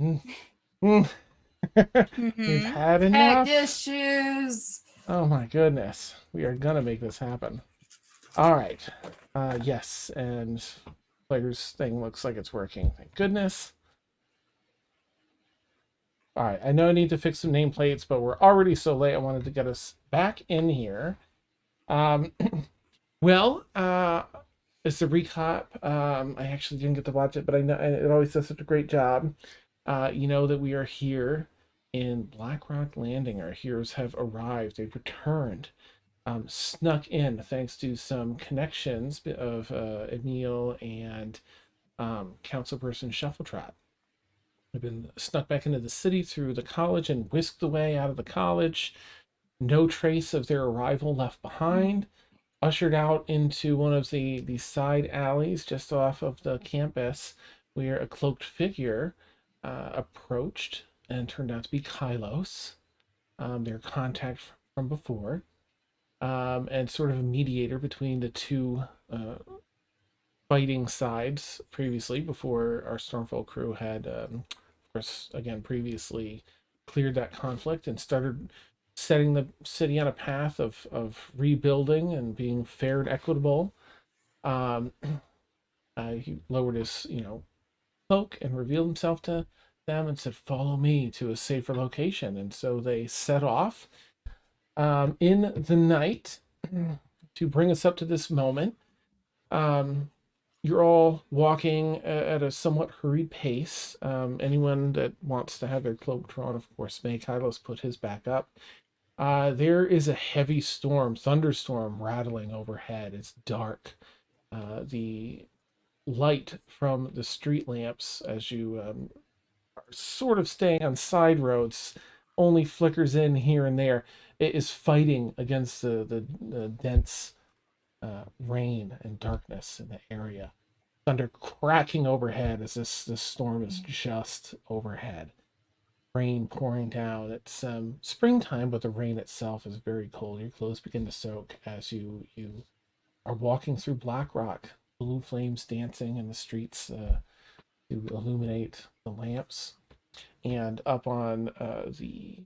Mm, we've Mm-hmm. had Tech enough. issues. Oh my goodness. We are gonna make this happen. All right. Yes, and player's thing looks like it's working. Thank goodness. All right. I know I need to fix some nameplates, but we're already so late. I wanted to get us back in here. Um, well, it's a recap. I actually didn't get to watch it, but I know it always does such a great job. You know that we are here in Blackrock Landing. Our heroes have arrived. They've returned, snuck in thanks to some connections of Emil and Councilperson Shuffletrap. They've been snuck back into the city through the college and whisked away out of the college. No trace of their arrival left behind. Ushered out into one of the side alleys just off of the campus, where a cloaked figure approached and turned out to be Kylos, their contact from before, and sort of a mediator between the two fighting sides previously, before our Stormfall crew had, of course, again, previously cleared that conflict and started setting the city on a path of rebuilding and being fair and equitable. Um, he lowered his, cloak and revealed himself to them and said, "Follow me to a safer location." And so they set off in the night to bring us up to this moment. Um, you're all walking at a somewhat hurried pace. Anyone that wants to have their cloak drawn, of course, may. Kylos put his back up. There is a heavy storm, thunderstorm rattling overhead. It's dark. The light from the street lamps, as you are sort of staying on side roads, only flickers in here and there. It is fighting against the dense rain and darkness in the area. Thunder cracking overhead as this storm is just overhead. Rain pouring down. It's springtime, but the rain itself is very cold. Your clothes begin to soak as you are walking through Blackrock. Blue flames dancing in the streets to illuminate the lamps. And up on the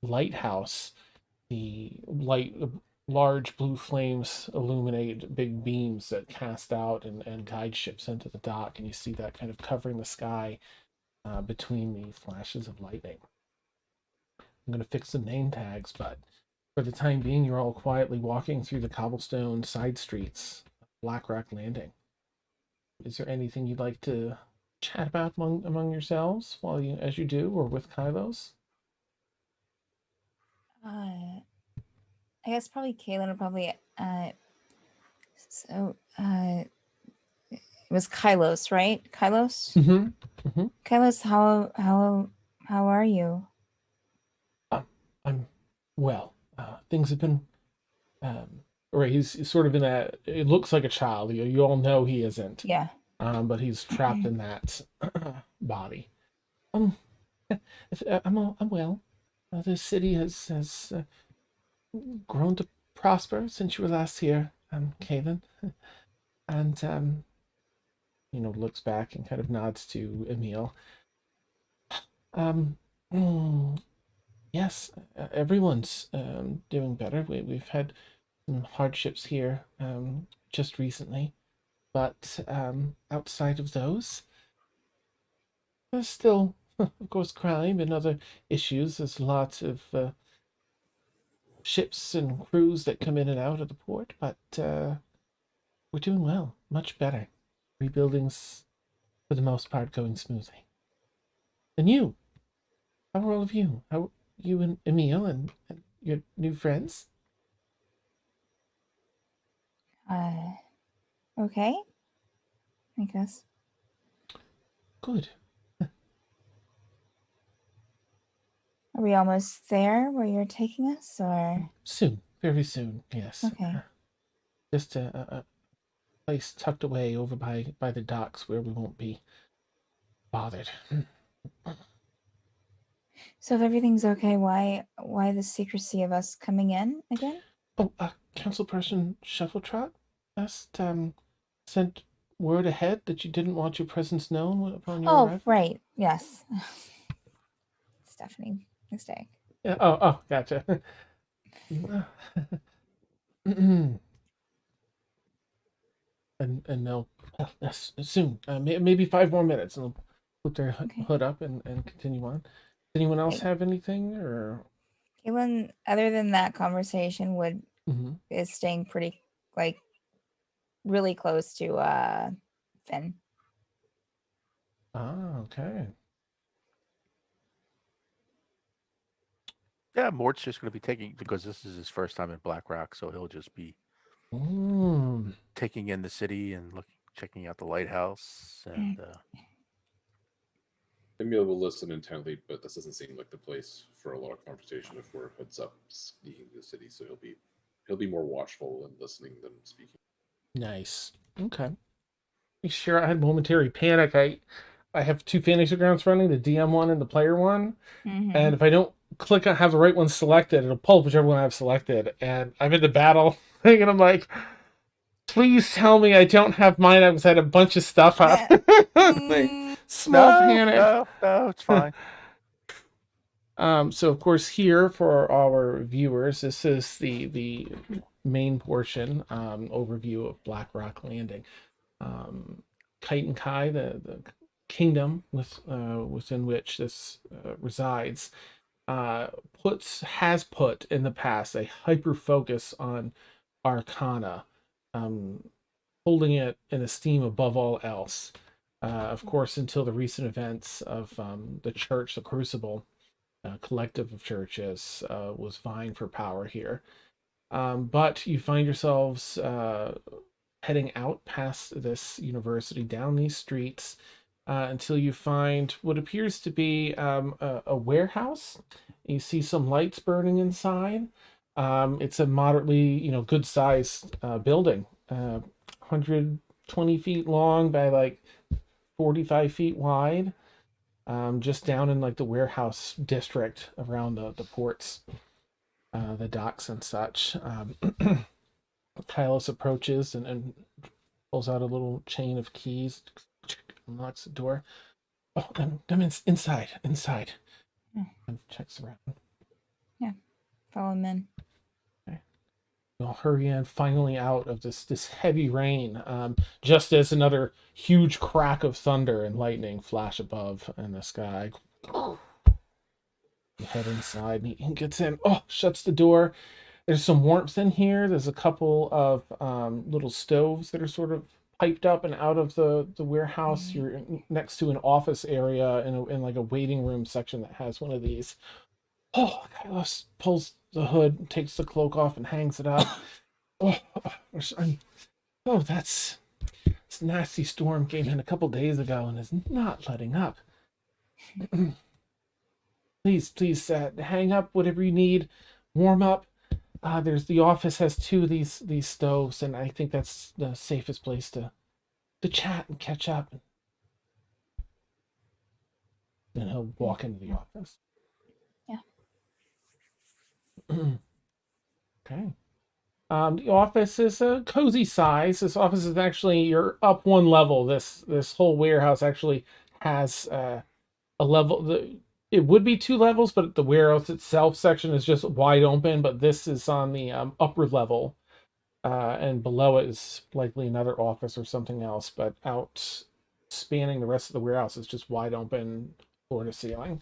lighthouse, the large blue flames illuminate big beams that cast out and guide ships into the dock, and you see that kind of covering the sky between the flashes of lightning. I'm going to fix some name tags, but for the time being, you're all quietly walking through the cobblestone side streets of Blackrock Landing. Is there anything you'd like to chat about among yourselves while you as you do, or with Kylos? Uh, I guess probably Kaylin would probably. It was Kylos, right? Kylos. Mm-hmm. Mm-hmm. Kylos, how are you? I'm well. Things have been right. He's sort of in that. It looks like a child. You all know he isn't. Yeah. But he's trapped in that body. Um, I'm well. The city has grown to prosper since you were last here, Kaylin, and looks back and kind of nods to Emil. Um, mm, yes, everyone's doing better. We've had some hardships here just recently, but outside of those, there's still, of course, crime and other issues. There's lots of ships and crews that come in and out of the port, but we're doing well, much better. Rebuilding's, for the most part, going smoothly. And you, how are all of you? How are you and Emil and your new friends? Uh, okay. I guess. Good. Are we almost there where you're taking us, or? Soon, very soon, yes. Okay. Just a place tucked away over by the docks where we won't be bothered. So if everything's okay, why the secrecy of us coming in again? Oh, Councilperson Shuffletrot just sent word ahead that you didn't want your presence known upon your Oh, arrival. right. Yes. Stephanie, mistake. Yeah. Oh, gotcha. And they'll yes, soon. Maybe 5 more minutes, and they'll put their Okay. hood up and continue on. Anyone else Wait, have anything or? Caitlin, other than that conversation, Mhm. is staying pretty like really close to Finn. Ah, okay. Yeah, Mort's just going to be taking, because this is his first time in Blackrock, so he'll just be Mm. taking in the city and checking out the lighthouse. And Emil will listen intently, but this doesn't seem like the place for a lot of conversation if we're heads up speaking to the city. So he'll be more watchful and listening than speaking. Nice. Okay. Sure, I had momentary panic. I have two fantasy grounds running, the DM one and the player one. And if I don't click on have the right one selected, it'll pull up whichever one I've selected. And I'm in the battle thing, and I'm like, please tell me I don't have mine up because I had a bunch of stuff up. Like, small panic. No, it's fine. So of course here for our viewers, this is the main portion overview of Blackrock Landing. Kite and Kai, the kingdom within which this resides, has put in the past a hyper focus on Arcana, holding it in esteem above all else. Of course, until the recent events of the church, the Crucible, collective of churches, was vying for power here. But you find yourselves heading out past this university, down these streets, until you find what appears to be a warehouse. You see some lights burning inside. It's a moderately, good sized building, 120 feet long by like 45 feet wide. Just down in like the warehouse district around the ports, the docks and such. Kylos approaches and pulls out a little chain of keys, unlocks the door. Oh, come inside. And checks around. Yeah, follow him in. Okay. We'll hurry in, finally out of this heavy rain, just as another huge crack of thunder and lightning flash above in the sky. You head inside, and he gets in. Oh, shuts the door. There's some warmth in here. There's a couple of little stoves that are sort of piped up and out of the warehouse. You're next to an office area in like a waiting room section that has one of these. Oh, Kylos pulls the hood, takes the cloak off, and hangs it up. This nasty storm came in a couple days ago and is not letting up. Please, hang up whatever you need, warm up. The office has two of these stoves, and I think that's the safest place to chat and catch up. Then he'll walk into the office. Yeah. Okay. The office is a cozy size. This office is actually, you're up one level. This whole warehouse actually has a level. It would be two levels, but the warehouse itself section is just wide open. But this is on the upper level, and below it is likely another office or something else. But out spanning the rest of the warehouse is just wide open, floor to ceiling.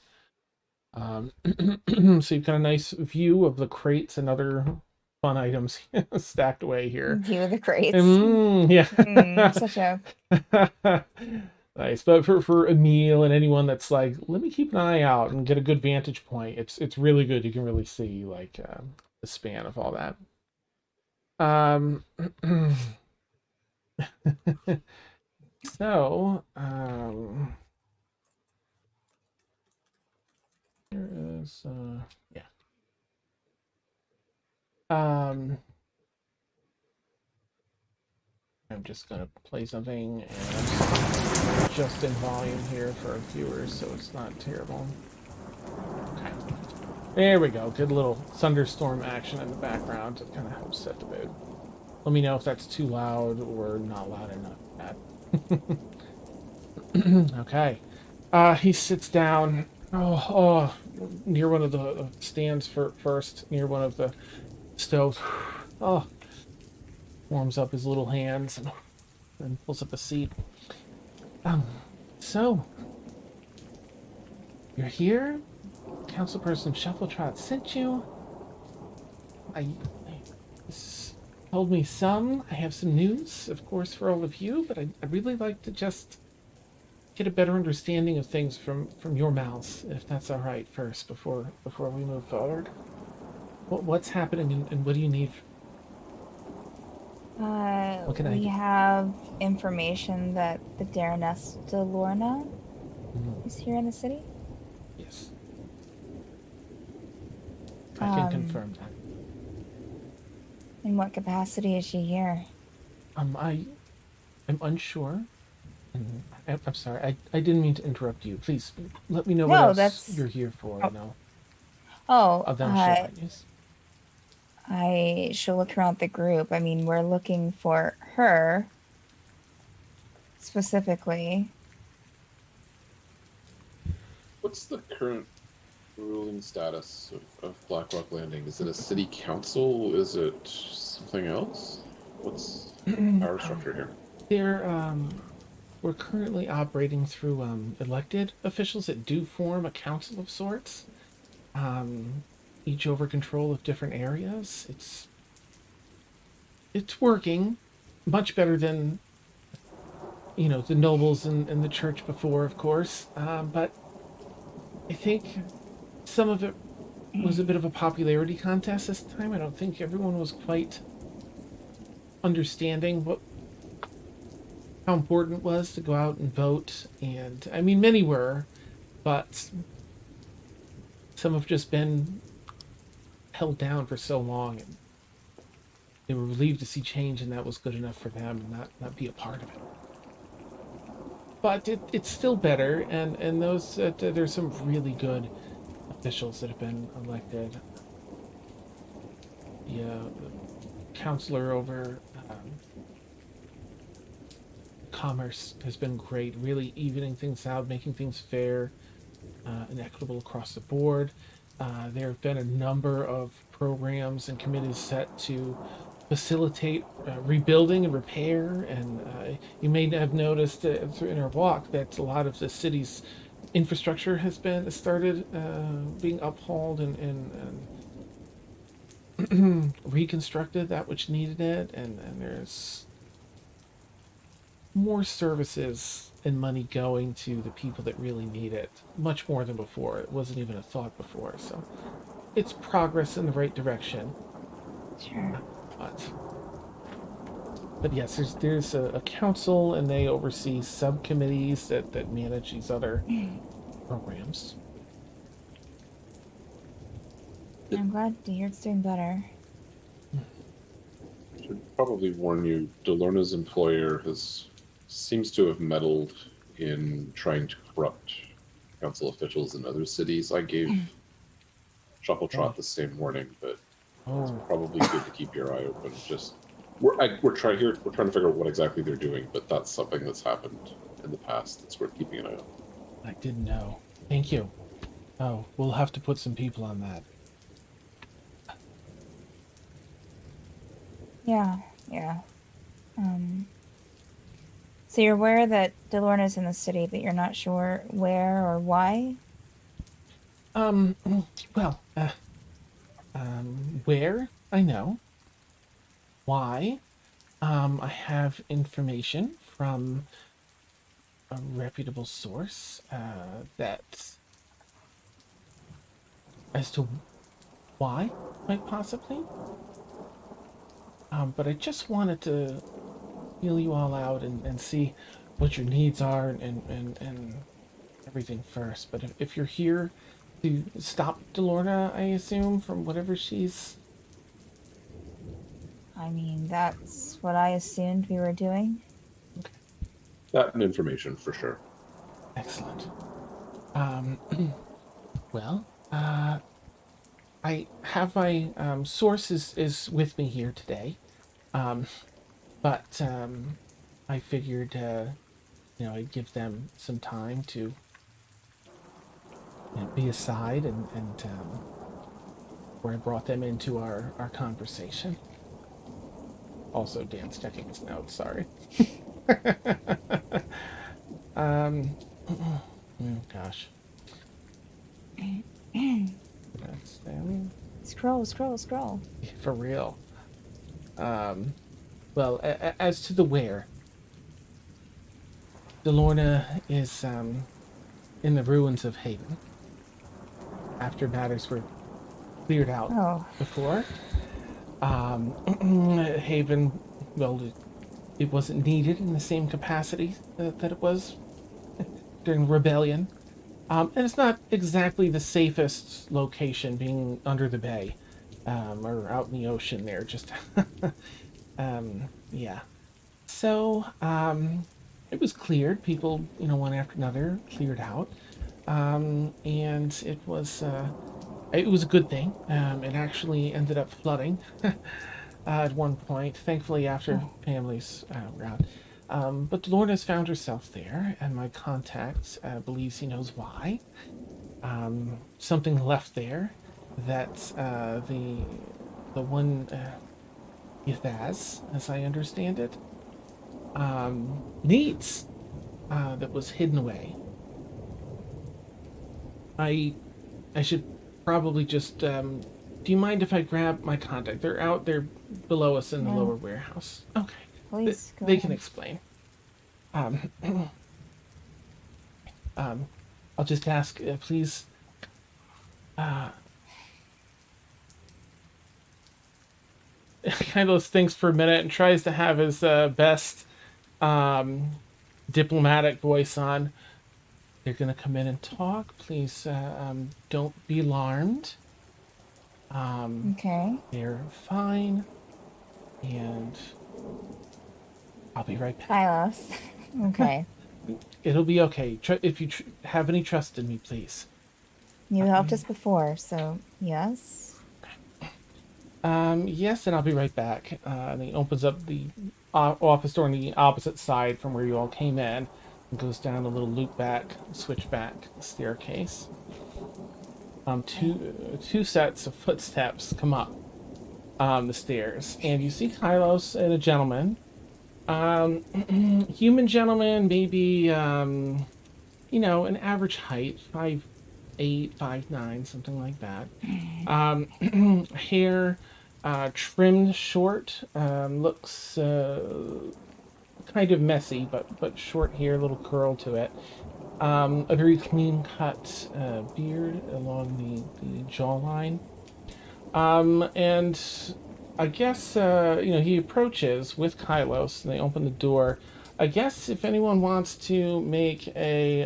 So you've got a nice view of the crates and other fun items stacked away here. View of the crates. Yeah. Such a nice. But for Emil and anyone that's like, let me keep an eye out and get a good vantage point, it's really good. You can really see like the span of all that. So here is yeah. I'm just gonna play something and just in volume here for our viewers, so it's not terrible. Okay, there we go. Good little thunderstorm action in the background to kind of help set the mood. Let me know if that's too loud or not loud enough. Okay. He sits down. Near one of the stands first, near one of the stoves. Oh, warms up his little hands and pulls up a seat. So you're here. Councilperson Shuffletrot sent you. I told me some. I have some news, of course, for all of you, but I'd really like to just get a better understanding of things from your mouths, if that's all right, first, before we move forward. What's happening and what do you need? What can I We do? have information that the Baroness DeLorna Mhm. is here in the city. Yes. I can Um, confirm that. In what capacity is she here? I'm unsure. I'm sorry. I didn't mean to interrupt you. Please let me know what No, else that's. you're here for, Oh, and oh, I'll then share. Yes. I shall look around the group. I mean, we're looking for her specifically. What's the current ruling status of Blackrock Landing? Is it a city council? Is it something else? What's power structure here? We're currently operating through elected officials that do form a council of sorts, each over control of different areas. It's working much better than the nobles and the church before, of course. But I think some of it was a bit of a popularity contest this time. I don't think everyone was quite understanding how important it was to go out and vote. And I mean, many were, but some have just been held down for so long, and they were relieved to see change, and that was good enough for them, and not be a part of it. But it's still better, and those there's some really good officials that have been elected. The counselor over commerce has been great, really evening things out, making things fair and equitable across the board. There have been a number of programs and committees set to facilitate rebuilding and repair. And you may have noticed in our walk that a lot of the city's infrastructure has been started being uphauled and reconstructed, that which needed it. And there's more services and money going to the people that really need it, much more than before. It wasn't even a thought before, so it's progress in the right direction. Sure. But yes, there's a council, and they oversee subcommittees that manage these other programs. I'm glad to hear it's doing better. Should probably warn you, DeLorna's employer seems to have meddled in trying to corrupt council officials in other cities. I gave Shuffletrot the same warning, but it's probably good to keep your eye open. We're trying to figure out what exactly they're doing, but that's something that's happened in the past that's worth keeping an eye on. I didn't know. Thank you. Oh, we'll have to put some people on that. Yeah. So you're aware that DeLorna's in the city, but you're not sure where or why? Well, where? I know. Why? I have information from a reputable source that as to why, quite possibly. But I just wanted to feel you all out and see what your needs are and everything first. But if you're here to stop DeLorna, I assume, from whatever she's... I mean, that's what I assumed we were doing. That and information for sure. Excellent. Well, I have my source is with me here today, but I figured I'd give them some time to be aside where I brought them into our conversation. Also, Dan's checking his notes. Sorry. Oh gosh. That's them. Scroll, scroll, scroll. For real. Well, as to the where, DeLorna is in the ruins of Haven. After matters were cleared out Oh, before, Haven, well, it wasn't needed in the same capacity that it was during Rebellion. And it's not exactly the safest location, being under the bay, or out in the ocean there, just, yeah. So, it was cleared. People, one after another cleared out. And it was a good thing. It actually ended up flooding at one point, thankfully after families were out. But DeLorna's found herself there, and my contact believes he knows why. Something left there that the one Ythazz, as I understand it, needs, that was hidden away. I should probably just do you mind if I grab my contact? They're out there below us in the No. lower warehouse. Okay. please go They ahead. can explain. I'll just ask, please. Kylos thinks for a minute and tries to have his best diplomatic voice on. They're gonna come in and talk. Please don't be alarmed. Okay. They're fine, and I'll be right back. Kylos. Okay. It'll be okay. If you have any trust in me, please. You helped us before, so yes. Yes, and I'll be right back. And he opens up the office door on the opposite side from where you all came in, and goes down a little loop back, switch back staircase. Two sets of footsteps come up the stairs, and you see Kylos and a gentleman. Human gentleman, maybe an average height, 5'8", 5'9", something like that. Hair trimmed short, looks kind of messy, but short hair, little curl to it. A very clean cut beard along the jawline. And I guess, he approaches with Kylos, and they open the door. I guess if anyone wants to make a,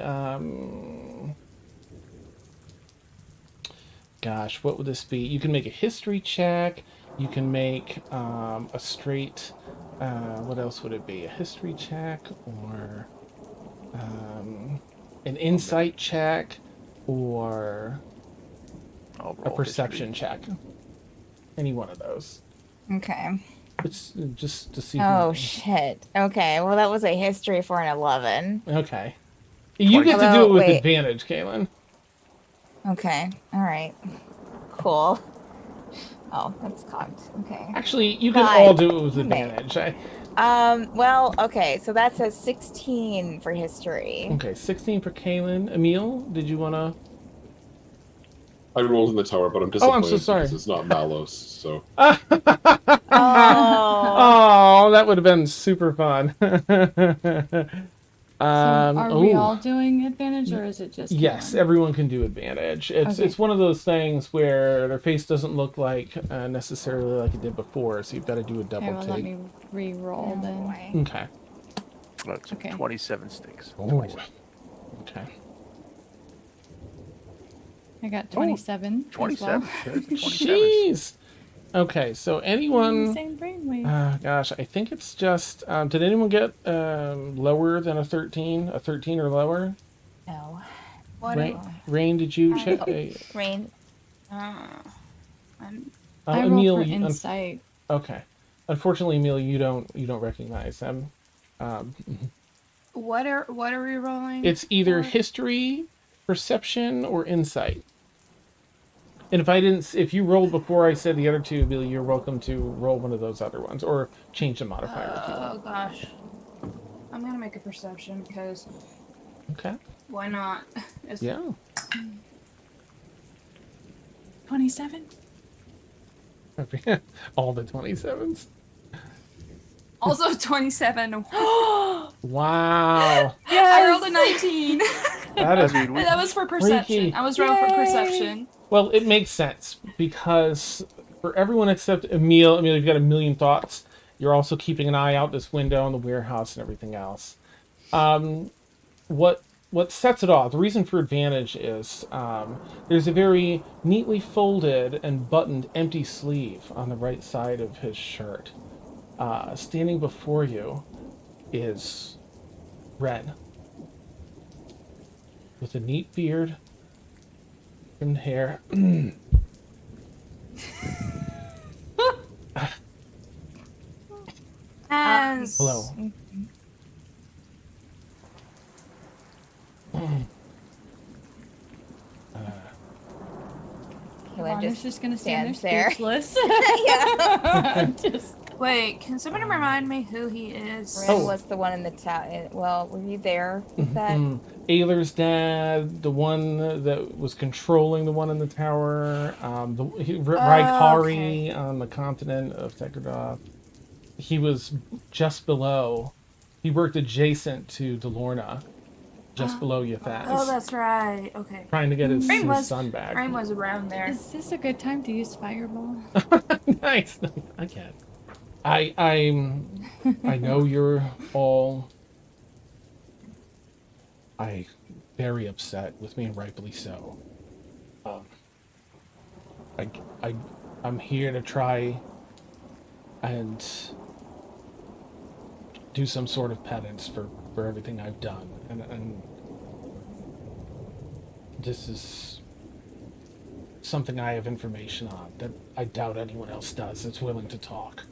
gosh, what would this be? You can make a history check. You can make a straight, what else would it be? A history check, or an insight check, or I'll a roll perception history. check. Any one of those. Okay. It's just to see. Oh shit. Okay. Well, that was a history for an 11. Okay. You get to do Although, it with wait. advantage, Kaylin. Okay. All right. Cool. Oh, that's cocked. Okay. Actually, you can Fine. all do it with Wait. advantage. Well, okay. So that says 16 for history. Okay, 16 for Kaylin. Emil, did you want to? I rolled in the tower, but I'm Oh, disappointed I'm so sorry. because it's not Malos. So Oh. Oh, that would have been super fun. So are we ooh. all doing advantage, or is it just Yes, him? everyone can do advantage. It's Okay. one of those things where their face doesn't look like necessarily like it did before, so you've got to do a double Okay, well, let take. me re-roll Oh, then. boy. Okay. That's Okay. 27 sticks. Ooh. 27. Okay. I got 27. as 27. well. There's the 27s. Jeez. Okay, so anyone? Same brainwave. Gosh, I think it's just. Did anyone get lower than a 13? A 13 or lower? No. Rain, did you check? Rain. I Emil, rolled for you- insight. okay. Unfortunately, Emil, you don't recognize them. What are we rolling? It's either for? history, perception or insight. And if you rolled before I said the other two, Billy, you're welcome to roll one of those other ones or change the modifier if you want. Oh gosh. I'm gonna make a perception because Okay. why not? It's- Yeah. 27. All the 27s. Also 27. Wow. I rolled a 19. That is mean, That was for perception. Freaky. I was wrong for perception. Well, it makes sense because for everyone except Emil, you've got a million thoughts. You're also keeping an eye out this window and the warehouse and everything else. What sets it off? The reason for advantage is there's a very neatly folded and buttoned empty sleeve on the right side of his shirt. Standing before you is Ren, with a neat beard, trimmed hair. As Hello. Kaylin Bonner's just gonna stand stands there there. speechless. Yeah. Just Wait, can somebody remind me who he is? Oh. Ren was the one in the town. Well, were you there with that? Ayler's dad, the one that was controlling the one in the tower, Rykari okay. on the continent of Tekradoth. He was just below. He worked adjacent to DeLorna, just below Ythazz, Oh, that's right. Okay. trying to get his Rain was- son back. Rain was around there. is this a good time to use Fireball? Nice. I can. I know you're all very upset with me, and rightfully so. I'm here to try and do some sort of penance for everything I've done, and this is something I have information on that I doubt anyone else does that's willing to talk.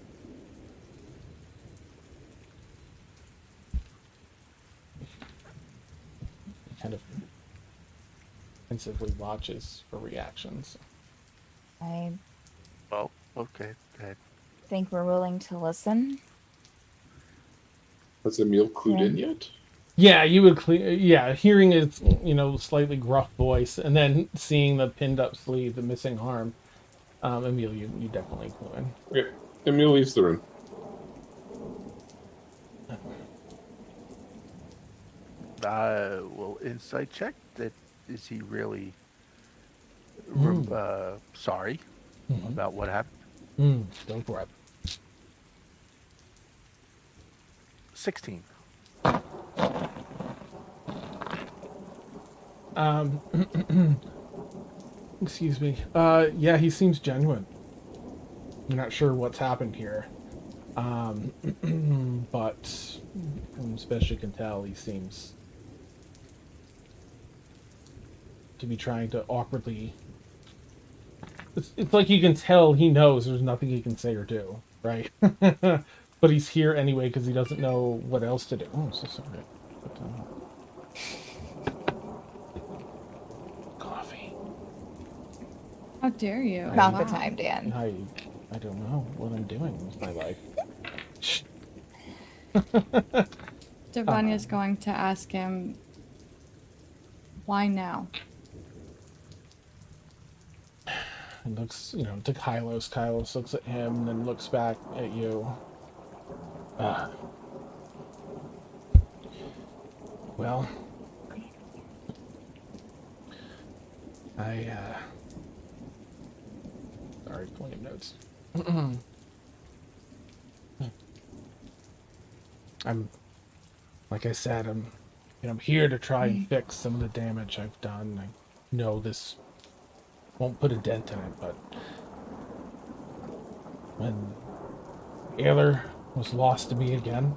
Kind of pensively watches for reactions. I Well, okay. Go ahead. think we're willing to listen. Has Emil clued in yet? Yeah, you would hearing his, slightly gruff voice and then seeing the pinned up sleeve, the missing arm, Emil, you definitely clue in. Okay. Emil leaves the room. Well, insight check. That is he really sorry about what happened? Go for it. 16. Excuse me. Yeah, he seems genuine. I'm not sure what's happened here. But from as best you can tell, he seems to be trying to awkwardly... It's like you can tell he knows there's nothing he can say or do, right? But he's here anyway because he doesn't know what else to do. Oh, I'm so sorry. Coffee. How dare you? Not Wow. the time, Dan. I don't know what I'm doing with my life. Devonya's going to ask him, why now? And looks, to Kylos. Kylos looks at him and then looks back at you. Well, sorry, pulling up notes. Like I said, I'm here to try and fix some of the damage I've done. I know this won't put a dent in it, but when Ayler was lost to me again,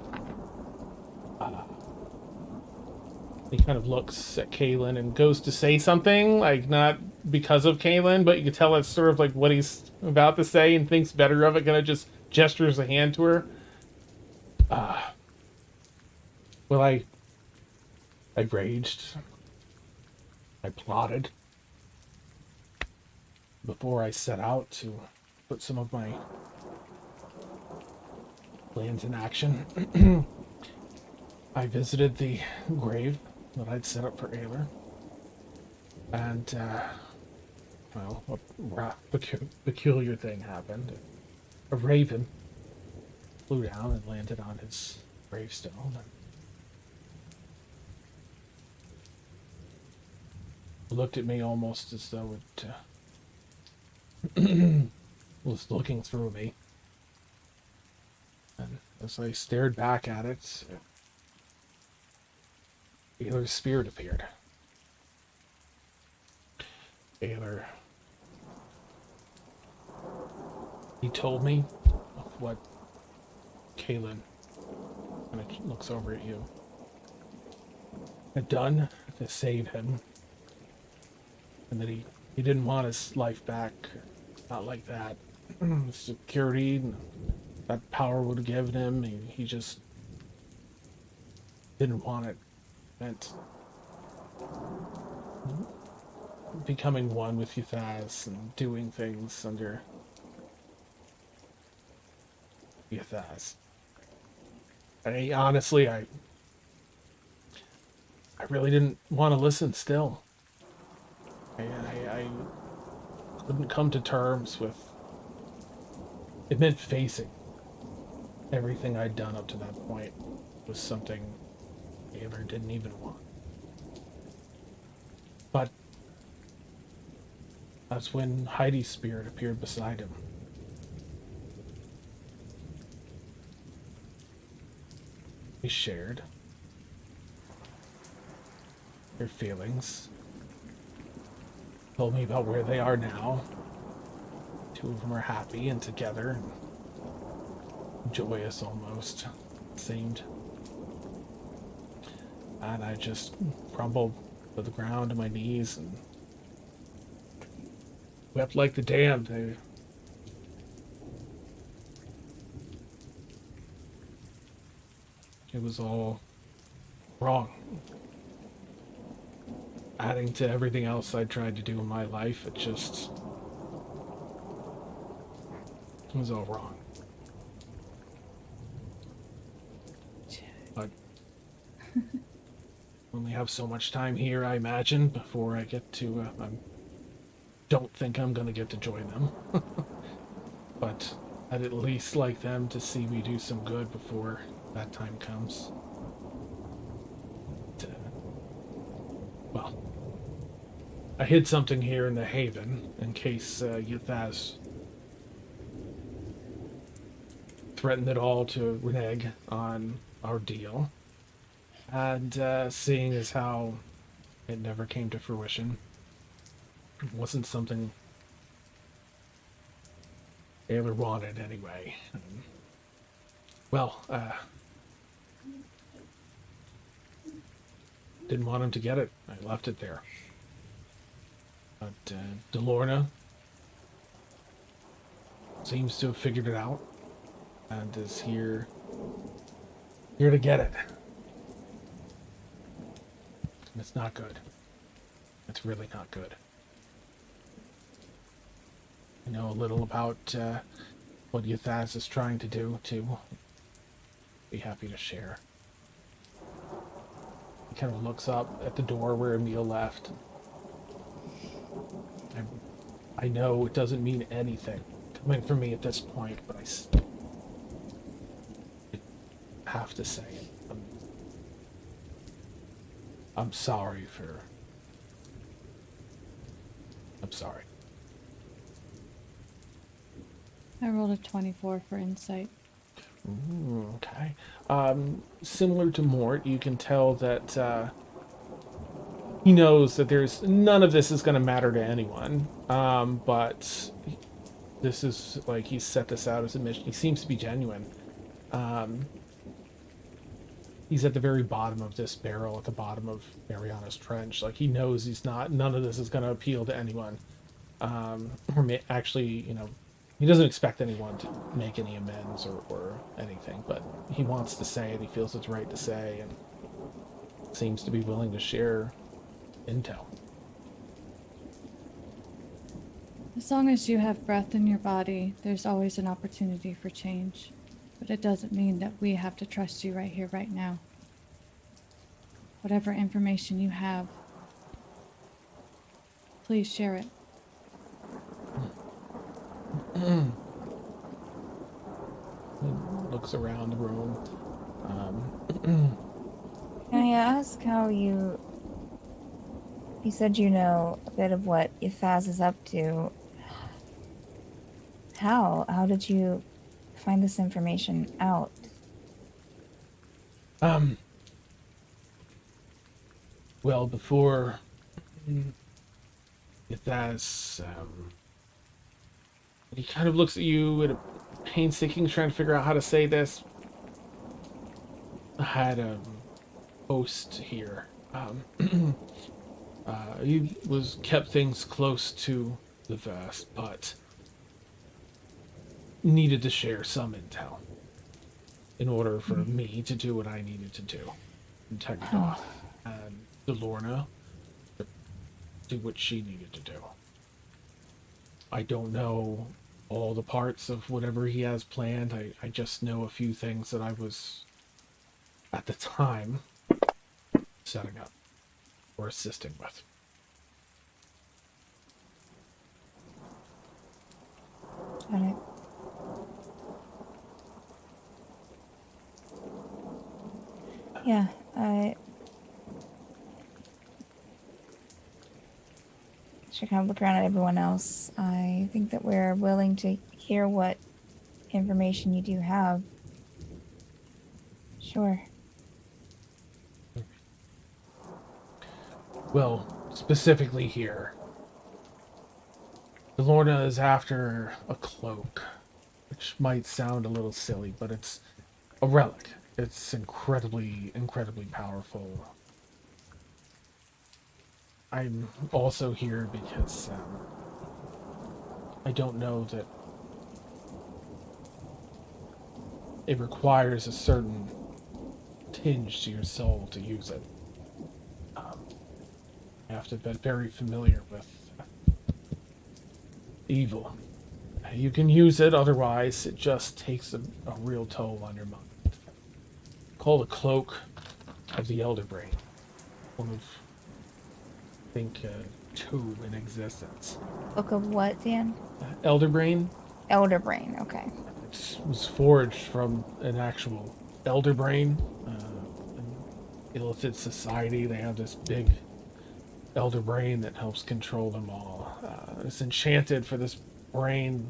he kind of looks at Kaylin and goes to say something, like not because of Kaylin, but you can tell it's sort of like what he's about to say and thinks better of it, kind of just gestures a hand to her. Well, I raged. I plotted before I set out to put some of my plans in action. I visited the grave that I'd set up for Ayler. And, well, a peculiar thing happened. A raven flew down and landed on his gravestone. And looked at me almost as though it was looking through me. And as I stared back at it, Ayler's spirit appeared. Ayler, he told me of what Kaelin, and it looks over at you, had done to save him, and that he didn't want his life back, not like that. The security and that power would have given him, he just didn't want it. Meant becoming one with Ythazz and doing things under Ythazz. And honestly, I really didn't want to listen still. I couldn't come to terms with it. Meant facing everything I'd done up to that point was something Ayler didn't even want. But that's when Heidi's spirit appeared beside him. We shared their feelings. Told me about where they are now. Two of them are happy and together. And joyous almost, it seemed. And I just crumbled to the ground to my knees and wept like the damned. It was all wrong. Adding to everything else I tried to do in my life, it was all wrong. But only have so much time here, I imagine, before I get to. I don't think I'm gonna get to join them, but I'd at least like them to see me do some good before that time comes. Well, I hid something here in the Haven in case Ythazz threatened at all to renege on our deal. And seeing as how it never came to fruition, it wasn't something Ayler wanted anyway. Well, didn't want him to get it. I left it there. But DeLorna seems to have figured it out and is here to get it. And it's not good. It's really not good. I know a little about what Ythazz is trying to do, too. Be happy to share. He kind of looks up at the door where Emil left. I know it doesn't mean anything coming from me at this point, but I have to say it. I'm sorry for... I'm sorry. I rolled a 24 for insight. Ooh, okay. Similar to Mort, you can tell that he knows that there's none of this is going to matter to anyone. But this is like he's set this out as a mission. He seems to be genuine. He's at the very bottom of this barrel, at the bottom of Mariana's trench. Like he knows none of this is going to appeal to anyone. Actually, he doesn't expect anyone to make any amends or anything, but he wants to say it. He feels it's right to say, and seems to be willing to share intel. As long as you have breath in your body, there's always an opportunity for change. But it doesn't mean that we have to trust you right here, right now. Whatever information you have, please share it. Looks around the room. Can I ask how you said you know a bit of what Ythazz is up to. How did you find this information out? Well, before Ythazz, he kind of looks at you in a painstaking, trying to figure out how to say this. I had a host here. He kept things close to the vest, but needed to share some intel in order for me to do what I needed to do. Protect Doth and DeLorna to do what she needed to do. I don't know all the parts of whatever he has planned. I just know a few things that I was, at the time, setting up or assisting with. Got it. Yeah, I should kind of look around at everyone else. I think that we're willing to hear what information you do have. Sure. Well, specifically here, DeLorna is after a cloak, which might sound a little silly, but it's a relic. It's incredibly, incredibly powerful. I'm also here because I don't know that it requires a certain tinge to your soul to use it. You have to be very familiar with evil. You can use it, otherwise it just takes a real toll on your mind. Called a cloak of the Elder Brain. One of, I think, two in existence. Book of what, Dan? Elder Brain. Elder Brain, okay. It was forged from an actual Elder Brain. In Illithid society, they have this big Elder Brain that helps control them all. It's enchanted for this brain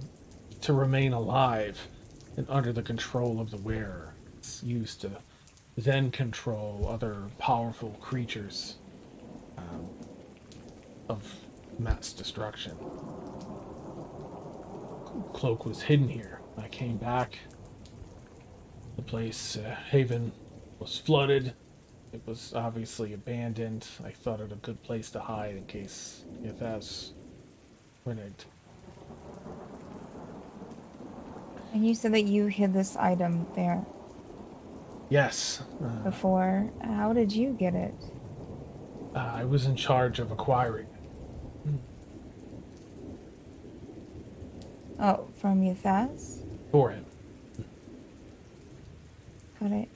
to remain alive and under the control of the wearer. It's used to then control other powerful creatures of mass destruction. Cloak was hidden here. I came back. The place, Haven, was flooded. It was obviously abandoned. I thought it a good place to hide in case Ythazz reneged. And you said that you hid this item there Yes. before. How did you get it? I was in charge of acquiring it. Oh, from Ythazz? For him. Got it.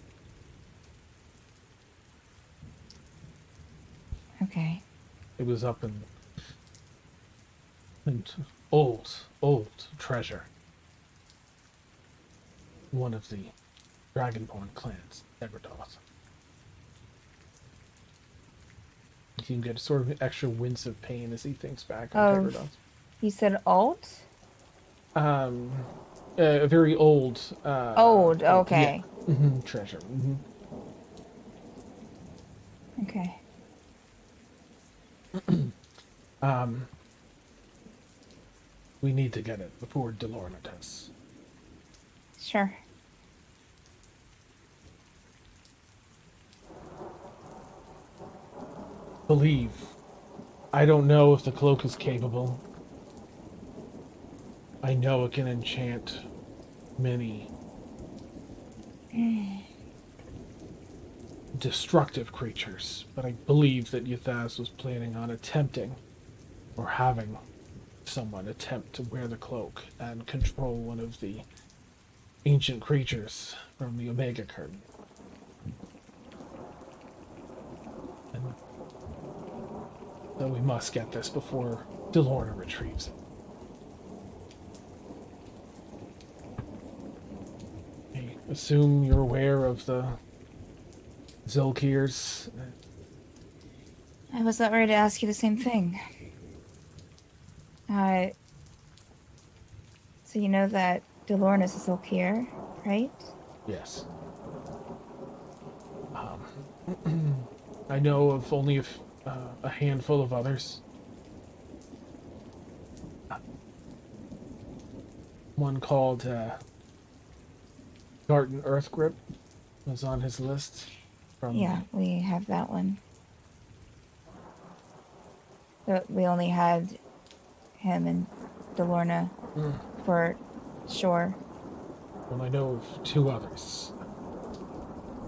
Okay. It was up in old treasure. One of the Dragonborn clans, Everdoth. You can get a sort of extra wince of pain as he thinks back on Everdoth. You said alt? A very old. Old, okay. Yeah. Treasure. Okay. We need to get it before DeLorna does. Sure. Believe. I don't know if the cloak is capable. I know it can enchant many destructive creatures, but I believe that Ythazz was planning on attempting or having someone attempt to wear the cloak and control one of the ancient creatures from the Omega Curtain. And so we must get this before DeLorna retrieves it. I assume you're aware of the Zilkirs. I was not ready to ask you the same thing. So you know that DeLorna's is here, right? Yes. I know of only a handful of others. One called Garten Earthgrip was on his list. Yeah, we have that one. But we only had him and DeLorna for sure. Well, I know of two others.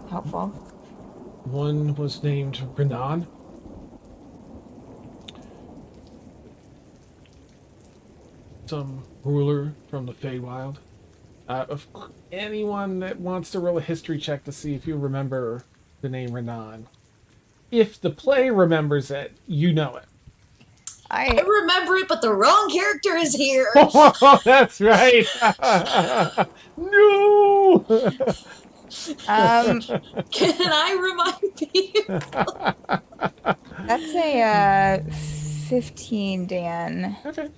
Helpful. One was named Renan. Some ruler from the Feywild. Anyone that wants to roll a history check to see if you remember the name Renan. If the play remembers it, you know it. I remember it, but the wrong character is here. Oh, that's right. No. Can I remind people? That's a 15, Dan. Okay.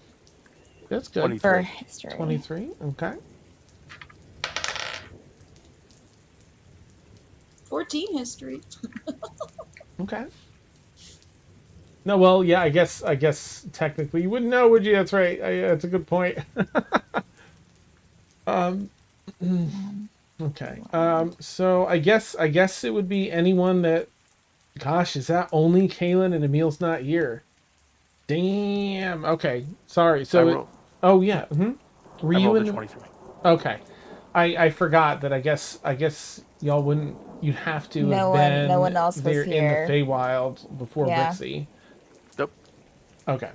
That's good. 23. For history. 23. Okay. 14 history. Okay. No, well, yeah, I guess technically you wouldn't know, would you? That's right. That's a good point. Okay. So I guess it would be anyone that. Gosh, is that only Kaylin and Emil's not here? Damn. Okay. Sorry. So. Oh yeah. Were I you rolled in a the... 23. Okay. I forgot that. I guess y'all wouldn't. You'd have to have been no one else was there here. in the Feywild before Yeah. Rixie. Nope. Okay.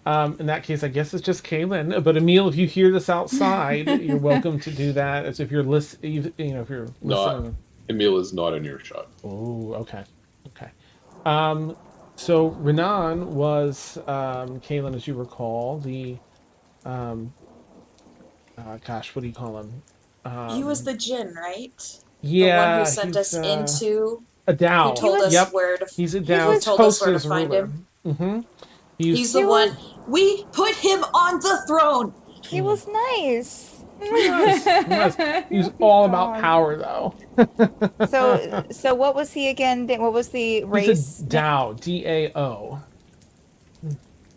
In that case, I guess it's just Kaylin. But Emil, if you hear this outside, you're welcome to do that. As if you're if you're listening. Emil is not in earshot. Oh, okay, okay. So Renan was Kaylin, as you recall, the gosh, what do you call him? He was the djinn, right? Yeah, The one who sent he's, us into. a Dow. Who told us Yep, where to. he's a Dow. Who told us where to Toaster's find ruler. him. Mm-hmm. He's the one. We put him on the throne. He was nice. He was. He was all about power, though. So what was he again? What was the race? He's a Dow. D-A-O.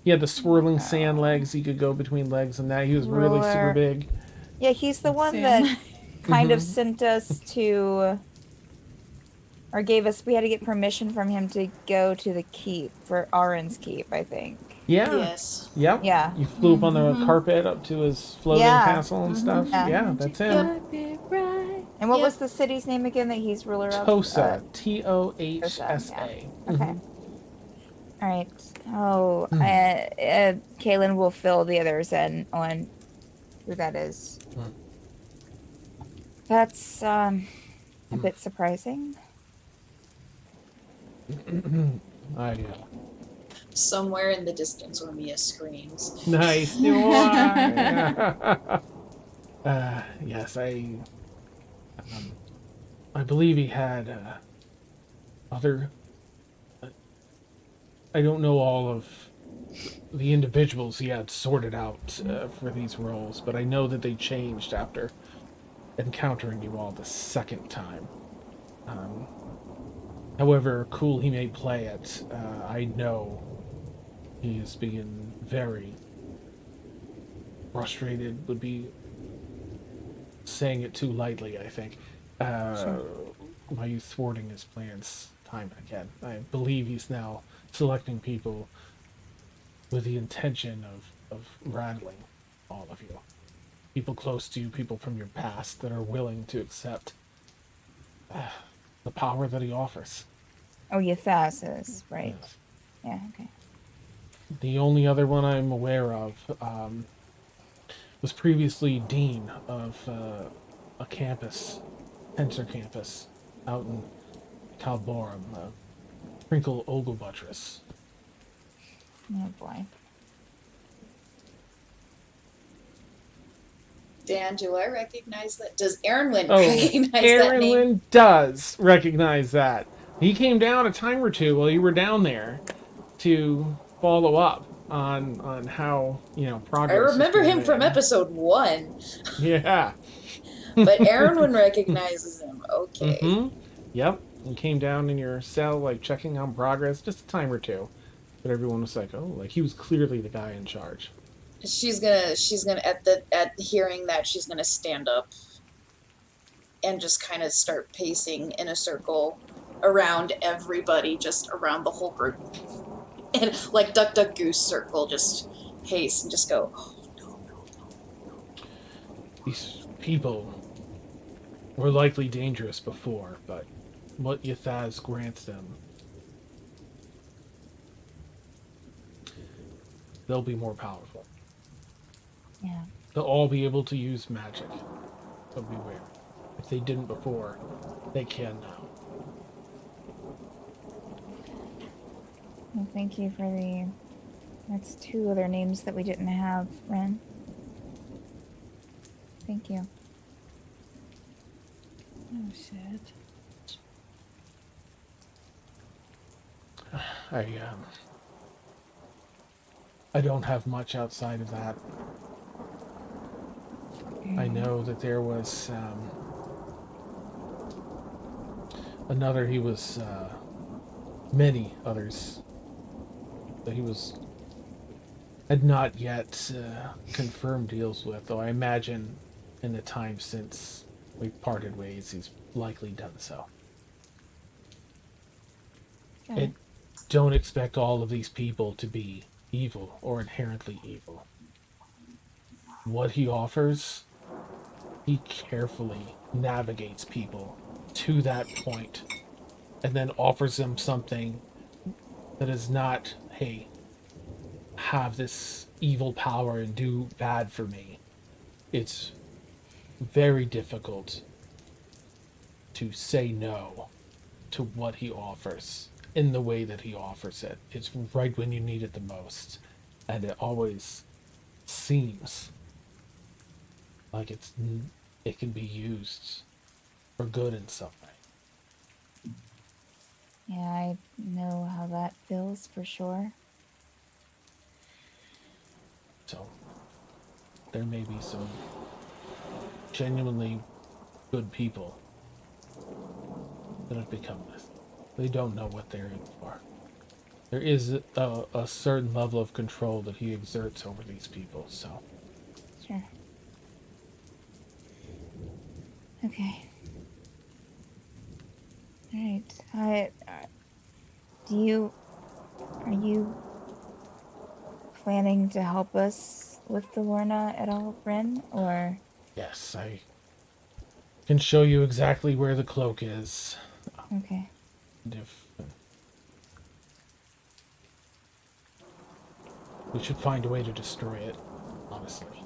He had the swirling sand legs. He could go between legs and that. He was really super Ruler. big. Yeah, he's the one Sam. that kind of sent us to, or gave us. We had to get permission from him to go to the keep for Arin's keep, I think. Yeah. Yes. Yep. Yeah. You flew up on the carpet up to his floating Yeah. castle and stuff. Yeah. Yeah, that's him. Got it right. And what Yep. was the city's name again that he's ruler of? Tosa. T-O-H-S-A. Okay. All right. Oh, Kaylin will fill the others in on who that is. That's a bit surprising. Somewhere in the distance where Mia screams. Nice. Yes, I believe he had other. I don't know all of the individuals he had sorted out for these roles, but I know that they changed after encountering you all the second time. However cool he may play it, I know he is being very frustrated, would be saying it too lightly, I think, by you thwarting his plans time and again. I believe he's now selecting people with the intention of rattling all of you. People close to you, people from your past that are willing to accept the power that he offers. Oh, Ythazz is right. Yes. Yeah. Okay. The only other one I'm aware of was previously dean of a campus, Tensor campus, out in Calborum, Sprinkle Oglebuttress. Oh boy. Dan, do I recognize that? Does Aaronwyn Oh, recognize that Aaron name? Lynn does recognize that. He came down a time or two while you were down there to follow up on how, I progress is remember being him from made. episode 1, Yeah. but Aaronwyn recognizes him. Okay. Mm-hmm. Yep. He came down in your cell, like checking on progress, just a time or two. But everyone was like, oh, like he was clearly the guy in charge. She's gonna at hearing that, she's gonna stand up and just kind of start pacing in a circle around everybody, just around the whole group, and like duck duck goose circle, just pace and just go. Oh, no. These people were likely dangerous before, but what Ythazz grants them, they'll be more powerful. Yeah. They'll all be able to use magic. So beware. If they didn't before, they can now. Well, thank you for the. That's 2 other names that we didn't have, Ren. Thank you. Oh shit. I don't have much outside of that. I know that there was another. He was many others that he had not yet confirmed deals with. Though I imagine, in the time since we parted ways, he's likely done so. Got it. Don't expect all of these people to be evil or inherently evil. What he offers, he carefully navigates people to that point and then offers them something that is not, hey, have this evil power and do bad for me. It's very difficult to say no to what he offers in the way that he offers it. It's right when you need it the most, and it always seems like it can be used for good in some way. Yeah, I know how that feels for sure. So there may be some genuinely good people that have become this. They don't know what they're in for. There is a certain level of control that he exerts over these people, so. Sure. Okay. All right. Are you planning to help us with DeLorna at all, Ren? Or Yes, I can show you exactly where the cloak is. okay. And if we should find a way to destroy it, honestly.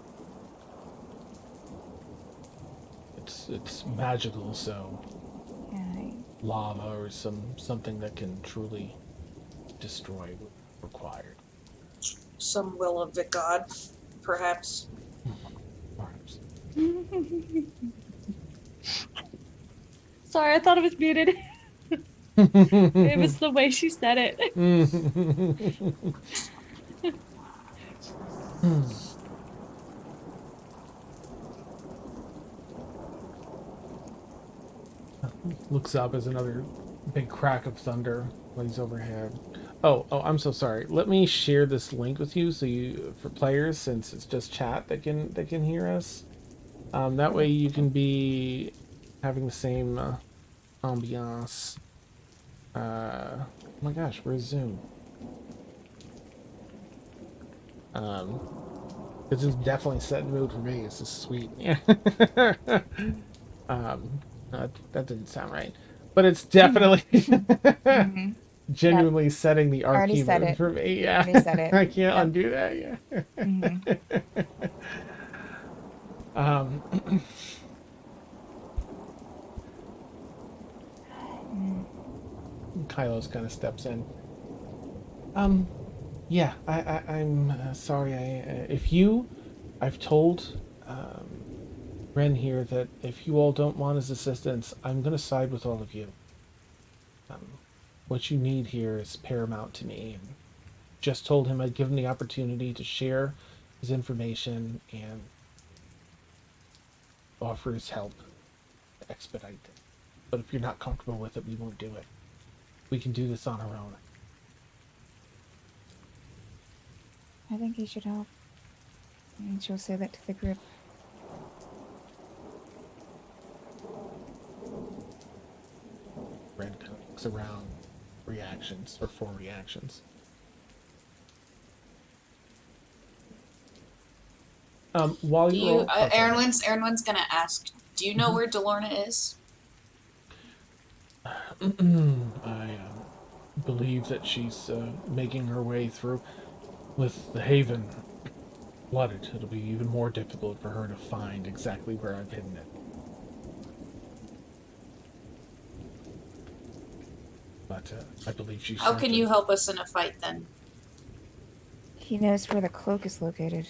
It's magical, so Yeah, lava or something that can truly destroy required. Some will of the god, perhaps. Perhaps. Sorry, I thought it was muted. It was the way she said it. Looks up as another big crack of thunder lays overhead. Oh, I'm so sorry. Let me share this link with you for players, since it's just chat that can hear us. That way you can be having the same ambiance. Oh my gosh, where's Zoom? This is definitely setting the mood for me. This is sweet. That didn't sound right, but it's definitely genuinely setting the already arcane said moon it. for me. Yeah. Already said it. I can't Yep. undo that. Yeah. um, Kylos kind of steps in. Yeah, I'm sorry. I've told Ren here that if you all don't want his assistance, I'm going to side with all of you. What you need here is paramount to me. And just told him I'd give him the opportunity to share his information and offer his help to expedite it. But if you're not comfortable with it, we won't do it. We can do this on our own. I think he should help. And she'll say that to the group. Red kind of looks around reactions, or for reactions. While Do you're you, all... oh, sorry. Aaronwin's gonna ask, do you know where DeLorna is? I believe that she's making her way through. With the Haven flooded, it'll be even more difficult for her to find exactly where I've hidden it. But I believe she's... How can you help us in a fight then? He knows where the cloak is located.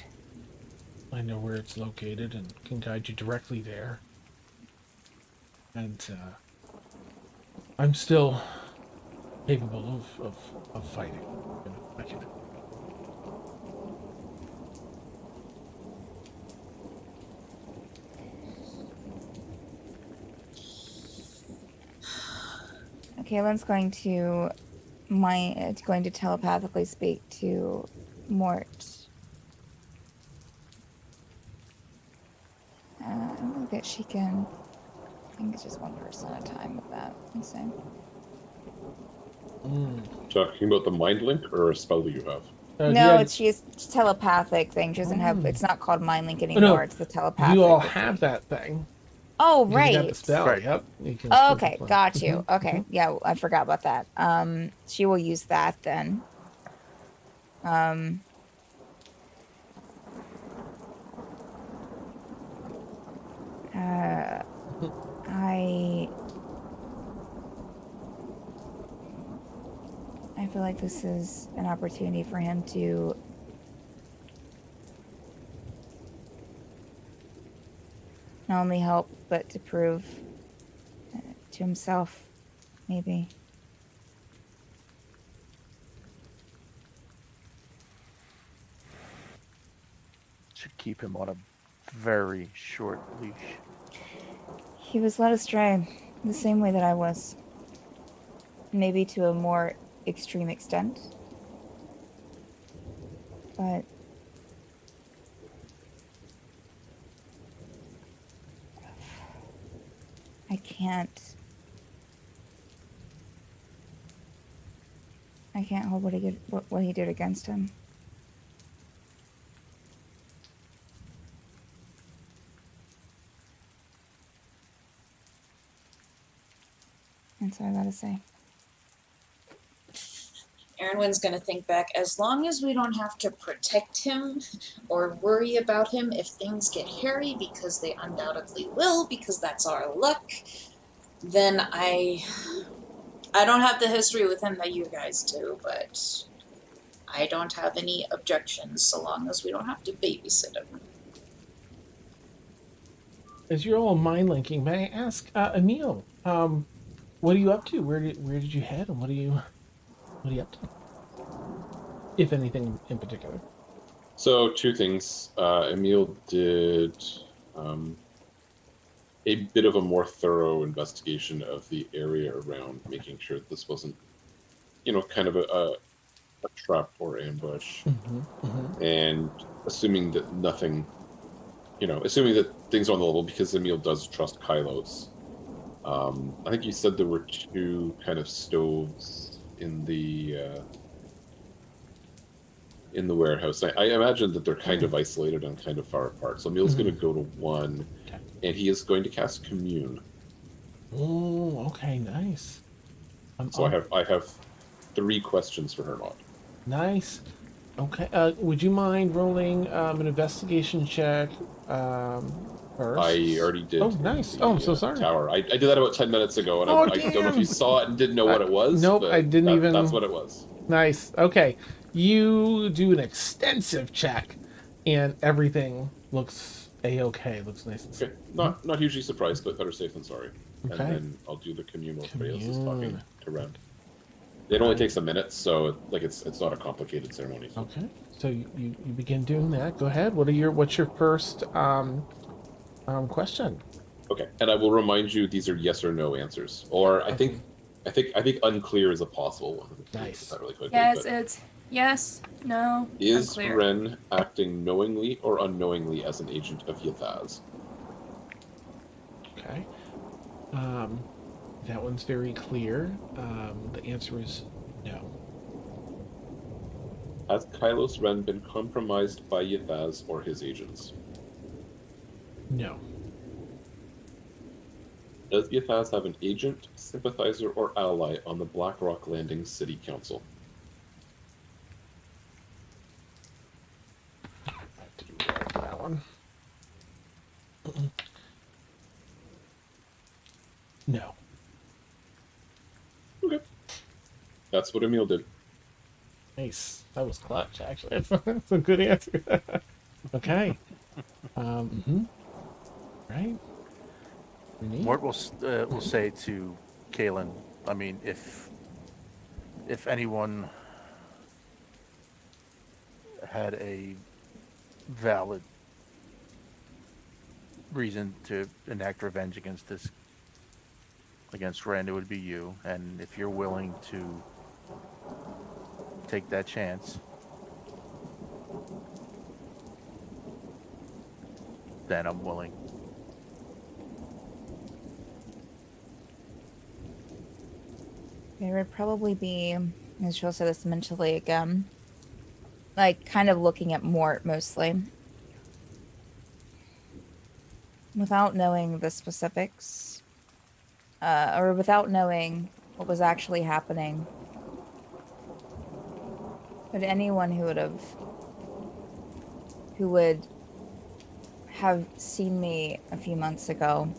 I know where it's located and can guide you directly there. And I'm still capable of fighting. I can... Kaylin's going to telepathically speak to Mort. I don't think that she can. I think it's just one person at a time with that. I'm saying. Talking about the mind link or a spell that you have? No, she's telepathic thing. She doesn't have. It's not called mind link anymore. No, it's the telepathic. you all have that thing. Oh, You right. got the spell. Right. Yep. You can Oh, still okay, play. got you. Okay, yeah, I forgot about that. She will use that then. I feel like this is an opportunity for him to not only help, but to prove to himself, maybe. Should keep him on a very short leash. He was led astray the same way that I was. Maybe to a more extreme extent. But I can't hold what he did against him. That's what I gotta say. Aaronwin's gonna think back, as long as we don't have to protect him or worry about him if things get hairy, because they undoubtedly will, because that's our luck, then I don't have the history with him that you guys do, but I don't have any objections so long as we don't have to babysit him. As you're all mind linking, may I ask, Emil, what are you up to? Where did you head, and what are you up to? If anything in particular. So, two things. Emil did a bit of a more thorough investigation of the area around, making sure that this wasn't, kind of a trap or ambush. And assuming that nothing, assuming that things are on the level, because Emil does trust Kylos. I think you said there were two kind of stoves in the warehouse. I imagine that they're kind of isolated and kind of far apart. So Emil's going to go to one, and he is going to cast Commune. Oh, okay, nice. So I have 3 questions for her not. Nice. Okay. Would you mind rolling an investigation check first? I already did. Oh, in nice. the, Oh, I'm so sorry. Tower. I did that about 10 minutes ago, and Oh, I don't know if damn. you saw it and didn't know what it was. Nope, but I didn't even. That's what it was. Nice. Okay. You do an extensive check, and everything looks a-okay. Looks nice and Okay, not hugely surprised, but better safe than sorry. Okay. And then I'll do the communal if Reyes is talking Commune. to Ren. It only takes a minute, so like it's not a complicated ceremony. So. Okay. So you begin doing that. Go ahead. What's your first question? Okay, and I will remind you these are yes or no answers, or I think unclear is a possible one. Nice. That really quickly, Yes, but it's yes, no, is unclear. Ren acting knowingly or unknowingly as an agent of Ythazz? Okay. That one's very clear. The answer is no. Has Kylos Ren been compromised by Ythazz or his agents? No. Does Ythazz have an agent, sympathizer, or ally on the Blackrock Landing City Council? I have to roll that one. No. Okay. That's what Emil did. Nice. That was clutch, actually. That's a good answer. Okay. Right. Neat. Mort will say to Kalen, I mean, if anyone had a valid reason to enact revenge against Ren, it would be you. And if you're willing to take that chance, then I'm willing. It would probably be, as she'll say this mentally again, like kind of looking at Mort mostly. Without knowing the specifics, or without knowing what was actually happening. But anyone who would have seen me a few months ago,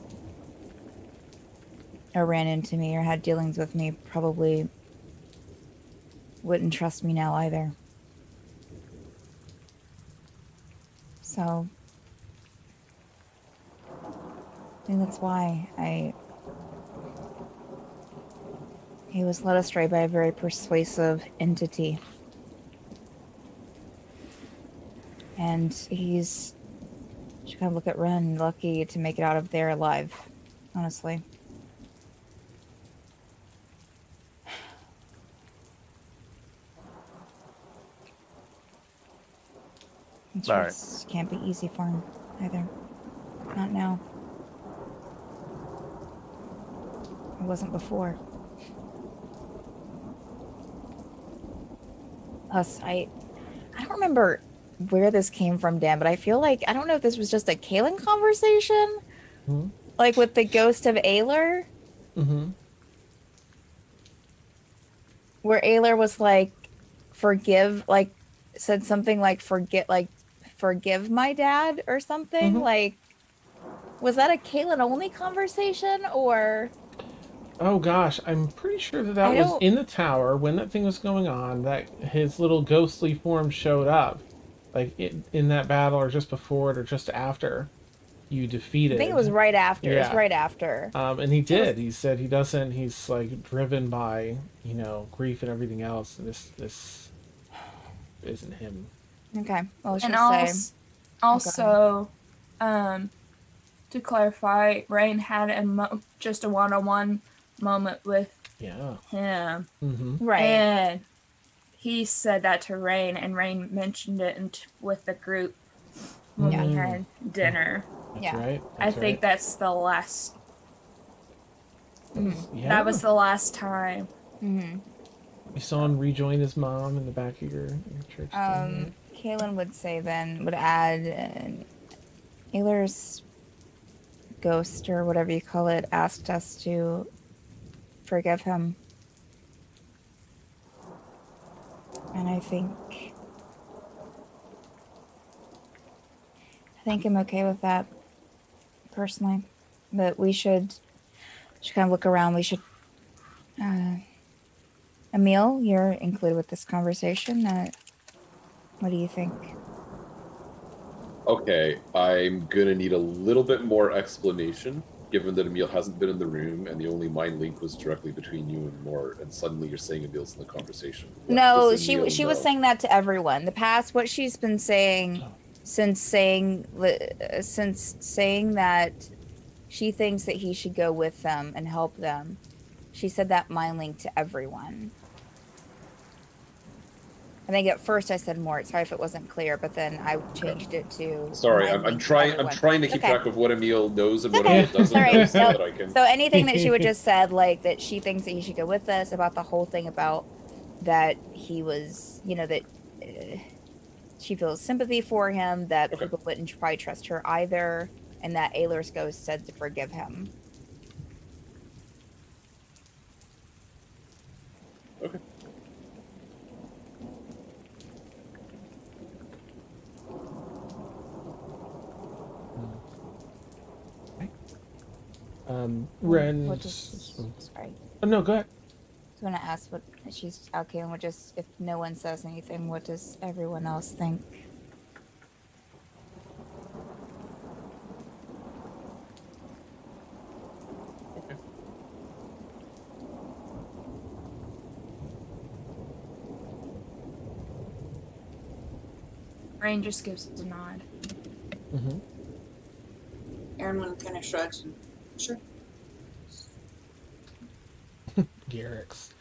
or ran into me, or had dealings with me, probably wouldn't trust me now either. So, I think that's why he was led astray by a very persuasive entity. And he's, should kind of look at Ren, lucky to make it out of there alive, honestly. It All right. just can't be easy for him either. Not now. It wasn't before. Plus, I don't remember where this came from, Dan, but I feel like, I don't know if this was just a Kalen conversation, like with the ghost of Aylar, where Aylar was like, forgive, like, said something like, forgive my dad or something. Like, was that a Kalen only conversation, or? Oh gosh, I'm pretty sure that was in the tower when that thing was going on, that his little ghostly form showed up. Like in that battle, or just before it, or just after you defeated. I think it was right after. Yeah. It was right after. And he did. He said he doesn't. He's like driven by, grief and everything else. And this isn't him. Okay. Well, And also, to clarify, Rain had just a one-on-one moment with him. Right. And he said that to Rain, and Rain mentioned it with the group when we had dinner. That's right. I think that's the last. That was the last time. You saw him rejoin his mom in the back of your church. Kalen would add, Aylar's ghost, or whatever you call it, asked us to forgive him. And I think I'm okay with that personally. But we should kind of look around. We should Emil, you're included with this conversation. What do you think? Okay, I'm gonna need a little bit more explanation, given that Emil hasn't been in the room and the only mind link was directly between you and Mort, and suddenly you're saying Emil's in the conversation. What No, does she Emil was know? saying that to everyone. The past, what she's been saying since saying that she thinks that he should go with them and help them. She said that mind link to everyone. I think at first I said Mort. Sorry if it wasn't clear, but then I changed it to. Sorry, mind I'm link to trying. I'm everyone. trying to keep Okay. track of what Emil knows and It's what okay. Emil doesn't All right, know, so no. that I can. So anything that she would just said, like that she thinks that he should go with us, about the whole thing about that he was, that she feels sympathy for him, that Okay. people wouldn't probably trust her either, and that Aylar's ghost said to forgive him. Okay. Ren. What does, sorry. Oh, no, go ahead. I was going to ask what she's okay, and what just if no one says anything, what does everyone else think? Okay. Rain just gives a nod. Mm-hmm. Aaron kind of shrugs. And, sure. Garrick's.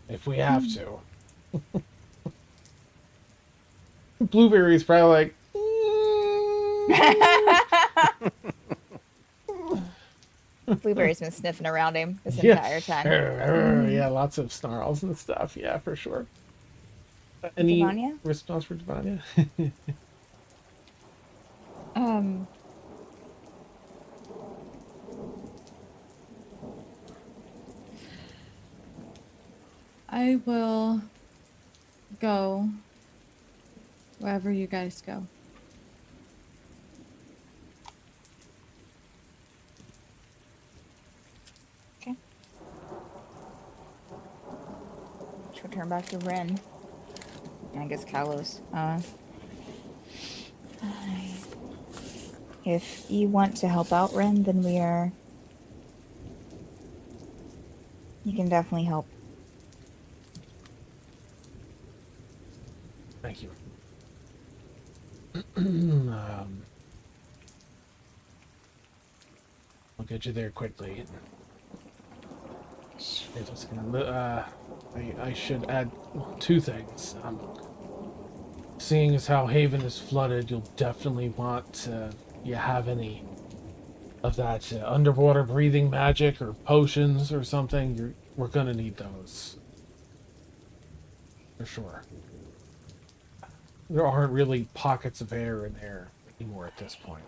If we have to. Blueberry's probably like. Blueberry's been sniffing around him this entire time. Yeah, lots of snarls and stuff. Yeah, for sure. Any Devania? response for Devania? I will go wherever you guys go. Okay. She'll turn back to Ren. And I guess Kylos. If you want to help out Ren, then you can definitely help. Thank you. I'll get you there quickly. I should add two things. Seeing as how Haven is flooded, you'll definitely want you have any of that underwater breathing magic or potions or something. We're gonna need those for sure. There aren't really pockets of air in there anymore at this point.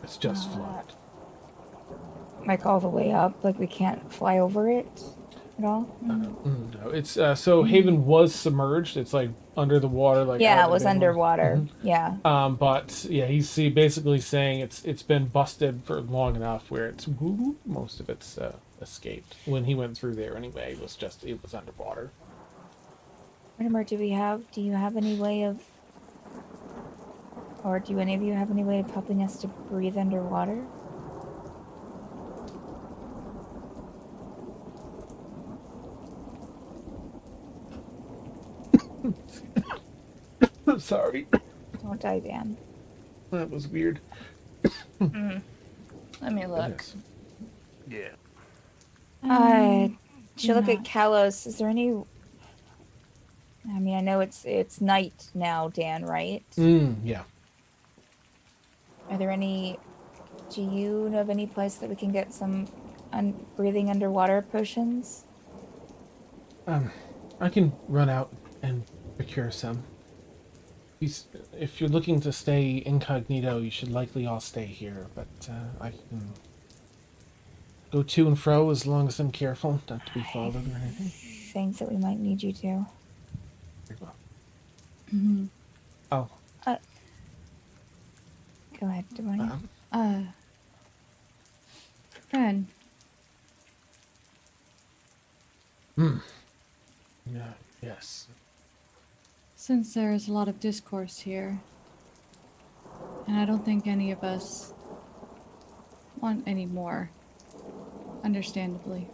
It's just flooded. Like all the way up, like we can't fly over it at all. No, it's so Haven was submerged. It's like under the water, like Yeah, out it was the big one. underwater. Yeah. But yeah, he's basically saying it's been busted for long enough where it's most of it's escaped. When he went through there anyway, it was underwater. Mortimer, do you have any way of, or do any of you have any way of helping us to breathe underwater? I'm sorry. Don't die, Dan. That was weird. Let me look. Goodness. Yeah. Should look at Kylos. Is there any? I mean, I know it's night now, Dan, right? Yeah. Are there any? Do you know of any place that we can get some breathing underwater potions? I can run out and procure some. If you're looking to stay incognito, you should likely all stay here. But I can go to and fro as long as I'm careful not to be followed or anything. Things that we might need you to. Very well. Mm-hmm. Oh, Go ahead, Devonia. Friend, yeah, yes. since there is a lot of discourse here, and I don't think any of us want any more, understandably.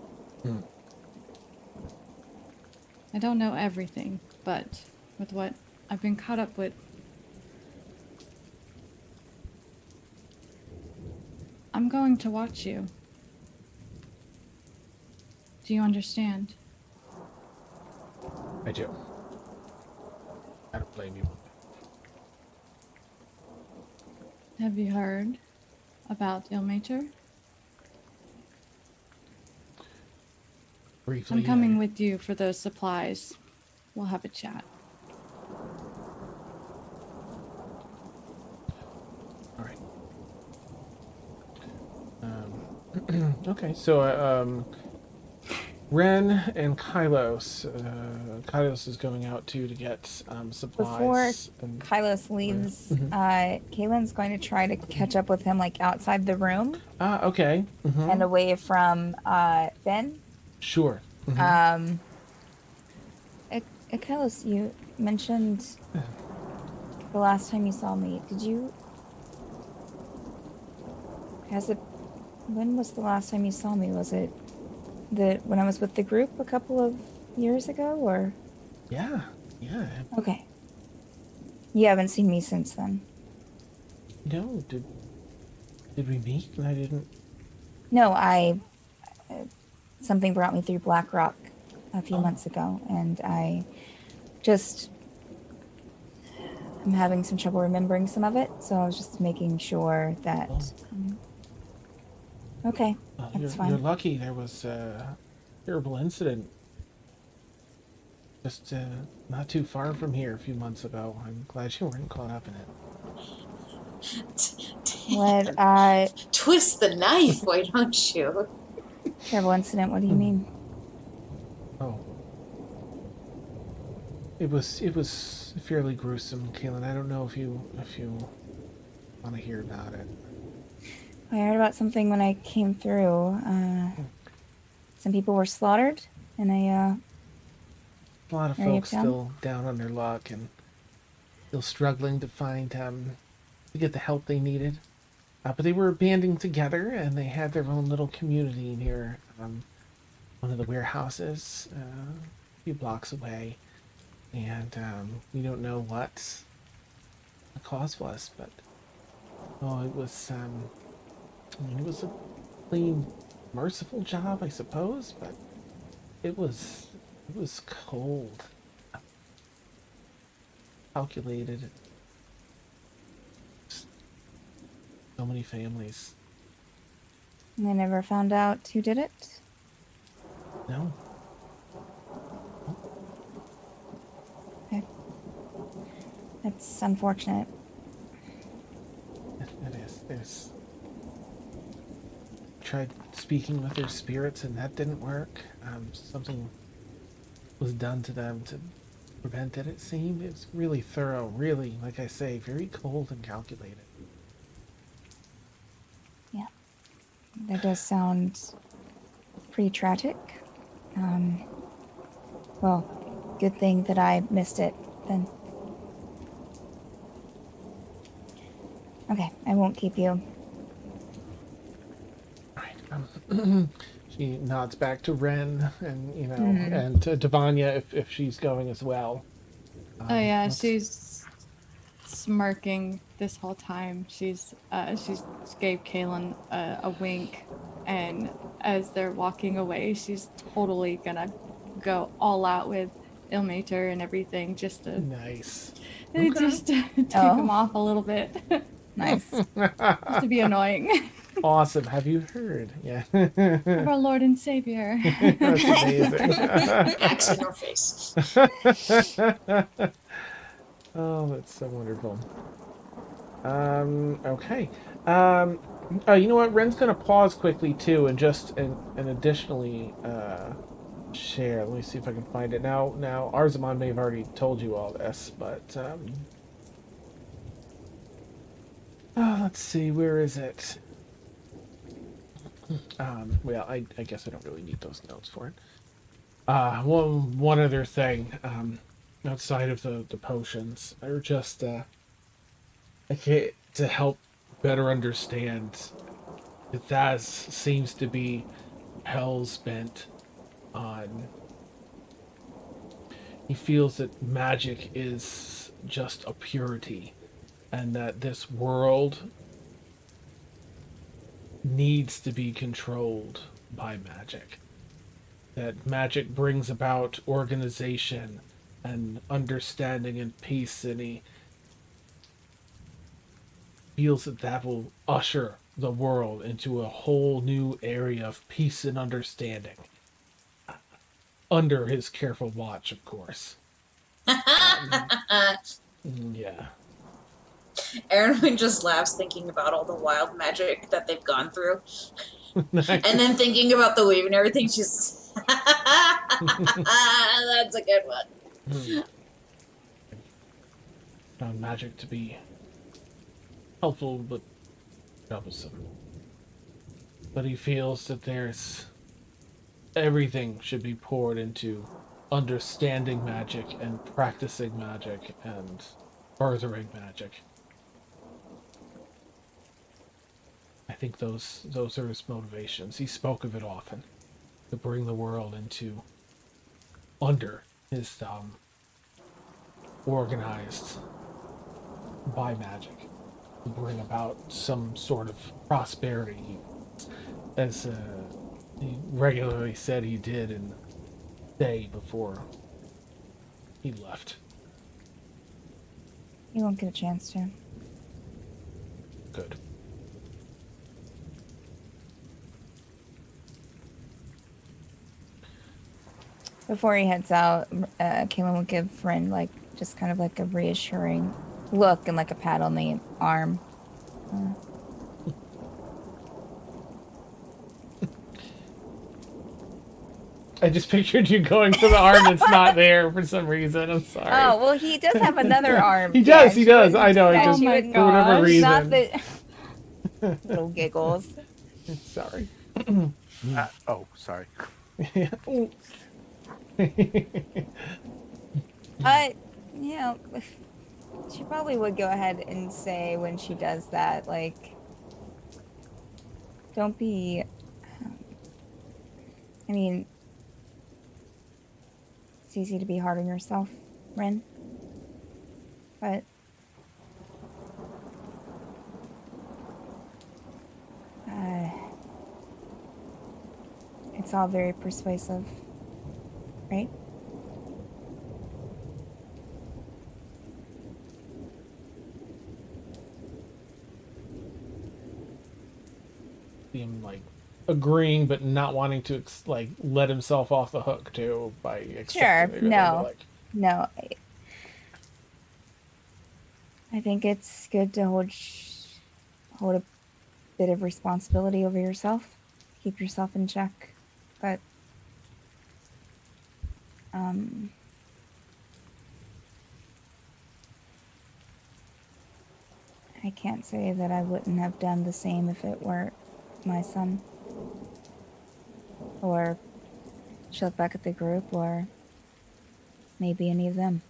I don't know everything, but with what I've been caught up with, I'm going to watch you. Do you understand? I do. I don't blame you. Have you heard about Ilmater? Briefly, I'm coming with you for those supplies. We'll have a chat. All right. Okay, so Ren and Kylos. Kylos is going out to get supplies. And, Kylos leaves, Mhm. Kaylin's going to try to catch up with him, like, outside the room okay. and away from, Finn. Sure. Kylos, you mentioned the last time you saw me. Did you... When was the last time you saw me? Was it when I was with the group a couple of years ago, or... Yeah. Okay. You haven't seen me since then. No, did we meet? And I didn't. No, something brought me through Blackrock a few months ago, and I'm having some trouble remembering some of it, so I was just making sure that... Okay, that's fine. You're lucky. There was a terrible incident just not too far from here a few months ago. I'm glad you weren't caught up in it. What, Twist the knife, why don't you? terrible incident, what do you mean? Oh. It was fairly gruesome, Kaylin. I don't know if you want to hear about it. I heard about something when I came through. Some people were slaughtered in a A lot of area of folks town? still down on their luck and still struggling to find to get the help they needed. But they were banding together and they had their own little community near one of the warehouses a few blocks away. And we don't know what the cause was, but it was it was a clean, merciful job, I suppose, but it was cold, calculated. So many families. And I never found out who did it. No. Okay. That's unfortunate. It is. There's. Tried speaking with their spirits and that didn't work. Something was done to them to prevent it, it seemed. It's really thorough, really, like I say, very cold and calculated. Yeah. That does sound pretty tragic. Well, good thing that I missed it then. Okay, I won't keep you. Right. She nods back to Ren and, and to Devanya if she's going as well. Oh yeah, let's- she's smirking this whole time. She's gave Kaylin a wink, and as they're walking away, she's totally gonna go all out with Ilmater and everything, just to Nice. just to take him off a little bit, Nice. just to be annoying. Awesome. Have you heard? Yeah. Of our Lord and Savior. That's amazing. Axe in your face. Oh, that's so wonderful. Okay. You know what? Ren's gonna pause quickly too, and just and additionally share. Let me see if I can find it now. Now, Arzamon may have already told you all this, but let's see. Where is it? Well, I guess I don't really need those notes for it. One other thing. Outside of the potions, or just okay, to help better understand. Ythazz seems to be hell-bent on. He feels that magic is just a purity, and that this world needs to be controlled by magic. That magic brings about organization and understanding and peace, and he feels that that will usher the world into a whole new area of peace and understanding. Under his careful watch, of course. Yeah. Aaron just laughs thinking about all the wild magic that they've gone through. Nice. And then thinking about the weave and everything, she's that's a good one. Found magic to be helpful but troublesome. But he feels that everything should be poured into understanding magic and practicing magic and furthering magic. I think those are his motivations. He spoke of it often, to bring the world into under his organized by magic, to bring about some sort of prosperity, as he regularly said he did in the day before he left. You won't get a chance to. Good. Before he heads out, Kaylin will give Friend just kind of like a reassuring look and like a pat on the arm. I just pictured you going for the arm that's not there for some reason. I'm sorry. Oh, well, he does have another arm. He does. I know. Yeah, Just she my wouldn't- for whatever gosh. reason. Not the little giggles. Sorry. Oh, sorry. But, she probably would go ahead and say when she does that, don't be, it's easy to be hard on yourself, Ren. But it's all very persuasive, right? Him agreeing but not wanting to let himself off the hook too by accepting it. No. I think it's good to hold a bit of responsibility over yourself, keep yourself in check, but I can't say that I wouldn't have done the same if it weren't my son, or she'll look back at the group, or maybe any of them.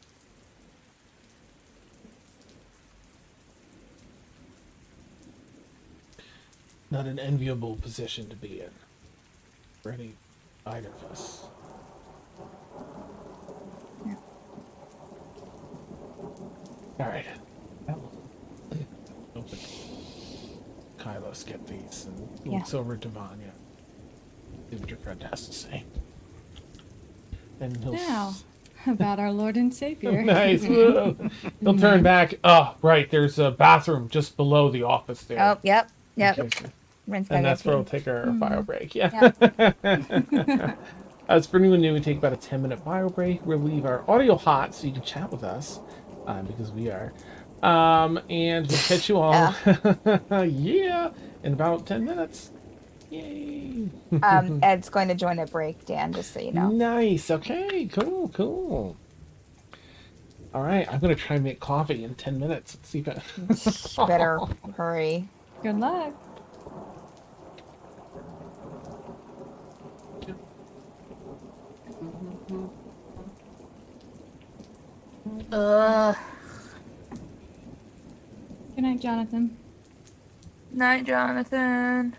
Not an enviable position to be in for either of us. Yeah. All right. Open. Kylos, get these, and looks over to Vanya. See what your friend has to say. And he'll Now, about our Lord and Savior. Nice. He'll turn back. Oh, right. There's a bathroom just below the office there. Oh, yep. Okay. Rinse And that's where we'll take our bio break. Yeah. As for new and new, we take about a 10-minute bio break. We'll leave our audio hot so you can chat with us, because we are. And we'll catch you all. Yeah. in about 10 minutes. Yay! Ed's going to join a break, Dan, just so you know. Nice. Okay. Cool. Cool. All right. I'm gonna try and make coffee in 10 minutes. Let's see if I... Better hurry. Good luck. Ugh. Good night, Jonathan. Night, Jonathan.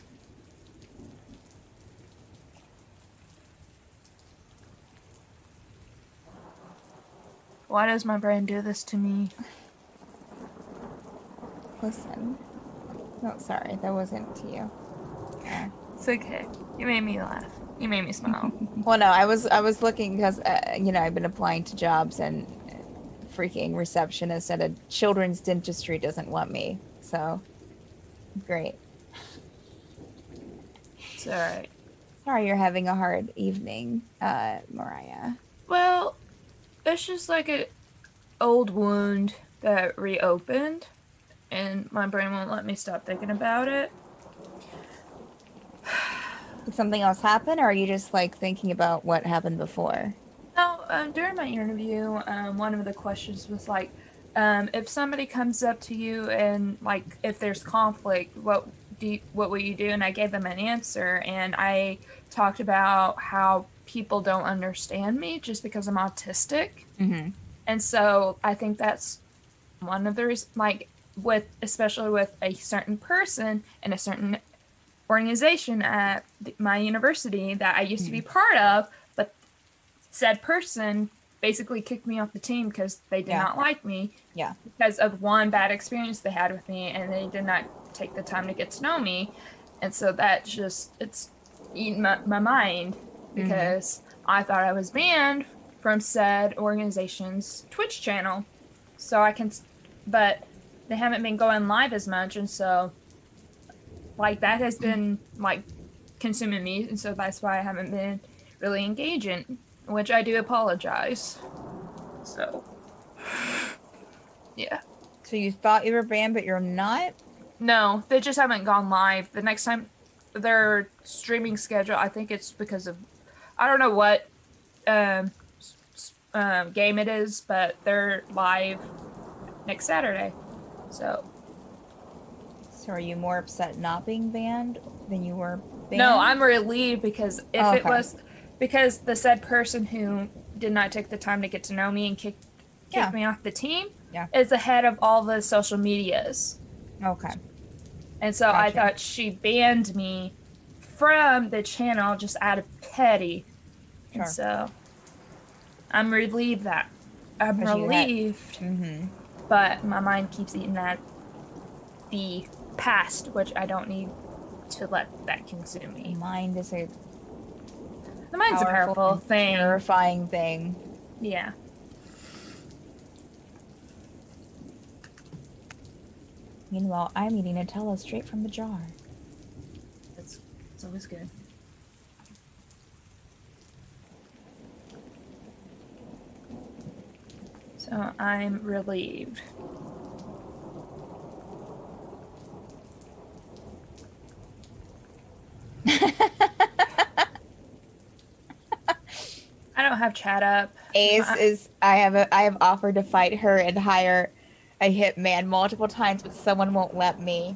Why does my brain do this to me? Listen. No, sorry, that wasn't to you. It's okay. You made me laugh. You made me smile. Well, no, I was looking because I've been applying to jobs and freaking receptionist at a children's dentistry doesn't want me. So, great. It's alright. Sorry you're having a hard evening, Mariah. Well, it's just like an old wound that reopened, and my brain won't let me stop thinking about it. Did something else happen, or are you just like thinking about what happened before? No, during my interview, one of the questions was like, if somebody comes up to you and like if there's conflict, what will you do? And I gave them an answer, and I talked about how people don't understand me just because I'm autistic. Mm-hmm. And so I think that's one of the reasons, like especially with a certain person in a certain organization at my university that I used to be part of, but said person basically kicked me off the team because they did not like me. Yeah. Because of one bad experience they had with me, and they did not take the time to get to know me. And so that just, it's eaten my mind because I thought I was banned from said organization's Twitch channel. So but they haven't been going live as much, and so like that has been like consuming me, and so that's why I haven't been really engaging, which I do apologize. So yeah. So you thought you were banned, but you're not? No, they just haven't gone live. The next time their streaming schedule, I think it's because of, I don't know what game it is, but they're live next Saturday. So are you more upset not being banned than you were banned? no, I'm relieved because if it Okay. was because the said person who did not take the time to get to know me and kicked me off the team is the head of all the social medias. Okay. And so I thought she banned me from the channel just out of petty. Sure. And so I'm relieved that I'm 'Cause you had- relieved, Mm-hmm. but my mind keeps eating at the past, which I don't need to let that consume me. Mind is a The mind's a powerful and thing. terrifying thing. Yeah. Meanwhile, I'm eating Nutella straight from the jar. It's always good. So I'm relieved. I don't have chat up. I have offered to fight her and hire a hitman multiple times, but someone won't let me.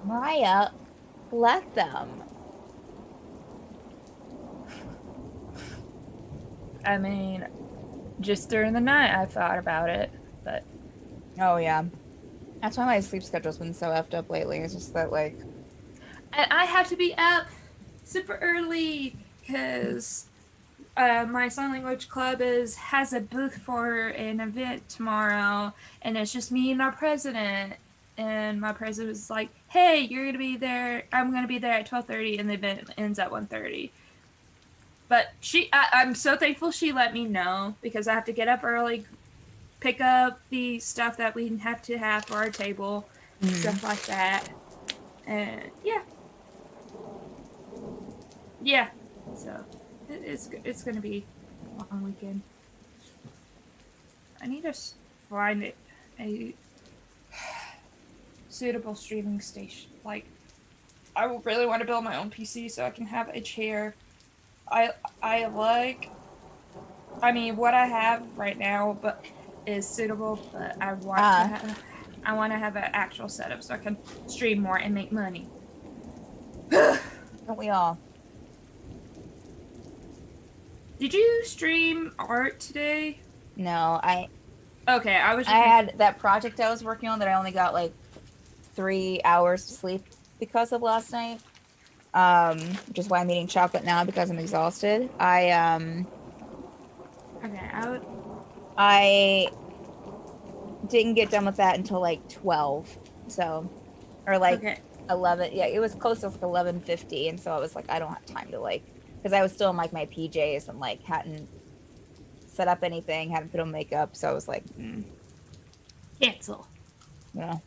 Mariah, let them. I mean, just during the night I thought about it, but Oh yeah. That's why my sleep schedule's been so effed up lately. It's just that like and I have to be up super early because my sign language club has a booth for an event tomorrow, and it's just me and our president. And my president was like, "Hey, you're gonna be there. I'm gonna be there at 12:30, and the event ends at 1:30." But I'm so thankful she let me know because I have to get up early, pick up the stuff that we have to have for our table, stuff like that. And yeah. So it's gonna be a long weekend. I need to find a suitable streaming station, like I really want to build my own PC so I can have a chair. I like. I mean, what I have right now, but is suitable. But I want to have. I want to have an actual setup so I can stream more and make money. Don't we all? Did you stream art today? No, Okay, I was. Just I had that project I was working on that I only got like 3 hours of sleep because of last night. Which is why I'm eating chocolate now because I'm exhausted. Okay, I didn't get done with that until like 12. So, or like Okay. 11. Yeah, it was close to like 11:50, and so I was like, I don't have time to like, because I was still in like my PJs and like hadn't set up anything, hadn't put on makeup, so I was like, Cancel. yeah.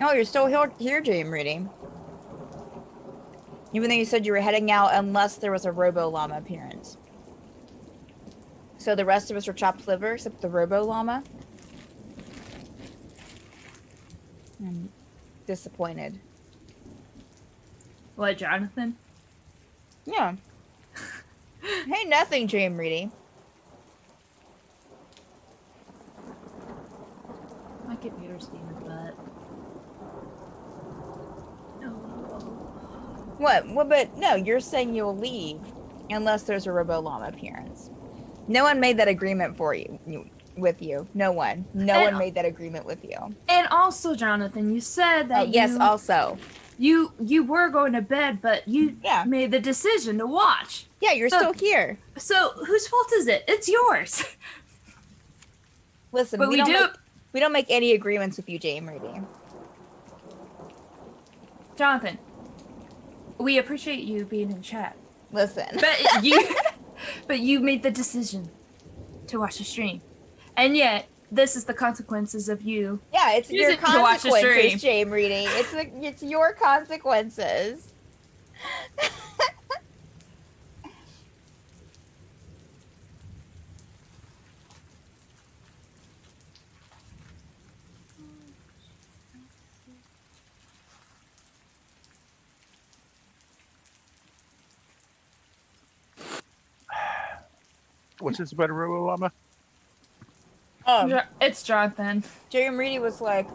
Oh, you're still here, Dream Reading. Even though you said you were heading out unless there was a Robo Llama appearance. So the rest of us were chopped liver except the Robo Llama. I'm disappointed. What, Jonathan? Yeah. Hey, nothing, Dream Reading. My computer's being a butt. No. What? Well, but no, you're saying you'll leave unless there's a Robo Llama appearance. No one made that agreement for you. With you. No one. No one made that agreement with you. And also, Jonathan, you said that yes, also. You were going to bed, but you made the decision to watch. Yeah, you're still here. So whose fault is it? It's yours. Listen, but we don't make any agreements with you, Jane Reedy. Jonathan, we appreciate you being in chat. Listen. But you made the decision to watch the stream. And yet, this is the consequences of you. Yeah, it's your consequences, Jane Reedy. Stream. It's your consequences. What's this about a Robo Llama? It's Jonathan. Jane Reedy was like,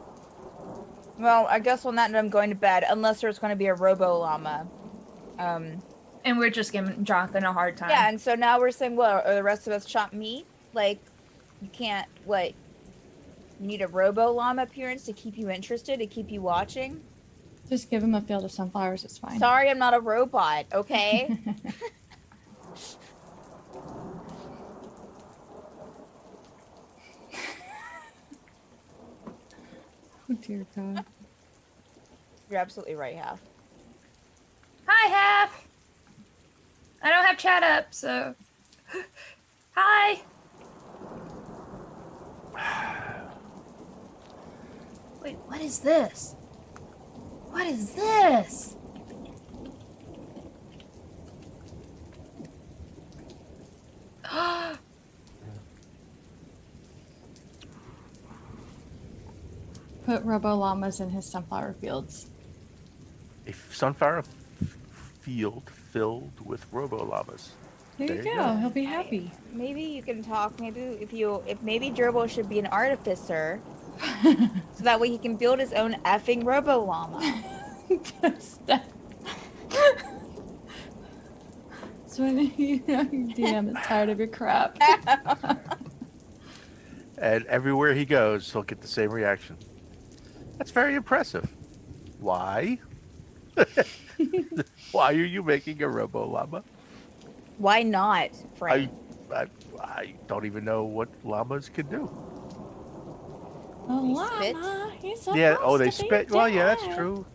well, I guess on that note I'm going to bed, unless there's going to be a Robo Llama. And we're just giving Jonathan a hard time. Yeah, and so now we're saying, well, are the rest of us chopped meat? Like, you can't, you need a Robo Llama appearance to keep you interested, to keep you watching? Just give him a field of sunflowers, it's fine. Sorry, I'm not a robot, okay? Oh dear God. You're absolutely right, Half. Hi, Half. I don't have chat up, so. Hi. Wait, what is this? What is this? Put Robo Llamas in his sunflower fields. A sunflower field filled with Robo Llamas. There you go. He'll be happy. Maybe you can talk. Maybe maybe Gerbil should be an artificer, so that way he can build his own effing Robo Llama. So when you know your DM is tired of your crap. And everywhere he goes, he'll get the same reaction. That's very impressive. Why? Why are you making a Robo Llama? Why not, Frank? I don't even know what llamas can do. A llama. He's Yeah. Oh, they supposed to be spit. Well, yeah, that's dead. true.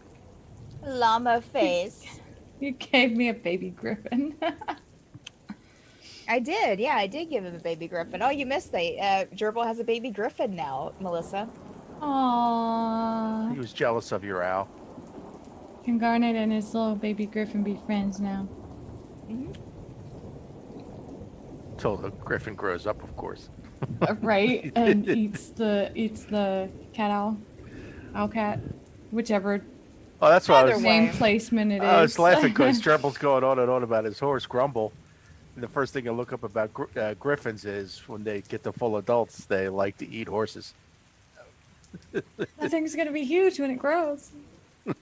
Llama face. You gave me a baby griffin. I did. Yeah, I did give him a baby griffin. Oh, you missed that. Gerbil has a baby griffin now, Melissa. Aww. He was jealous of your owl. Can Garnet and his little baby griffin be friends now? Mm-hmm. Till the griffin grows up, of course. Right, and eats the cat owl cat. whichever Oh, that's what I Either was. way. name placement it is. I was laughing because Treble's going on and on about his horse Grumble. And the first thing I look up about griffins is when they get to full adults, they like to eat horses. That thing's gonna be huge when it grows.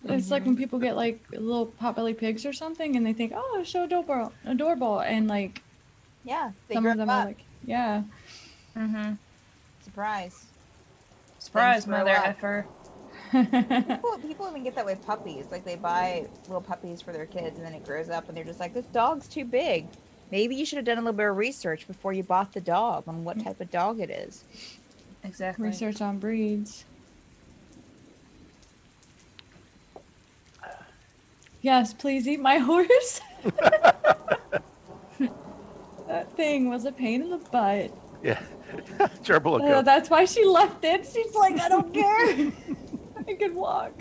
It's like when people get like little potbelly pigs or something, and they think, "Oh, it's so adorable," and like Yeah, they some grow of them up. are like, "Yeah." Mm-hmm. Surprise. Surprise, grow mother up. effer. People even get that with puppies. Like they buy little puppies for their kids, and then it grows up, and they're just like, "This dog's too big." Maybe you should have done a little bit of research before you bought the dog on what type of dog it is. Exactly. Research on breeds. Yes, please eat my horse. That thing was a pain in the butt. Yeah. Treble will go. That's why she left it. She's like, I don't care. I can walk.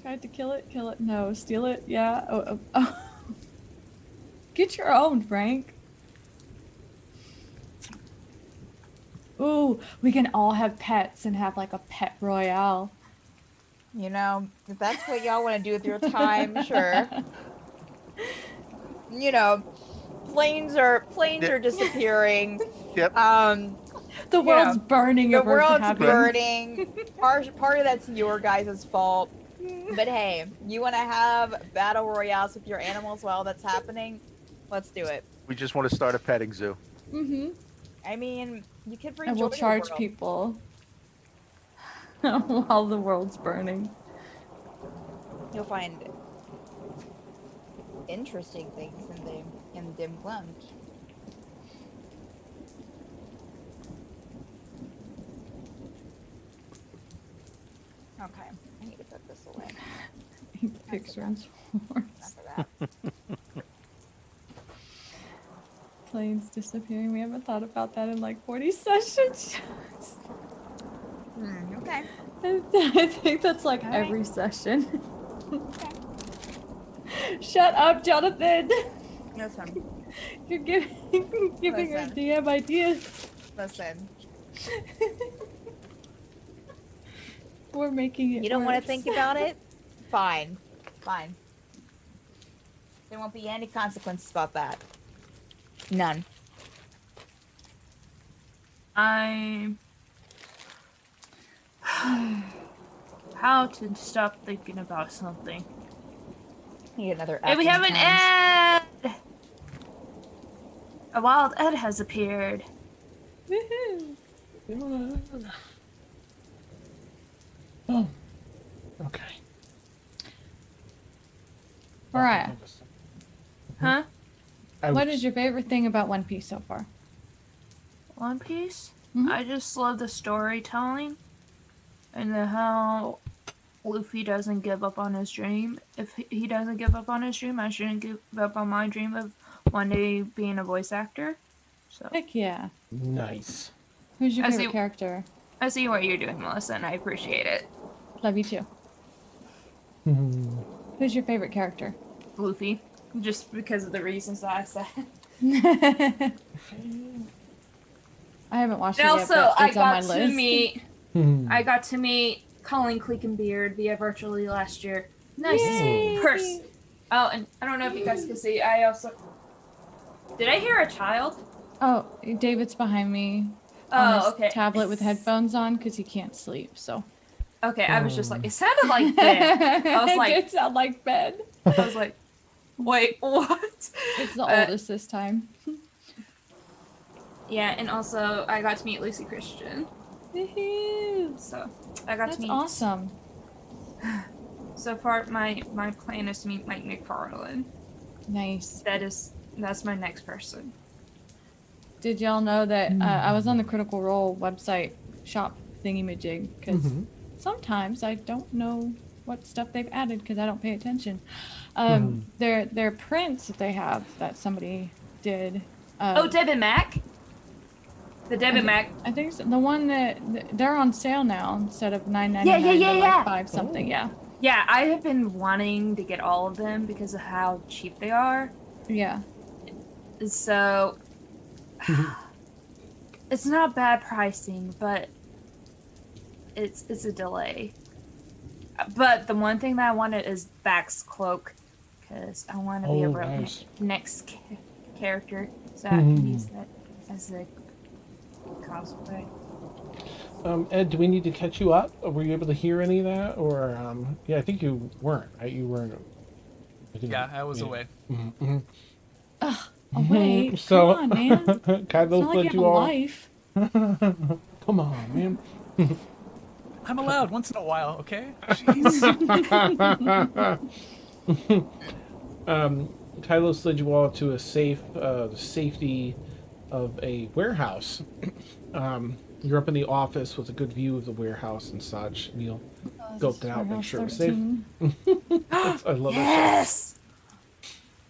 Tried to kill it. No, steal it. Yeah. Oh. Get your own, Frank. Ooh, we can all have pets and have like a pet royale. You know, if that's what y'all want to do with your time, sure. You know, planes are disappearing. Yep. The world's burning. The if we're world's having- burning. Part of that's your guys' fault. But hey, you want to have battle royales with your animals while that's happening? Let's do it. We just want to start a petting zoo. Mm-hmm. I mean, you could And we'll charge people while the world's burning. You'll find interesting things in the dim glund. Okay, I need to put this away. Pigs runs Enough of that. Planes disappearing. We haven't thought about that in like 40 sessions. Okay. I think that's like All right. every session. Shut up, Jonathan. Listen, You're giving her Listen. DM ideas. listen. We're making it. You don't want to worse. think about it? Fine. There won't be any consequences about that. None. How to stop thinking about something. Need another. Hey, we have an Ed! A wild Ed has appeared. Woohoo. Oh. Okay. Mariah, Huh? what is your favorite thing about One Piece so far? One Piece? Mhm. I just love the storytelling and how Luffy doesn't give up on his dream. If he doesn't give up on his dream, I shouldn't give up on my dream of one day being a voice actor. So Heck yeah. Nice. Who's your I favorite see- character? I see what you're doing, Melissa, and I appreciate it. Love you too. Hmm. Who's your favorite character? Luffy, just because of the reasons that I said. I haven't watched And it also, yet, but I it's on my got list. to meet Hmm. I got to meet Colin Cleakenbeard via virtually last year. Nice Yay! person. Oh, and I don't know if you guys can see. I also did I hear a child? Oh, David's behind me on his Oh, okay. tablet with headphones on because he can't sleep. So Okay, I was just like, it sounded like Ben. I was it like, did sound like Ben. I was like, wait, what? It's the Uh, oldest this time. Yeah, and also I got to meet Lucy Christian. Woohoo! So I got That's to meet. awesome. So far, my plan is to meet Mike McFarlane. Nice. That's my next person. Did y'all know that I was on the Critical Role website shop thingy-majig because Mhm. sometimes I don't know what stuff they've added because I don't pay attention. Mhm. Their prints that they have that somebody did. Oh, Devin Mack. The Devin Mack. I think so. The one that they're on sale now instead of $9.99. Yeah, they're like yeah. $5 something. Yeah, Yeah, I have been wanting to get all of them because of how cheap they are. yeah. So it's not bad pricing, but it's a delay. But the one thing that I wanted is Back's cloak, because I want to be a rogue nice. next character, so I can use that as a cosplay. Ed, do we need to catch you up? Were you able to hear any of that? Or, yeah, I think you weren't, right? You weren't. Yeah, I was away. Mm-hmm. Away. So, Come on, man. It's Kylos not like led you have you a all. life. Come on, man. I'm allowed once in a while, okay? Jeez. Kylos led you all to a the safety of a warehouse. You're up in the office with a good view of the warehouse and such. Emil scoped it out, make sure it was safe. I love Yes.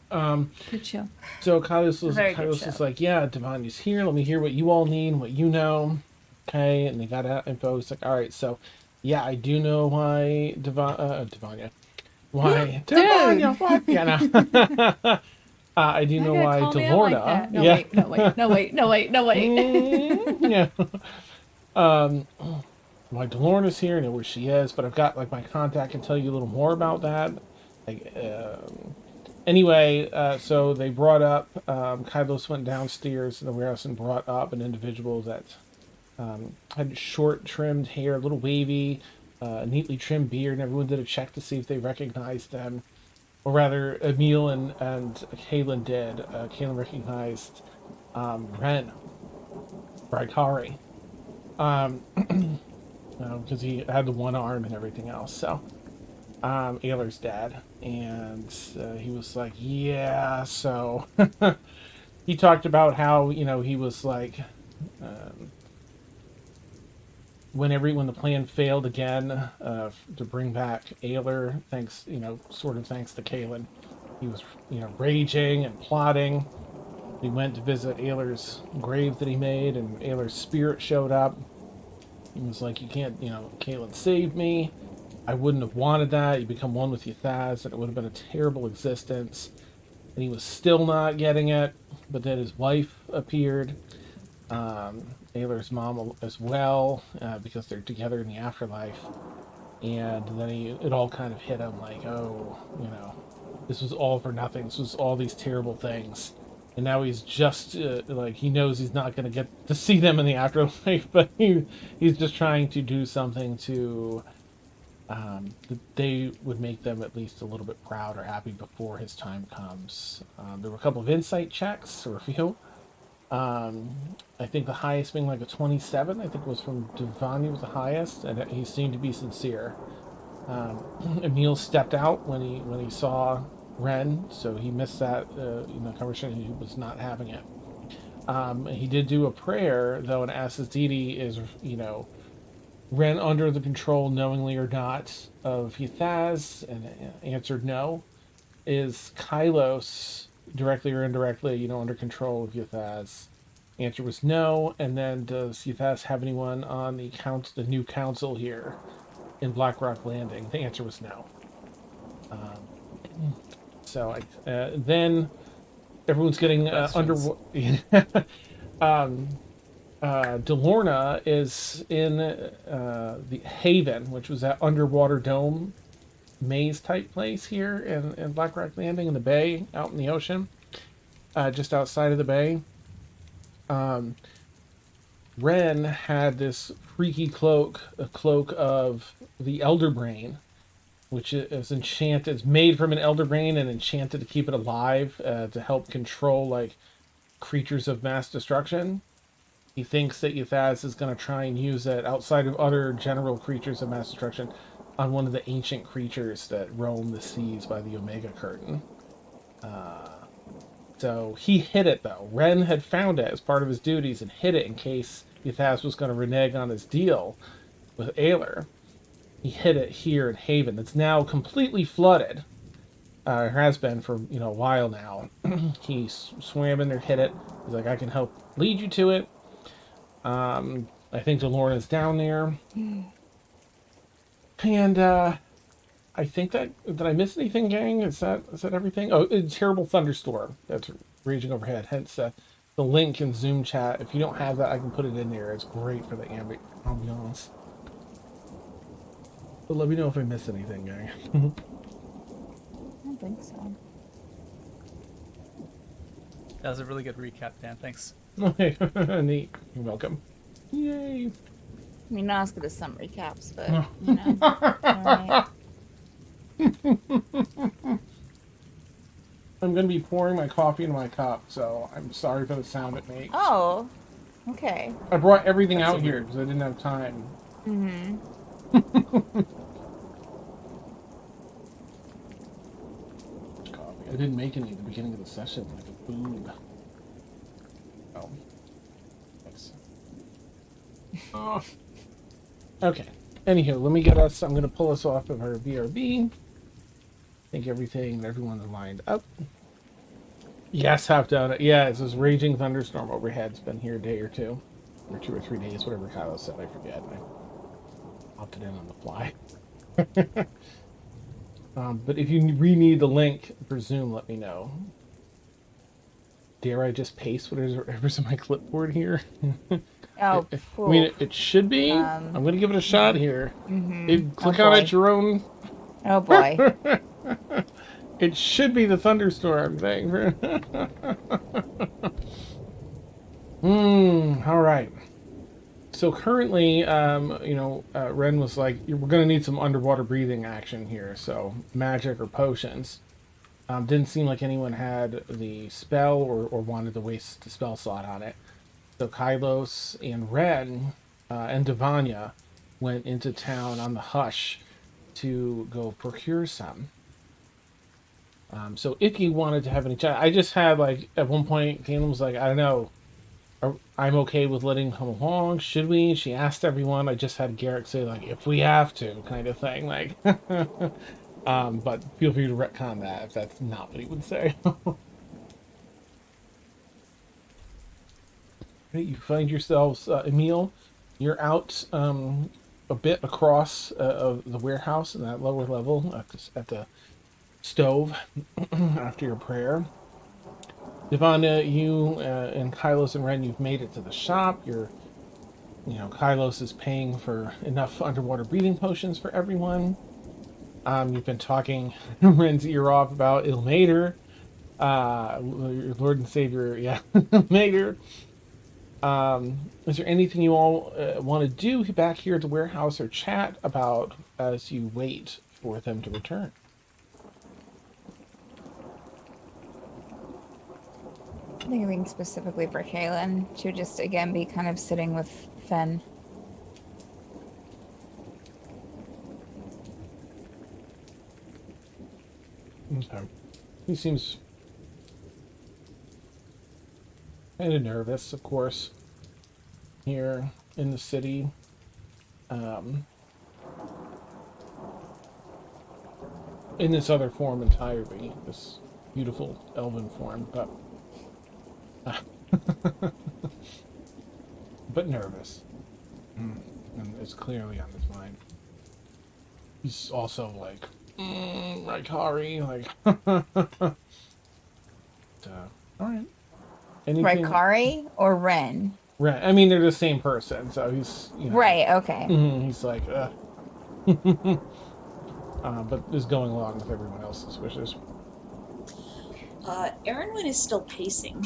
Good show. So Kylos Very good was show. like, yeah, Devania's here. Let me hear what you all need, what you know. Okay, and they got out info. It's like, all right, so yeah, I do know why Devania. Why Devania? What? Yeah, no. I do know why DeLorna. No, yeah. wait, no, wait, no, wait, no, wait, no, wait. Yeah. Why DeLorna's here, I know where she is, but I've got like my contact can tell you a little more about that. Like, anyway, so they brought up, Kylos went downstairs in the warehouse and brought up an individual that had short trimmed hair, a little wavy, neatly trimmed beard, and everyone did a check to see if they recognized them. Or rather, Emil and Kaylin did. Kaylin recognized Ren, Rykari, because he had the one arm and everything else. So, Aylar's dad, and he was like, "Yeah." So he talked about how he was like, when the plan failed again to bring back Aylar, thanks to Kaylin, he was raging and plotting. He went to visit Aylar's grave that he made, and Aylar's spirit showed up. He was like, "You can't, Kaylin saved me. I wouldn't have wanted that. You become one with Ythazz, and it would have been a terrible existence." And he was still not getting it, but then his wife appeared. Aylar's mom as well, because they're together in the afterlife. And then it all kind of hit him like, oh, this was all for nothing. This was all these terrible things. And now he's just, he knows he's not going to get to see them in the afterlife, but he's just trying to do something to, that they would make them at least a little bit proud or happy before his time comes. There were a couple of insight checks, or a few. I think the highest being like a 27. I think it was from Devani was the highest, and he seemed to be sincere. Emil stepped out when he saw Ren, so he missed that conversation. He was not having it. He did do a prayer though, and asked his deity, is Ren under the control, knowingly or not, of Ythazz, and answered no. Is Kylos directly or indirectly, under control of Ythazz? Answer was no. And then, does Ythazz have anyone on the new council here in Blackrock Landing? The answer was no. So then everyone's getting DeLorna is in the Haven, which was that underwater dome maze type place here in Blackrock Landing in the bay, out in the ocean, just outside of the bay. Ren had this freaky cloak, a cloak of the Elder Brain, which is enchanted. It's made from an Elder Brain and enchanted to keep it alive, to help control like creatures of mass destruction. He thinks that Ythazz is going to try and use it outside of other general creatures of mass destruction on one of the ancient creatures that roam the seas by the Omega Curtain. So he hid it, though. Ren had found it as part of his duties and hid it in case Ythazz was going to renege on his deal with Aylar. He hid it here in Haven. It's now completely flooded. It has been for a while now. He swam in there, hid it. He's like, I can help lead you to it. I think DeLorna's down there. And I think did I miss anything, gang? Is that everything? Oh, a terrible thunderstorm that's raging overhead. Hence the link in Zoom chat. If you don't have that, I can put it in there. It's great for the ambiance. But let me know if I miss anything, gang. I don't think so. That was a really good recap, Dan. Thanks. Okay, neat. You're welcome. Yay. I mean, not as good as some recaps, but No. you know. Alright. I'm going to be pouring my coffee into my cup, so I'm sorry for the sound it makes. Oh, okay. I brought everything That's out so here weird. because I didn't have time. Mm-hmm. Coffee. I didn't make any at the beginning of the session, like a boob. Oh. Thanks. Oh. Okay. Anywho, let me get us. I'm going to pull us off of our BRB. I think everything and everyone's lined up. Yes, have done it. Yeah, it's this raging thunderstorm overhead. It's been here a day or two, or 2 or 3 days, whatever Kylos said. I forget. I opted in on the fly. But if you re-need the link for Zoom, let me know. Dare I just paste whatever's on my clipboard here? Oh, I mean, it should be. I'm going to give it a shot here. Click on it your own. Oh boy. It should be the thunderstorm thing. All right. So currently, Ren was like, we're going to need some underwater breathing action here. So magic or potions. Didn't seem like anyone had the spell or wanted to waste the spell slot on it. So Kylos and Ren and Devanya went into town on the hush to go procure some. So if you wanted to have any chat, I just had like at one point, Caitlin was like, I don't know, I'm okay with letting him along. Should we? She asked everyone. I just had Garrick say like, if we have to, kind of thing. Like, but feel free to retcon that if that's not what he would say. You find yourselves, Emil, you're out a bit across of the warehouse in that lower level at the stove after your prayer. Devonna, you and Kylos and Ren, you've made it to the shop. Kylos is paying for enough underwater breathing potions for everyone. You've been talking Ren's ear off about Ilmater, your Lord and Savior, yeah, Ilmater. Is there anything you all want to do back here at the warehouse or chat about as you wait for them to return? I think thinking specifically for Kaylin. She would just again be kind of sitting with Fen. Okay. He seems kind of nervous, of course, here in the city. In this other form entirely, this beautiful elven form, but but nervous. And it's clearly on his mind. He's also like, Rykari, like, alright. Rykari or Ren? Ren. I mean, they're the same person, so he's, Right, okay. He's like, but is going along with everyone else's wishes. Erwin is still pacing.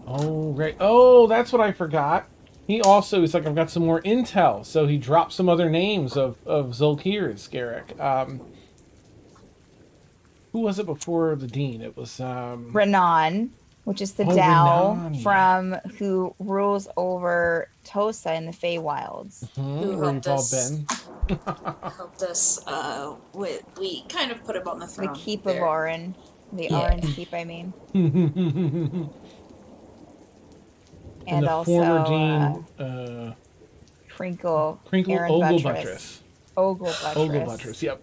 Oh, right. Oh, that's what I forgot. He also is like, I've got some more intel, so he dropped some other names of Zolkirs, Garrick. Who was it before the Dean? It was Renan, which is the Dao from who rules over Tosa in the Feywilds. Who where helped you've all us. been. Helped us we kind of put him on the throne. The Keep there. of Orin. The Yeah. Orin Keep, I mean. And the also former Dean, Crinkle Crinkle Aaron Ogle Buttress. Buttress. Ogle Buttress. Ogle Buttress, yep.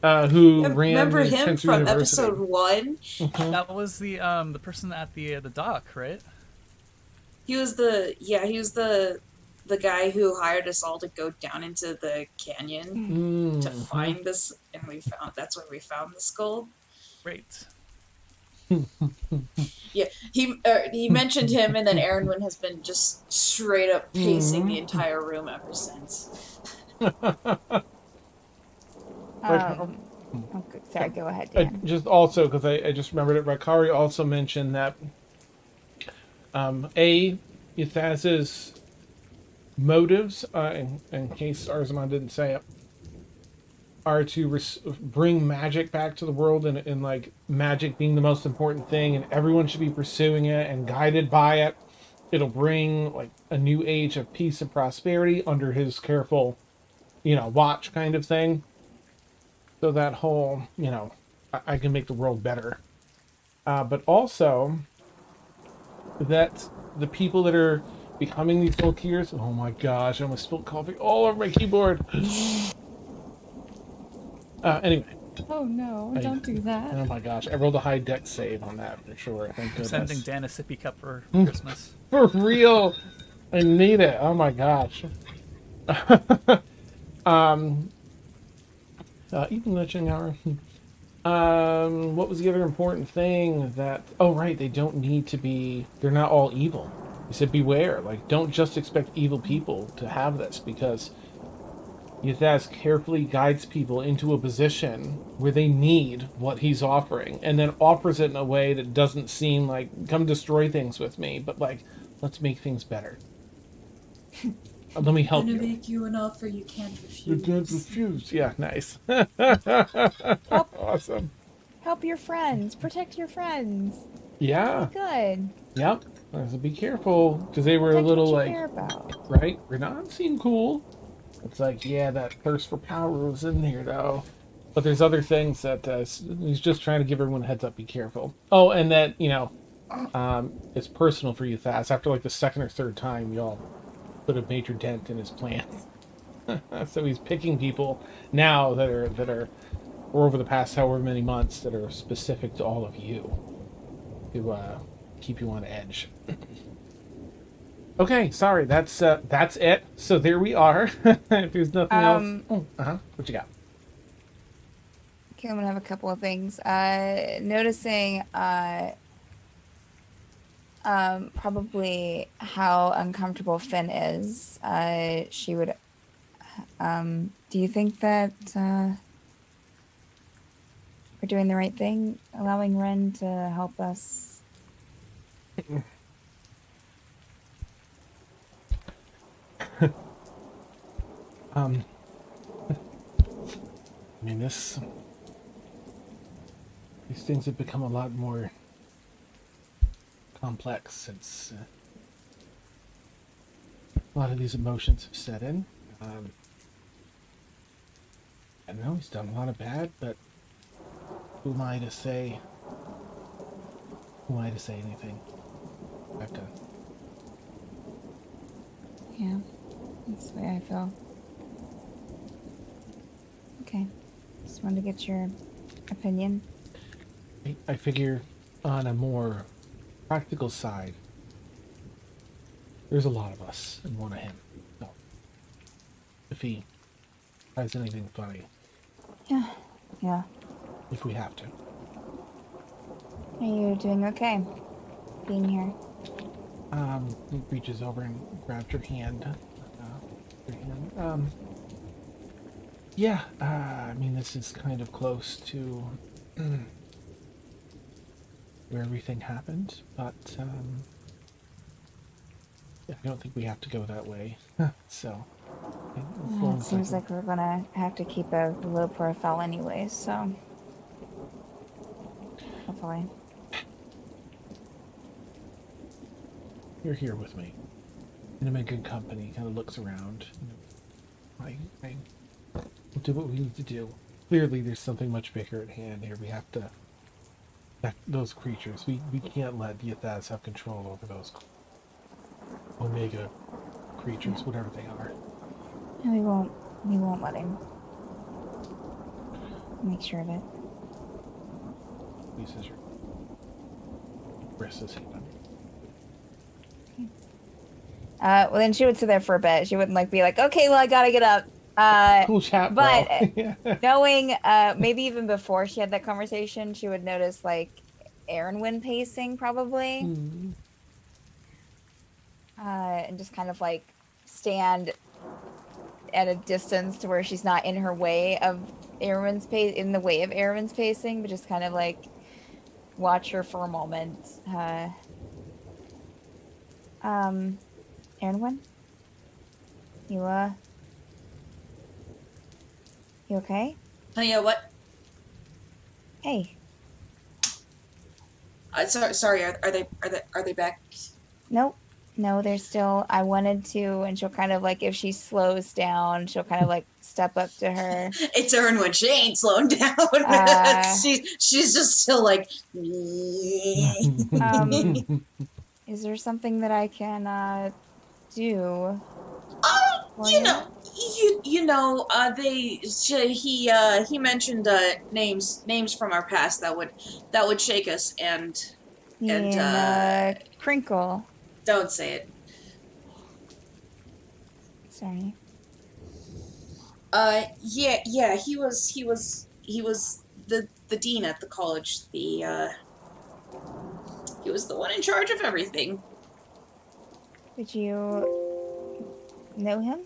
Who ran Remember the him Tensu from University. episode 1? That was the person at the dock, right? He was the guy who hired us all to go down into the canyon to find this, and that's where we found the skull. Great. Yeah, he mentioned him, and then Aaronwin has been just straight up pacing the entire room ever since. Okay, sorry, go ahead, I Dan. just also, because I just remembered it, Rykari also mentioned that Ythazz's motives, in case Arzamon didn't say it, are to bring magic back to the world, and like magic being the most important thing, and everyone should be pursuing it and guided by it. It'll bring like a new age of peace and prosperity under his careful, watch kind of thing. So that whole, I can make the world better. But also that the people that are becoming these Volkirs, oh my gosh, I almost spilled coffee all over my keyboard. Anyway. Oh no, don't do that. Oh my gosh, I rolled a high deck save on that for sure. Thank goodness. Sending Dan a sippy cup for Christmas. For real. I need it. Oh my gosh. Even witching hour. What was the other important thing that... Oh, right, they don't need to be... They're not all evil. He said, beware. Like, don't just expect evil people to have this, because Ythazz carefully guides people into a position where they need what he's offering, and then offers it in a way that doesn't seem like, come destroy things with me, but like, let's make things better. Let me help you. Make you an offer you can't refuse. You can't refuse. Yeah, nice. Awesome. Help your friends. Protect your friends. Yeah. Be good. Yep. So be careful, because they were Protect a little what you like, care about. right? Renan seemed cool. It's like, yeah, that thirst for power was in there, though. But there's other things that he's just trying to give everyone a heads up. Be careful. Oh, and that it's personal for Ythazz. After like the second or third time, y'all put a major dent in his plans. So he's picking people now that are, or over the past however many months, that are specific to all of you to keep you on edge. Okay, sorry, that's it. So there we are. If there's nothing else. What you got? Okay, I'm gonna have a couple of things. Noticing probably how uncomfortable Finn is. She would. Do you think that we're doing the right thing, allowing Ren to help us? I mean, these things have become a lot more complex since a lot of these emotions have set in. I know he's done a lot of bad, but who am I to say? Who am I to say anything? I've done. Yeah, that's the way I feel. Okay, just wanted to get your opinion. I figure on a more practical side, there's a lot of us and one of him. So if he tries anything funny, Yeah. if we have to. Are you doing okay? Being here. He reaches over and grabs your hand. Yeah, I mean, this is kind of close to where everything happened, but I don't think we have to go that way. So, It seems like we're gonna have to keep a low profile anyway, so hopefully. You're here with me, and I'm in good company. Kind of looks around. We'll do what we need to do. Clearly, there's something much bigger at hand here. We have to protect those creatures. We can't let the Ythazz have control over those Omega creatures, whatever they are. No, we won't let him. Make sure of it. He says, "Where's his hand?" Well, then she would sit there for a bit. She wouldn't be like, okay, well, I gotta get up. Cool chat, but bro. knowing, maybe even before she had that conversation, she would notice Aaron pacing probably. Hmm. And just kind of like stand at a distance to where she's not in her way of in the way of Aaron's pacing, but just kind of like watch her for a moment. Aaron, you you okay? Oh yeah, what? Hey, Sorry. Are they back? nope. No, they're still. I wanted to, and she'll kind of like, if she slows down, she'll kind of like step up to her. It's Ernwin. She ain't slowing down. She's just still like. Is there something that I can do? for You know, he mentioned names from our past that would shake us, and Crinkle. don't say it. Sorry. Yeah. He was the dean at the college. He was the one in charge of everything. Did you know him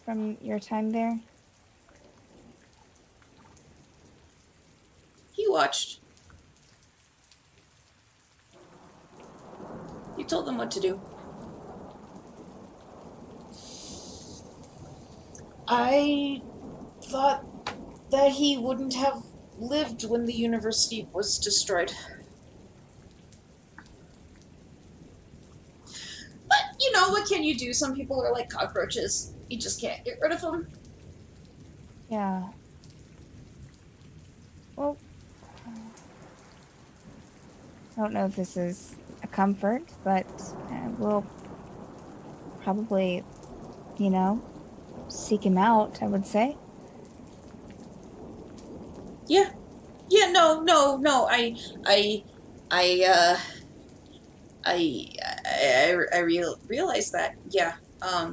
from your time there? He watched. He told them what to do. I thought that he wouldn't have lived when the university was destroyed. But, what can you do? Some people are like cockroaches. You just can't get rid of them. Yeah. Well, I don't know if this is a comfort, but we'll probably, seek him out, I would say. Yeah. Yeah, no. I realized that. Yeah. I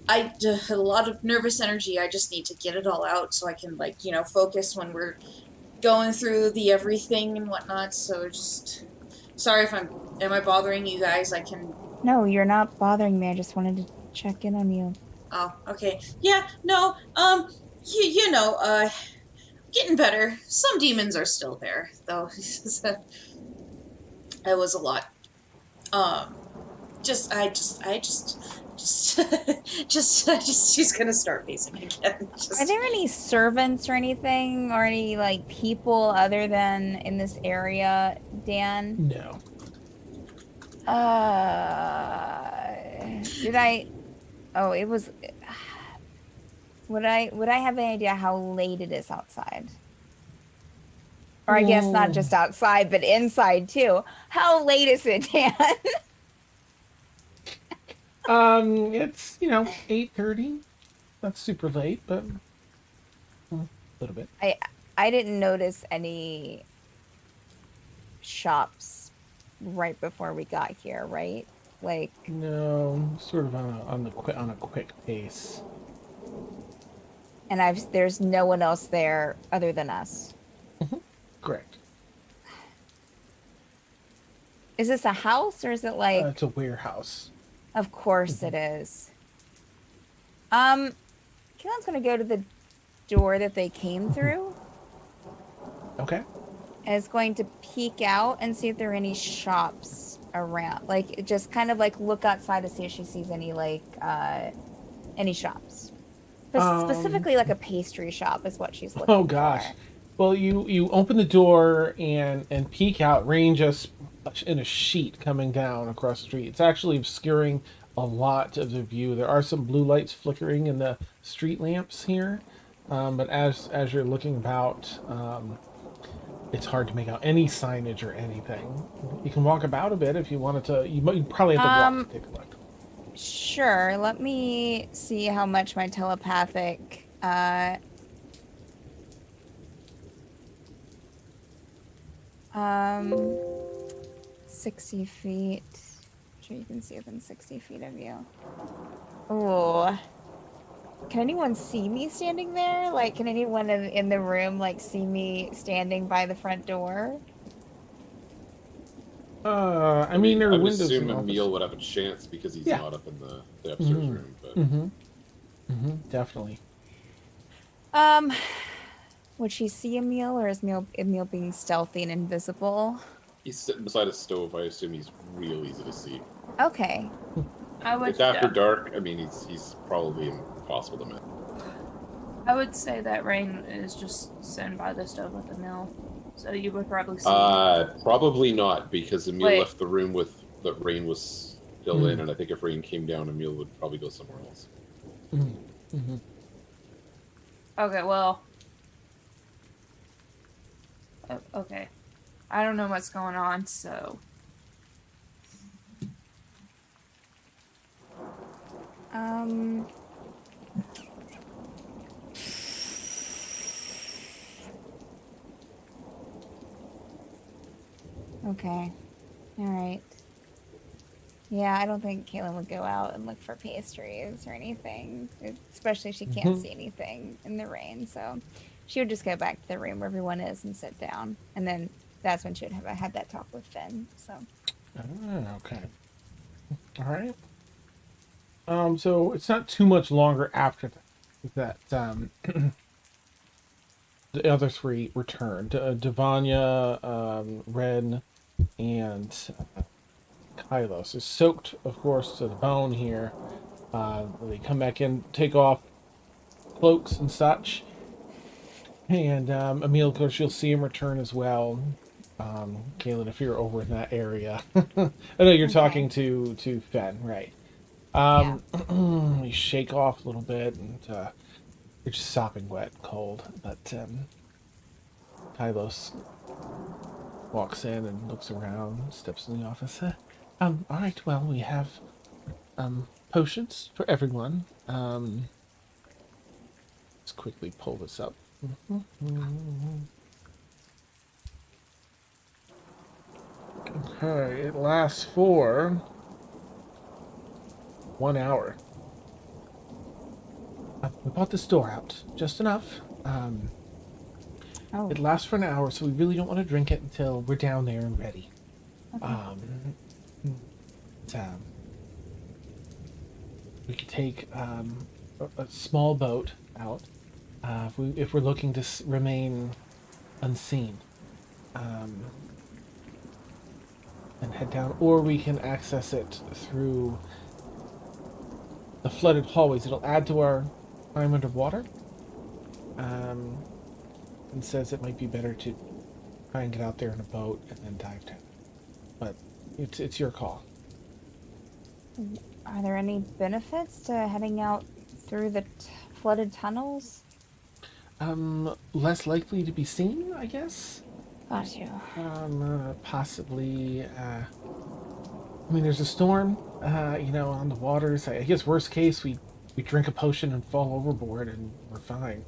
had a lot of nervous energy. I just need to get it all out so I can focus when we're going through the everything and whatnot. So just sorry if am I bothering you guys? I can. No, you're not bothering me. I just wanted to check in on you. Oh, okay. Yeah, no. Getting better. Some demons are still there, though. It was a lot. She's gonna start pacing again. Are there any servants or anything, or any people other than in this area, Dan? No. Did I? Oh, it was. Would I have any idea how late it is outside? Or I guess not just outside, but inside too. How late is it, Dan? It's 8:30. Not super late, but a little bit. I didn't notice any shops right before we got here, right? No, sort of on a quick pace. And there's no one else there other than us. Correct. Is this a house or is it It's a warehouse. Of course it is. Keelan's gonna go to the door that they came through. Okay. And is going to peek out and see if there are any shops around. Just kind of look outside to see if she sees any any shops. Specifically a pastry shop is what she's looking for. Oh gosh. Well, you open the door and peek out. Rain just in a sheet coming down across the street. It's actually obscuring a lot of the view. There are some blue lights flickering in the street lamps here, but as you're looking about, it's hard to make out any signage or anything. You can walk about a bit if you wanted to. You probably have to walk to take a look. Sure. Let me see how much my telepathic. 60 feet. Sure, you can see within 60 feet of you. Oh. can anyone see me standing there? Like, can anyone in the room like see me standing by the front door? I mean, there I are would windows in assume the office. Emil would have a chance because he's Yeah. not up in the upstairs Mhm. room. But Definitely. Would she see Emil, or is Emil being stealthy and invisible? he's sitting beside a stove. I assume he's real easy to see. Okay. I would It's after dark. I mean, he's probably impossible to miss. I would say that Rain is just sitting by the stove with the mill, so you would probably see. Probably not, because Emil Wait. left the room with that Rain was still in, and I think if Rain came down, Emil would probably go somewhere else. Okay, well. Okay. I don't know what's going on, so. Okay. All right. Yeah, I don't think Caitlin would go out and look for pastries or anything, especially if she can't see anything in the rain. So she would just go back to the room where everyone is and sit down. And then that's when she would have had that talk with Finn. So. Okay. All right. So it's not too much longer after that the other three returned. Devanya, Ren, and Kylos is soaked, of course, to the bone here. They come back in, take off cloaks and such. And Emil, of course, you'll see him return as well. Kaylin, if you're over in that area. I know you're talking to Fen, right? You shake off a little bit, and you're just sopping wet and cold. But Kylos walks in and looks around, steps in the office. All right, well, we have potions for everyone. Let's quickly pull this up. Okay, it lasts for 1 hour. We bought the store out just enough. It lasts for an hour, so we really don't want to drink it until we're down there and ready. We could take a small boat out if we're looking to remain unseen, and head down, or we can access it through the flooded hallways. It'll add to our time underwater. And says it might be better to try and get out there in a boat and then dive down. But it's your call. Are there any benefits to heading out through the flooded tunnels? Less likely to be seen, I guess. Got you. Possibly. I mean, there's a storm, on the waters. I guess worst case, we drink a potion and fall overboard and we're fine.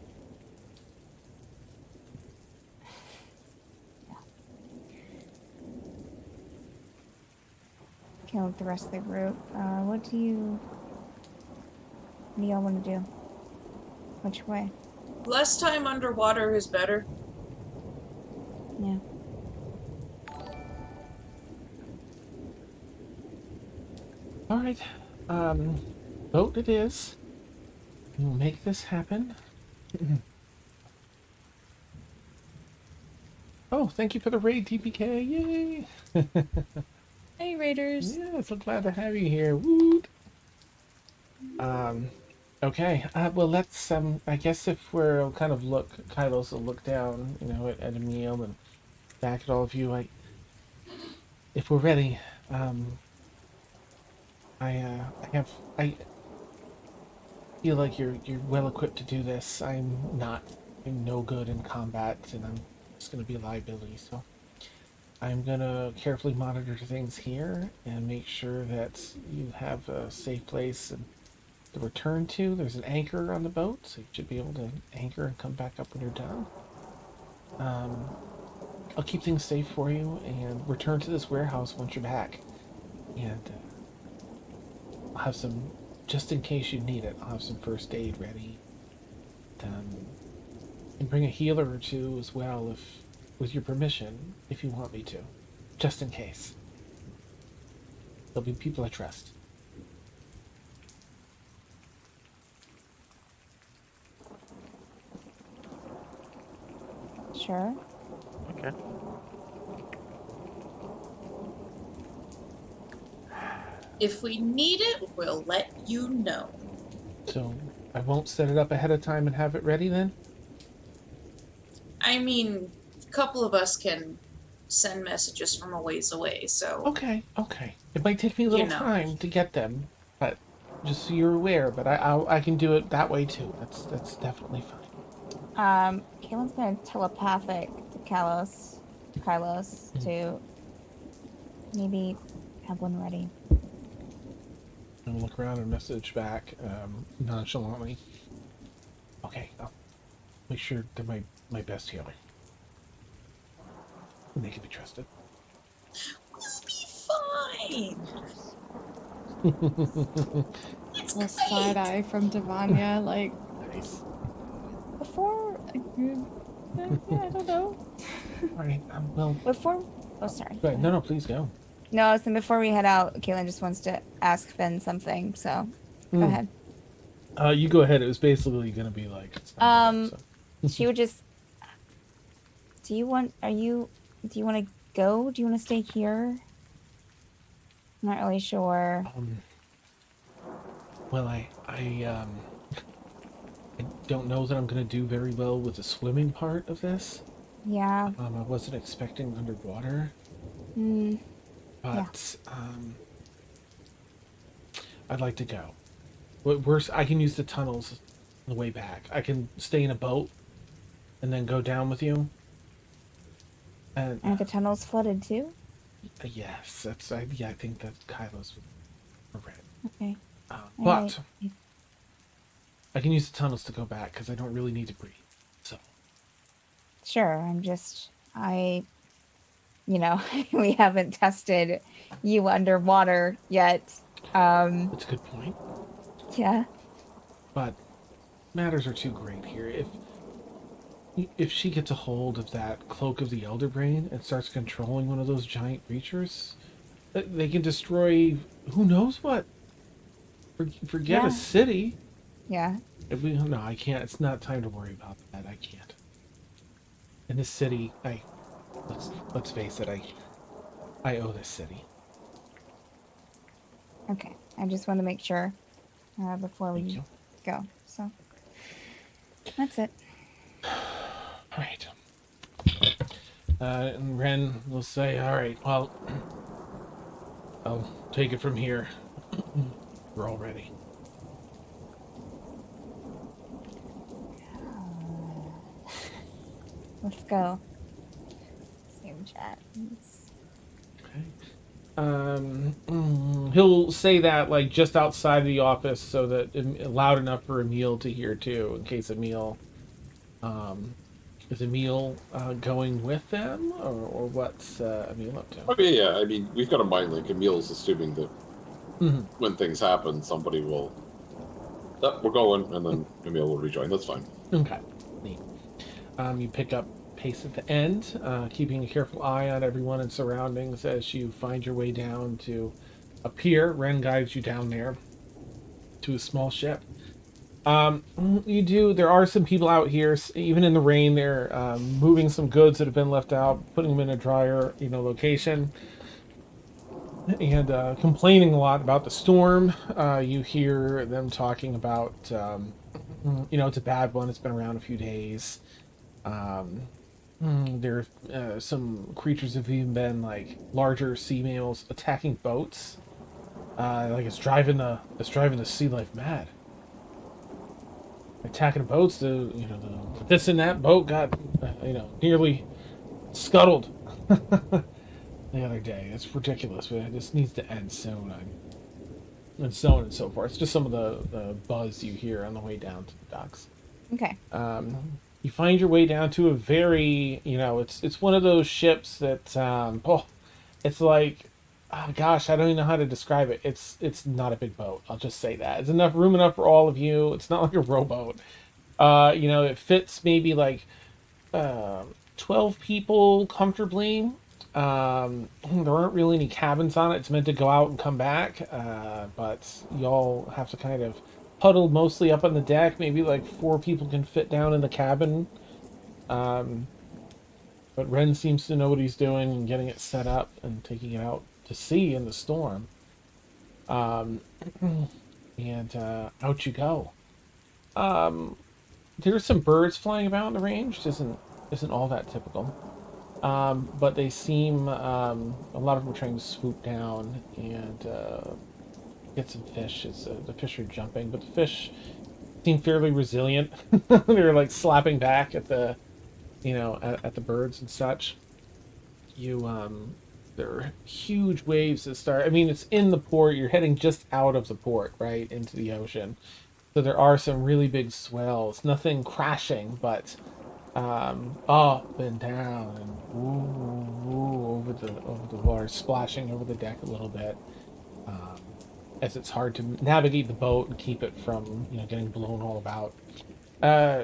Can't look the rest of the group. What do y'all want to do? Which way? Less time underwater is better. Yeah. All right. Boat it is. We'll make this happen. Oh, thank you for the raid, TPK. Yay! Hey, Raiders. Yeah, so glad to have you here. Woot! Okay. Well, let's, I guess if we'll kind of Kylos will look down, at Emil and back at all of you. If we're ready, I feel like you're well equipped to do this. I'm no good in combat, and I'm just gonna be a liability, so I'm gonna carefully monitor things here and make sure that you have a safe place and to return to. There's an anchor on the boat, so you should be able to anchor and come back up when you're done. I'll keep things safe for you and return to this warehouse once you're back. And I'll have some just in case you need it, I'll have some first aid ready. And bring a healer or two as well, if, with your permission, if you want me to, just in case. There'll be people I trust. Sure. Okay. If we need it, we'll let you know. So I won't set it up ahead of time and have it ready then? I mean, a couple of us can send messages from a ways away, so Okay. It might take me a little You know. time to get them, but just so you're aware. But I can do it that way too. That's definitely fine. Kaylin's gonna telepathic to Kylos to maybe have one ready. And look around and message back nonchalantly. Okay, I'll make sure they're my best healer. And they can be trusted. we'll be fine. It's Little great. side eye from Devanya, like, Nice. Before, I don't know. All right. Well, oh, sorry. go ahead. No, please go. No, I was saying before we head out, Kaylin just wants to ask Finn something, so go ahead. You go ahead. It was basically going to be like. It's not so. She would just. Do you want to go? Do you want to stay here? I'm not really sure. Well, I don't know that I'm going to do very well with the swimming part of this. Yeah. I wasn't expecting underwater, Mm, but I'd like to go. Worse, I can use the tunnels on the way back. I can stay in a boat and then go down with you. And are the tunnels flooded too? yes, I think that Kylos would read. Okay. But Alright. I can use the tunnels to go back because I don't really need to breathe. So Sure. We haven't tested you underwater yet. that's a good point. Yeah. But matters are too great here. If she gets a hold of that cloak of the Elder Brain and starts controlling one of those giant creatures, they can destroy who knows what. Forget Yeah. a city. Yeah. No, I can't. It's not time to worry about that. I can't. In this city, let's face it. I owe this city. Okay. I just want to make sure before Thank we you. go. So that's it. All right. And Ren will say, "All right. Well, I'll take it from here. We're all ready." Let's go. Same chat. Okay. He'll say that like just outside of the office, so that loud enough for Emil to hear too, in case Emil. Is Emil going with them, or what's Emil up to? Okay, yeah. I mean, we've got a mind link. Emil's assuming that when things happen, somebody will. Oh, we're going, and then Emil will rejoin. That's fine. Okay. Neat. You pick up pace at the end, keeping a careful eye on everyone and surroundings as you find your way down to a pier. Ren guides you down there to a small ship. There are some people out here, even in the rain. They're moving some goods that have been left out, putting them in a drier, location, and complaining a lot about the storm. You hear them talking about, it's a bad one. It's been around a few days. There some creatures have even been like larger sea mammals attacking boats. Like it's driving the sea life mad. Attacking boats. This and that boat got nearly scuttled the other day. It's ridiculous, but it just needs to end soon. And so on and so forth. It's just some of the buzz you hear on the way down to the docks. Okay. You find your way down to a very, it's one of those ships that, it's like oh gosh, I don't even know how to describe it. It's not a big boat. I'll just say that. It's enough room enough for all of you. It's not like a rowboat. It fits maybe like 12 people comfortably. There aren't really any cabins on it. It's meant to go out and come back, but y'all have to kind of huddle mostly up on the deck. Maybe like 4 people can fit down in the cabin. But Ren seems to know what he's doing and getting it set up and taking it out to sea in the storm. And out you go. There's some birds flying about in the range. Isn't all that typical. But they seem a lot of them are trying to swoop down and get some fish. The fish are jumping, but the fish seem fairly resilient. They're like slapping back at the at the birds and such. There are huge waves that start. I mean, it's in the port. You're heading just out of the port, right, into the ocean. So there are some really big swells. Nothing crashing, but up and down and over the water, splashing over the deck a little bit. As it's hard to navigate the boat and keep it from getting blown all about.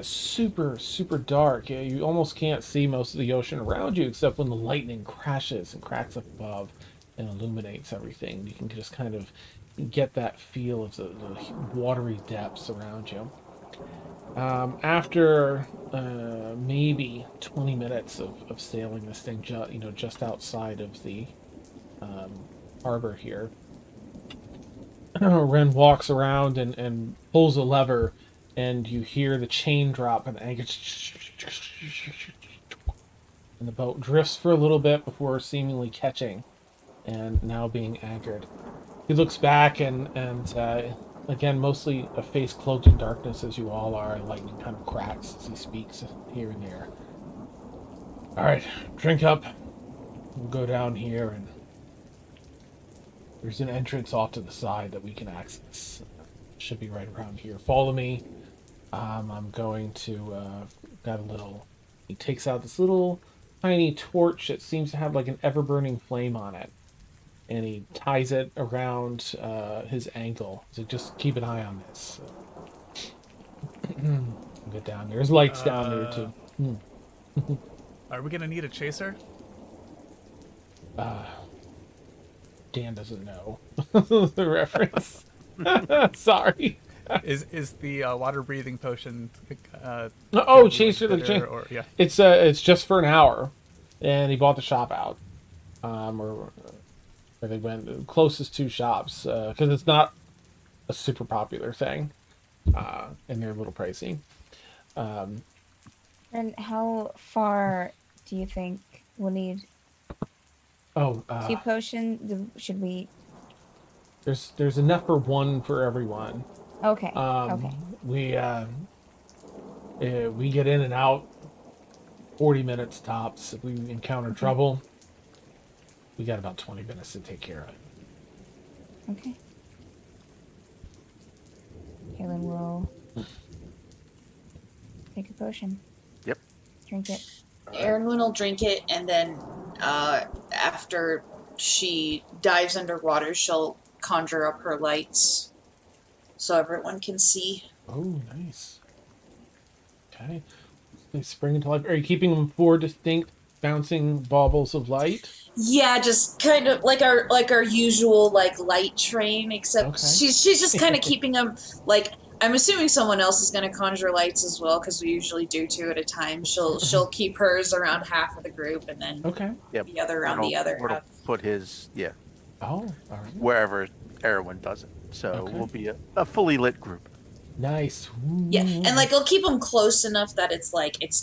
Super dark. You almost can't see most of the ocean around you except when the lightning crashes and cracks up above and illuminates everything. You can just kind of get that feel of the watery depths around you. After maybe 20 minutes of sailing this thing just outside of the harbor here, Ren walks around and pulls a lever, and you hear the chain drop and the anchor, and the boat drifts for a little bit before seemingly catching and now being anchored. He looks back and again, mostly a face cloaked in darkness as you all are. Lightning kind of cracks as he speaks here and there. All right, drink up. We'll go down here, and there's an entrance off to the side that we can access. Should be right around here. Follow me. I'm going to got a little. He takes out this little tiny torch that seems to have like an ever-burning flame on it, and he ties it around his ankle. So just keep an eye on this. Get down there. There's lights down there too. Are we gonna need a chaser? Dan doesn't know the reference. Sorry. Is the water breathing potion? Chaser the chain. Or yeah. It's just for an hour, and he bought the shop out, or they went closest 2 shops because it's not a super popular thing, and they're a little pricey. And how far do you think we'll need? 2 potion? Should we? There's enough for 1 for everyone. Okay. Okay. We get in and out 40 minutes tops. If we encounter trouble, we got about 20 minutes to take care of it. Okay. Kaylin will take a potion. Yep. Drink it. Erin will drink it, and then after she dives underwater, she'll conjure up her lights so everyone can see. Oh, nice. Okay. They spring into life. Are you keeping them 4 distinct bouncing baubles of light? Yeah, just kind of like our usual light train, except she's just kind of keeping them like. I'm assuming someone else is going to conjure lights as well, because we usually do 2 at a time. She'll keep hers around half of the group, and then the other around the other half. Put his Oh, all right. wherever Erwin does it. So we'll be a fully lit group. Nice. Yeah, and I'll keep them close enough that it's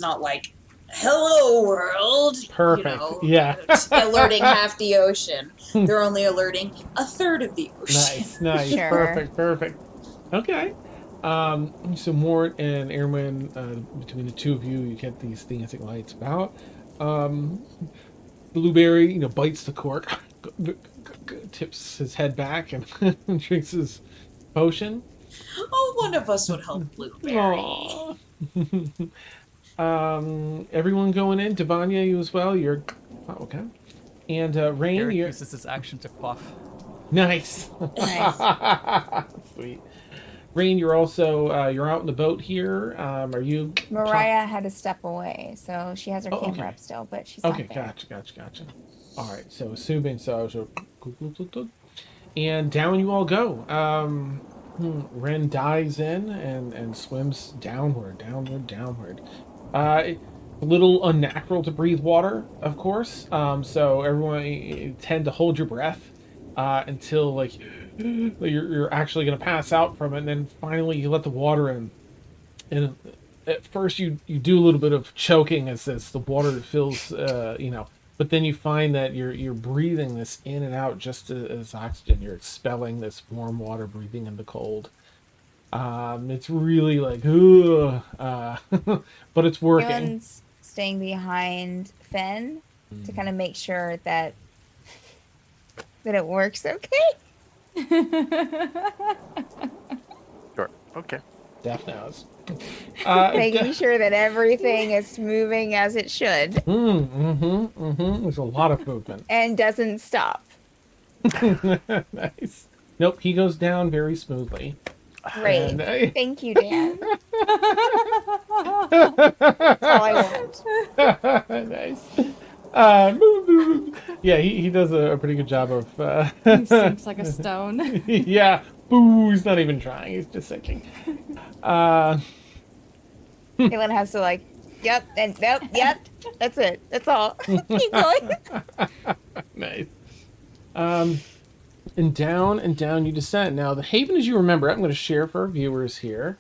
not like, hello world. Perfect. Yeah. Alerting half the ocean. They're only alerting a third of the ocean. Nice. Sure. Perfect. Okay. So Mort and Erwin, between the 2 of you, you get these dancing lights about. Blueberry, bites the cork, tips his head back, and drinks his potion. Oh, one of us would help Blueberry. Everyone going in. Devanya, you as well. You're okay. And Rain, Garrick you're uses his action to quaff. nice. Nice. Sweet. Rain, you're also you're out in the boat here. Are you Mariah had to step away, so she has her Oh, camera okay. up still, but she's Okay, not there. gotcha. All right, so assuming so, and down you all go. Ren dives in and swims downward. A little unnatural to breathe water, of course. So everyone tend to hold your breath until like you're actually going to pass out from it, and then finally you let the water in. And at first you do a little bit of choking as the water fills, but then you find that you're breathing this in and out just as oxygen. You're expelling this warm water, breathing in the cold. It's really like, but it's working. Kalen's staying behind Finn to kind of make sure that it works okay. Sure. Okay. Definitely. Making sure that everything is moving as it should There's a lot of movement. and doesn't stop. Nice. Nope, he goes down very smoothly. Great. And, Thank you, Dan. That's all I want. nice. Yeah, he does a pretty good job of. He sinks like a stone. Yeah, boo! He's not even trying. He's just sinking. Kalen has to like, yep, and nope, yep. That's it. That's all. Keep going. Nice. And down you descend. Now, the haven, as you remember, I'm going to share for our viewers here,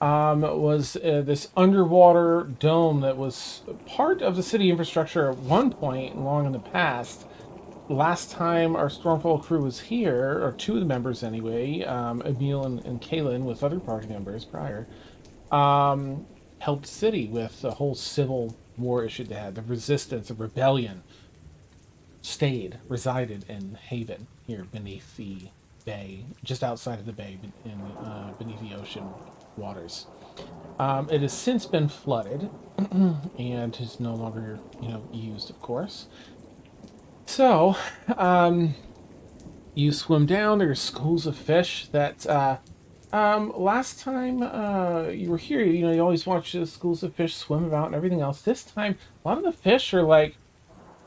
was this underwater dome that was part of the city infrastructure at one point long in the past. Last time our Stormfall crew was here, or two of the members anyway, Emil and Kaylin with other party members prior, helped the city with the whole civil war issue they had. The resistance, the rebellion resided in Haven here beneath the bay, just outside of the bay, beneath the ocean waters. It has since been flooded and is no longer, used, of course. So, you swim down. There's schools of fish that, last time you were here, you always watch the schools of fish swim about and everything else. This time, a lot of the fish are like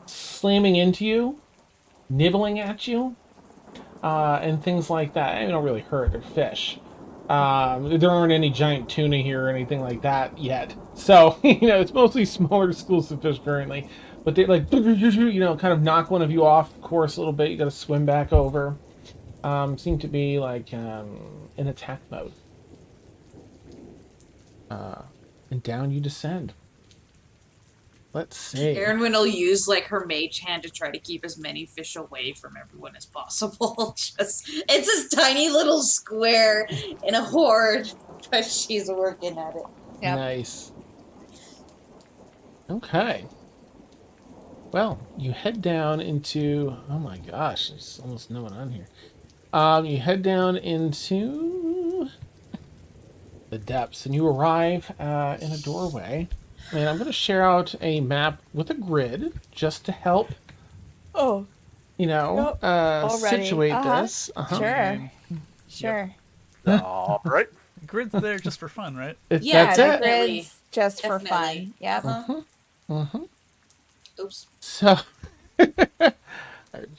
slamming into you, nibbling at you, and things like that. They don't really hurt. They're fish. There aren't any giant tuna here or anything like that yet. So, it's mostly smaller schools of fish currently. But they like, kind of knock one of you off course a little bit. You got to swim back over. Seem to be like in attack mode. And down you descend. Let's see. Erin will use like her mage hand to try to keep as many fish away from everyone as possible. It's this tiny little square in a horde, but she's working at it. Yep. Nice. Okay. Well, you head down into... Oh my gosh, there's almost no one on here. You head down into the depths, and you arrive in a doorway. And I'm going to share out a map with a grid just to help, situate this. Sure. All right. Grid's there just for fun, right? That's Yeah, the it. Definitely. grid's just for Definitely. fun. Yep. Oops. So, I've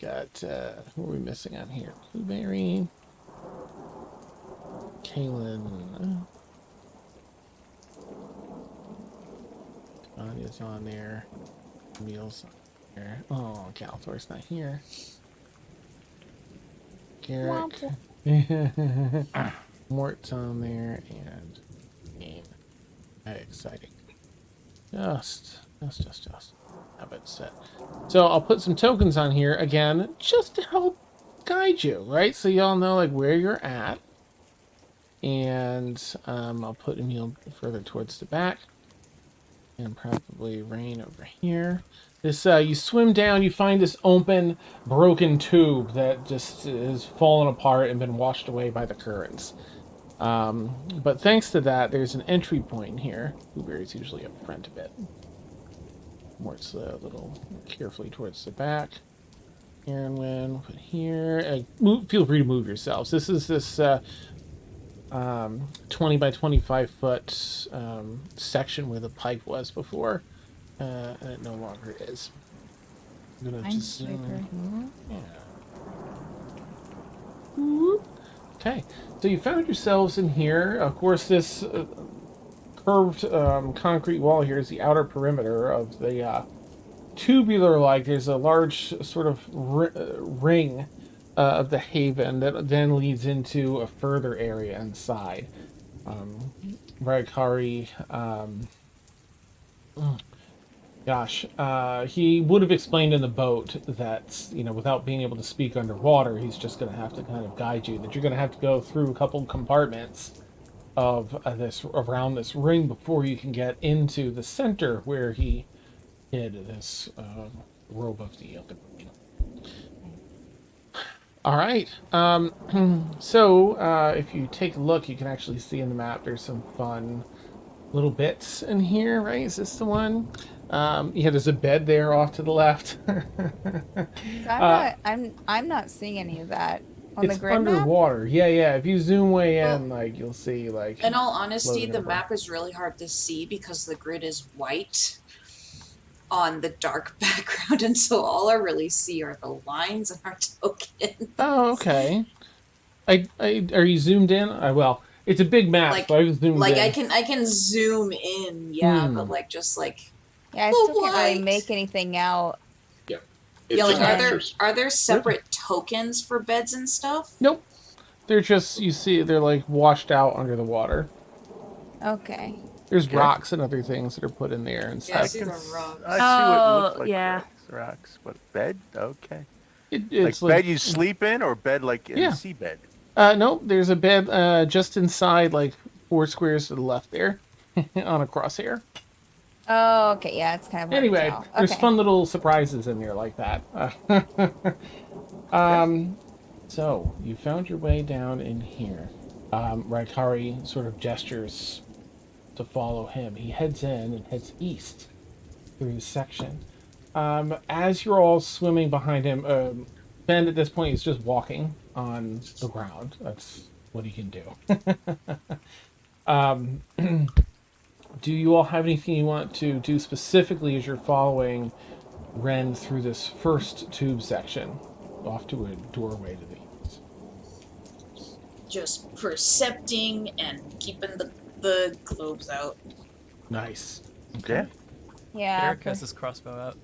got, who are we missing on here? Blueberry, Kaylin, Anya's on there, Emil's on there. Oh, Calthor's not here. Garrick, Mort's on there, and Game. Very exciting. Just have it set. So I'll put some tokens on here again, just to help guide you, right? So y'all know like where you're at. And I'll put Emil further towards the back. And probably Rain over here. This you swim down, you find this open, broken tube that just is fallen apart and been washed away by the currents. But thanks to that, there's an entry point here. Blueberry's usually up front a bit. Mort's a little carefully towards the back. And when put here, feel free to move yourselves. This is this 20 by 25 foot section where the pipe was before, and it no longer is. I'm gonna just Minesweeper. yeah. Whoop. Okay, so you found yourselves in here. Of course, this curved concrete wall here is the outer perimeter of the tubular. Like there's a large sort of ring of the haven that then leads into a further area inside. Rykari, he would have explained in the boat that, without being able to speak underwater, he's just going to have to kind of guide you, that you're going to have to go through a couple compartments of around this ring before you can get into the center where he hid this robe of the open. All right. So if you take a look, you can actually see in the map there's some fun little bits in here, right? Is this the one? Yeah, there's a bed there off to the left. So I'm not seeing any of that on the It's grid map. underwater. Yeah. If you zoom way in, like you'll see, like. In all honesty, floating the over. map is really hard to see because the grid is white on the dark background, and so all I really see are the lines and our tokens. Oh, okay. Are you zoomed in? Well, it's a big map, Like- so I was zoomed Like in. I can zoom in, yeah, Hmm. but like just like Yeah, I Oh, still can't really what? make anything out. It yeah, like just are there captures- are there separate tokens for beds and stuff? Nope. They're just, you see, they're like washed out under the water. Okay. There's Okay. rocks and other things that are put in there and Yeah, I stuff. see the rocks. I see what Oh, looks like yeah. rocks, but bed? Okay. It's Like bed you sleep in, or bed like in Yeah. the seabed? Nope, there's a bed just inside, like 4 squares to the left there, on a crosshair. Oh, okay. Yeah, it's kind of hard Anyway, to tell. there's Okay. fun little surprises in there like that. So you found your way down in here. Rykari sort of gestures to follow him. He heads in and heads east through the section. As you're all swimming behind him, Ben at this point is just walking on the ground. That's what he can do. Do you all have anything you want to do specifically as you're following Ren through this first tube section off to a doorway to the east? Just percepting and keeping the globes out. Nice. Yeah. Yeah. Eric has his crossbow out.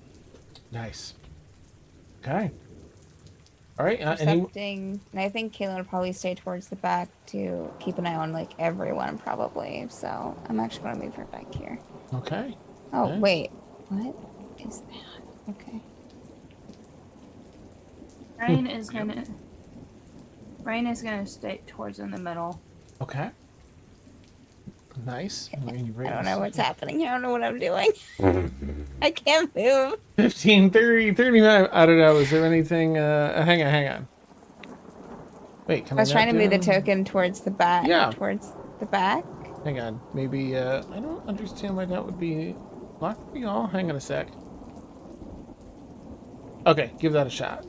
Nice. Okay. All right. Any, Percepting, and I think Caitlin would probably stay towards the back to keep an eye on like everyone probably. So I'm actually going to move her back here. okay. Oh Okay. wait, what is that? Okay. Rain is gonna stay towards in the middle. Okay. Nice. I don't know what's happening. I don't know what I'm doing. I can't move. 15, 30, 35. I don't know. Is there anything? Hang on. Wait, can I was not trying to move the do- token towards the back. Yeah. Towards the back. Hang on. Maybe, I don't understand why that would be locked for y'all. Hang on a sec. Okay, give that a shot.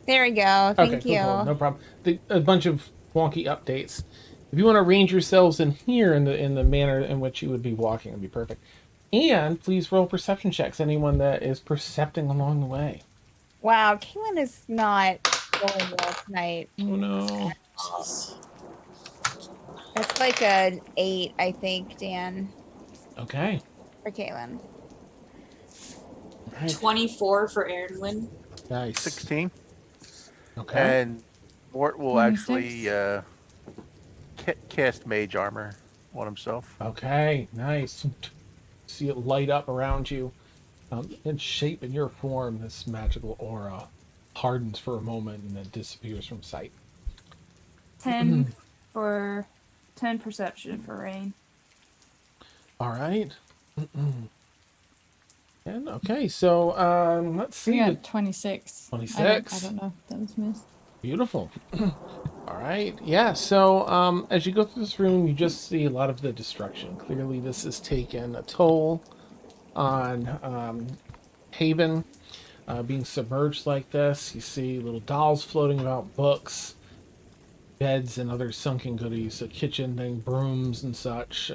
There we go. Thank Okay, you. cool. No problem. A bunch of wonky updates. If you want to arrange yourselves in here in the manner in which you would be walking, it'd be perfect. And please roll perception checks. Anyone that is percepting along the way. Wow, Caitlin is not going well tonight. Oh no. It's like an 8, I think, Dan, Okay. for Caitlin. Right. 24 for Aaron. Nice. 16. Okay. And Mort will 26. actually cast mage armor on himself. Okay. Nice. See it light up around you. And shape in your form, this magical aura hardens for a moment and then disappears from sight. 10 for 10 perception for Rain. All right. And okay, so let's We see. got 26. 26. I don't know if that was missed. Beautiful. All right. Yeah. So as you go through this room, you just see a lot of the destruction. Clearly, this has taken a toll on Haven. being submerged like this. You see little dolls floating about, books, beds, and other sunken goodies, a kitchen thing, brooms and such,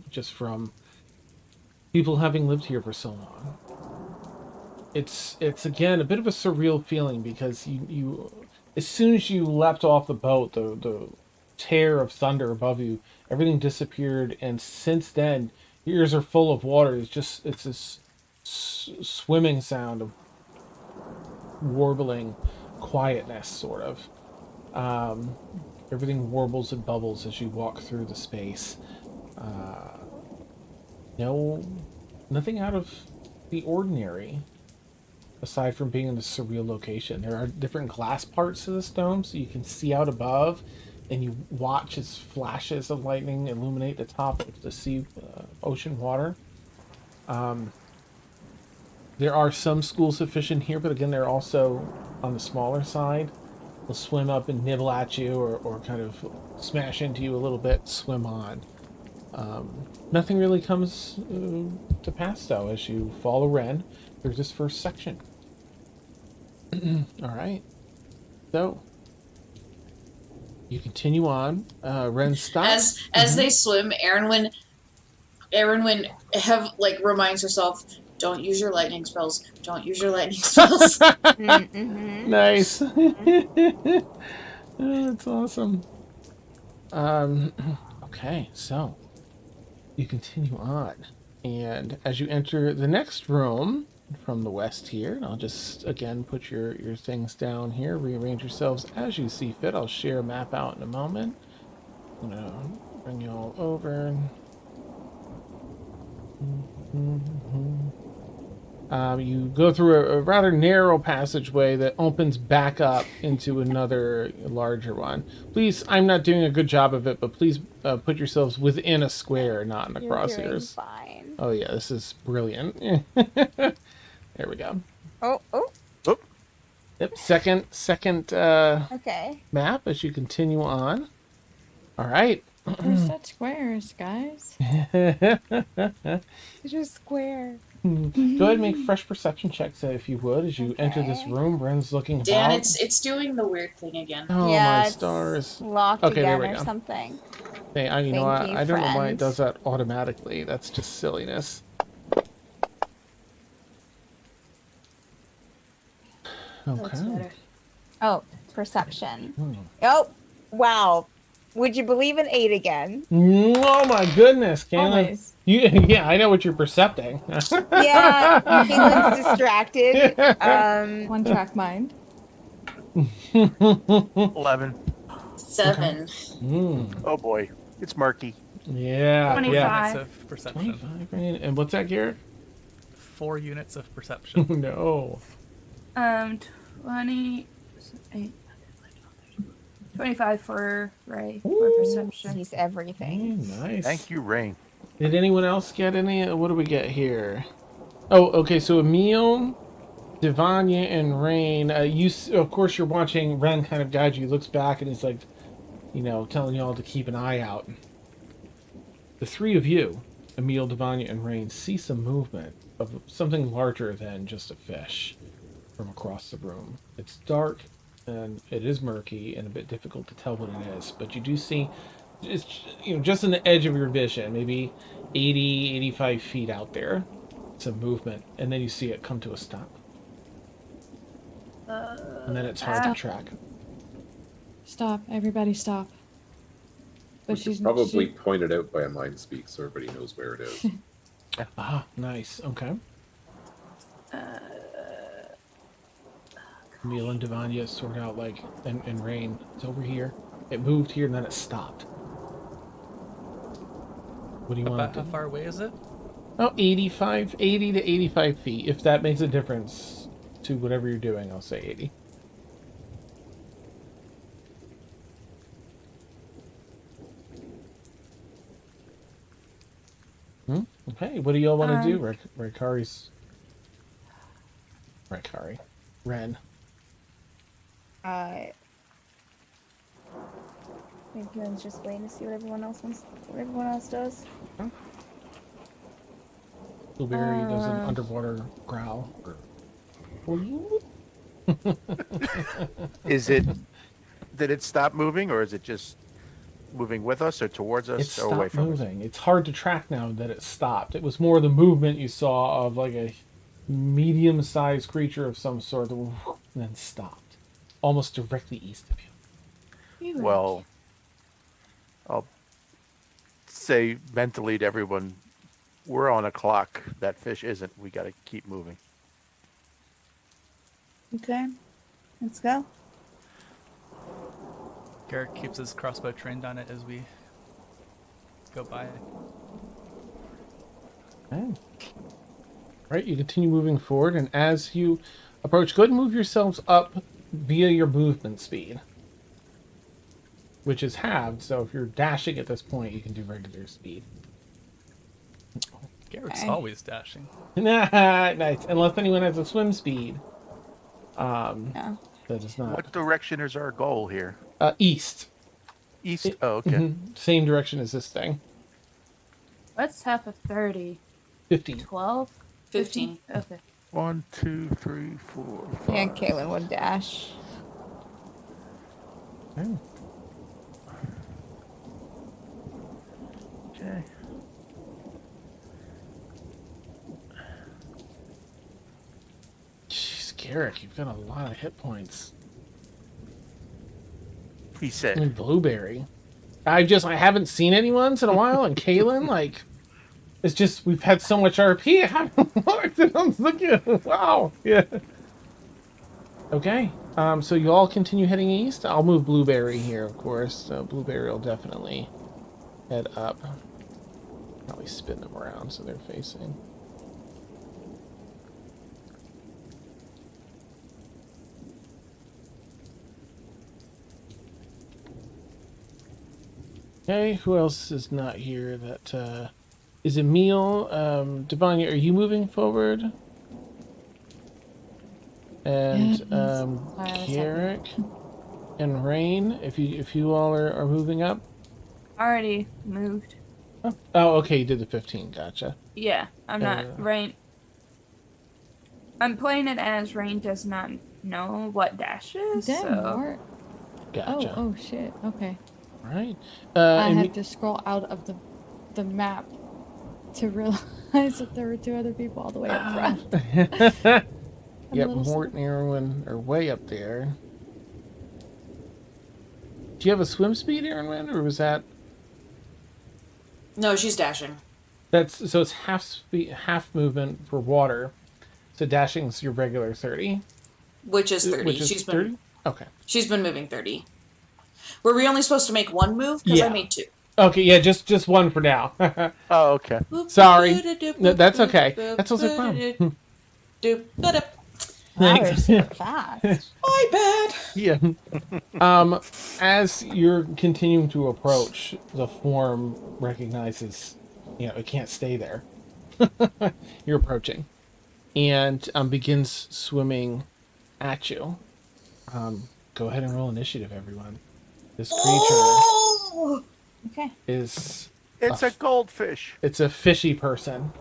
just from people having lived here for so long. It's again a bit of a surreal feeling because you as soon as you leapt off the boat, the tear of thunder above you, everything disappeared, and since then your ears are full of water. It's this swimming sound of warbling quietness, sort of. Everything warbles and bubbles as you walk through the space. Nothing out of the ordinary, aside from being in a surreal location. There are different glass parts to this dome, so you can see out above, and you watch as flashes of lightning illuminate the top of the sea, ocean water. There are some schools of fish in here, but again, they're also on the smaller side. They'll swim up and nibble at you, or kind of smash into you a little bit, swim on. Nothing really comes to pass, though, as you follow Ren through this first section. All right. So, you continue on. Ren stops. As they swim, Aaron have reminds herself, don't use your lightning spells. Don't use your lightning spells. Nice. That's awesome. Okay, so you continue on, and as you enter the next room from the west here, and I'll just again put your things down here, rearrange yourselves as you see fit. I'll share a map out in a moment. I'm gonna bring you all over. You go through a rather narrow passageway that opens back up into another larger one. Please, I'm not doing a good job of it, but please put yourselves within a square, not in the crosshairs. Fine. Oh yeah, this is brilliant. There we go. Oh. Yep, second Okay. map as you continue on. All right. Where's that squares, guys? It's just square. Go ahead and make fresh perception checks if you would as you enter this room. Ren's looking Dan, about. it's doing the weird thing again. Oh Yeah, my it's stars. Locked Okay, there again we or go. something. Hey, Thank you, I don't know why it friend. does that automatically. That's just silliness. That's Okay. better. Oh, perception. Oh, wow. Would you believe an 8 again? Oh my goodness, Caitlin. Always. Yeah, I know what you're percepting. Yeah, Caitlin's distracted. One track mind. 11. 7. Oh boy, it's murky. Yeah, 25. yeah. Units of perception. 25, right? And what's that, Garrett? 4 units of perception. No. 25 for Ray for perception. He's everything. Nice. Thank you, Rain. Did anyone else get any? What do we get here? Oh, okay. So Emil, Devanya, and Rain. Of course, you're watching Ren kind of guide you. He looks back and he's like, telling you all to keep an eye out. The three of you, Emil, Devanya, and Rain, see some movement of something larger than just a fish from across the room. It's dark and it is murky and a bit difficult to tell what it is, but you do see, it's just on the edge of your vision, maybe 80, 85 feet out there, some movement, and then you see it come to a stop. And then it's hard to track. Stop. Everybody stop. But Which is probably pointed out by a mind speak so everybody knows where it is. Ah, nice. Okay. Emil and Devanya sort out and Rain. It's over here. It moved here and then it stopped. What do you want About to how do? far away is it? Oh, 80 to 85 feet. If that makes a difference to whatever you're doing, I'll say 80. Okay, what do y'all want to do? Rykari. Ren. I think Ren's just waiting to see what everyone else does. Blueberry does an underwater growl. Is it? Did it stop moving, or is it just moving with us, or towards us, It or away stopped from us? moving. It's hard to track now that it stopped. It was more the movement you saw of like a medium-sized creature of some sort that and then stopped, almost directly east of you. Well, I'll say mentally to everyone, we're on a clock. That fish isn't. We got to keep moving. Okay. Let's go. Garrett keeps his crossbow trained on it as we go by. Okay. Right, you continue moving forward, and as you approach, go ahead and move yourselves up via your movement speed, which is halved. So if you're dashing at this point, you can do regular speed. Garrett's Okay. always dashing. Nice. Unless anyone has a swim speed. Yeah. That is not. What direction is our goal here? East. East. Oh, okay. Mhm. Same direction as this thing. What's half of 30? 15. 12? 15. Okay. 1, 2, 3, 4, 5. Yeah, Caitlin would dash. Okay. Okay. Jeez, Garrick, you've got a lot of hit points. He I said. mean, Blueberry. I haven't seen anyone in a while, and Kaylin, like, it's just, we've had so much RP, I haven't looked, and I'm looking, wow, yeah. Okay, so you all continue heading east. I'll move Blueberry here, of course, so Blueberry will definitely head up. Probably spin them around so they're facing. Okay, who else is not here? That is Emil. Devanya, are you moving forward? And Carrick and Rain, if you all are moving up. Already moved. Oh, okay, you did the 15. Gotcha. Yeah, I'm not. Rain. I'm playing it as Rain does not know what dash is. Damn, So. Mort. Gotcha. Oh shit. Okay. All right. I Emi- had to scroll out of the map to realize that there were two other people all the way up front. I'm a Yep, little Mort and Erwin are way up there. Do you have a swim speed, Erwin, or was that? No, she's dashing. That's so it's half speed, half movement for water. So dashing's your regular 30. Which is 30. Which is She's 30? been Okay. she's been moving 30. Were we only supposed to make one move? Because I Yeah. made two. Okay, yeah, just one for now. Oh, okay. Sorry. No, that's okay. That's also fun. Wow, they're super fast. My bad. Yeah. As you're continuing to approach, the form recognizes, it can't stay there. You're approaching, and begins swimming at you. Go ahead and roll initiative, everyone. This creature Oh! Okay. is It's a goldfish. it's a fishy person.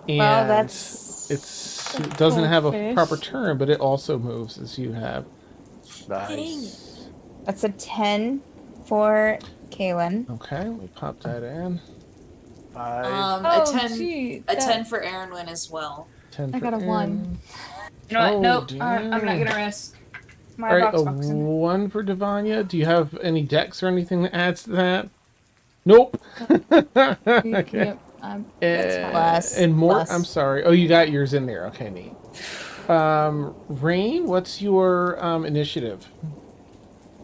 And Well, that's it doesn't have a goldfish. proper turn, but it also moves as you have. Nice. a 10 for Kaylin. Okay, let me pop that in. 5. A Oh, 10 gee, a that- 10 for Aaronwin as well. 10 I for got a Aaron. 1. You know what? Oh, Nope. damn. I'm not gonna risk my All right, box a boxing. 1 for Devanya. Do you have any decks or anything that adds to that? Nope. Okay. Yep. That's fine. Plus- and Mort, plus. I'm sorry. Oh, you got yours in there. Okay, neat. Rain, what's your initiative?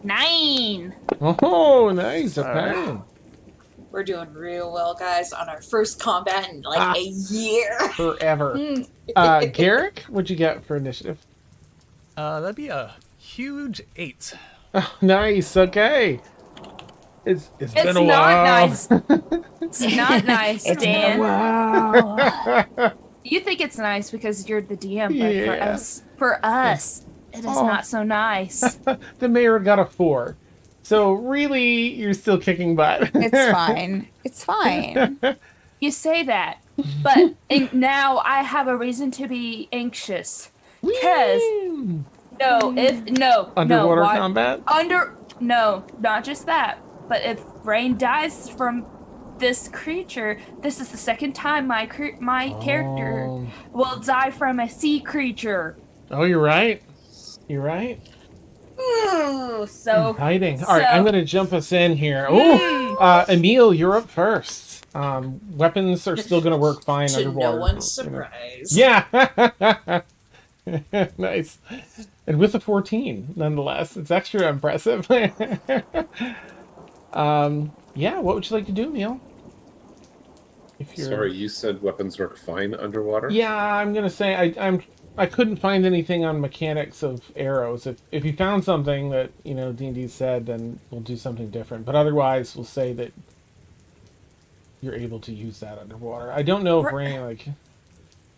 9. Oh, nice. All right. Okay. We're doing real well, guys, on our first combat in like a year. Forever. Garrick, what'd you get for initiative? That'd be a huge 8. Oh, nice. Okay. It's been It's a not while. nice. It's not nice, It's been a Dan. while. You think it's nice because you're the DM, but Yeah. for us, it is Oh. not so nice. The mayor got a 4. So really, you're still kicking butt. It's fine. It's fine. You say that, but now I have a reason to be anxious. Because Underwater combat? No, not just that. But if Rain dies from this creature, this is the second time my character will die from a sea creature. Oh, you're right. You're right. Ooh, so Exciting. All right, I'm going to jump us in here. Oh, Emil, you're up first. Weapons are still going to work fine To underwater. no one's surprise. Yeah. Nice. And with a 14, nonetheless. It's extra impressive. Yeah, what would you like to do, Emil? If you're... Sorry, you said weapons work fine underwater? Yeah, I'm gonna say I couldn't find anything on mechanics of arrows. If you found something that D&D said, then we'll do something different. But otherwise, we'll say that you're able to use that underwater. I don't know if Rain like.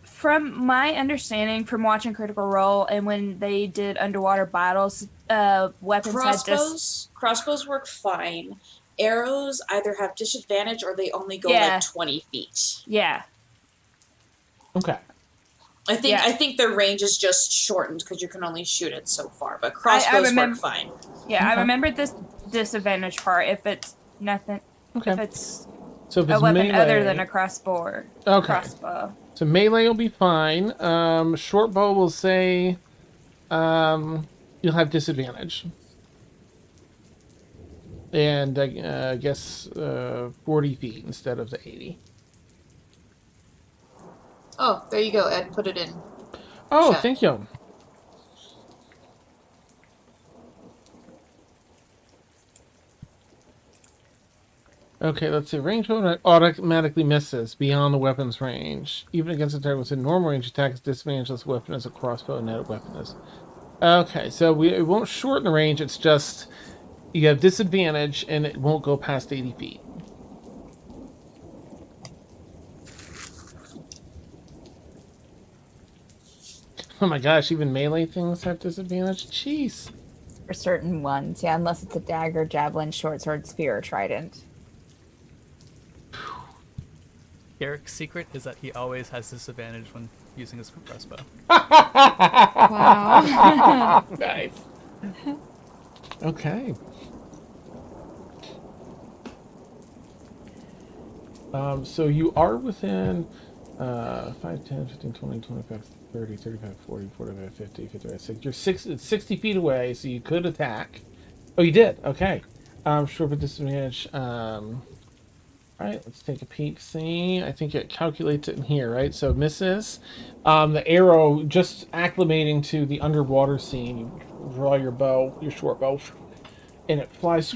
From my understanding, from watching Critical Role and when they did underwater battles, weapons crossbows work fine. Arrows either have disadvantage or they only go like 20 feet. Yeah. Okay. I think their range is just shortened because you can only shoot it so far, but crossbows work fine. Yeah, I remember this disadvantage part if it's nothing. Okay. If it's so if a it's weapon melee, other than a crossbow. Okay. Crossbow. So melee will be fine. Short bow will say you'll have disadvantage. And I guess 40 feet instead of the 80. Oh, there you go, Ed. Put it in. Oh, chat. thank you. Okay, let's see. Range weapon automatically misses beyond the weapon's range. Even against a target within normal range attacks, disadvantageless weapon as a crossbow and net weapon is. Okay, so it won't shorten the range, it's just you have disadvantage and it won't go past 80 feet. Oh my gosh, even melee things have disadvantage? Jeez. For certain ones, yeah, unless it's a dagger, javelin, short sword, spear, or trident. Eric's secret is that he always has disadvantage when using his crossbow. Wow. Nice. Okay. So you are within 5, 10, 15, 20, 25, 30, 35, 40, 45, 50, 55, 60. You're 60 feet away, so you could attack. Oh, you did? Okay. Short with disadvantage. Alright, let's take a peek. See, I think it calculates it in here, right? So misses. The arrow, just acclimating to the underwater scene, you draw your bow, your short bow, and it flies,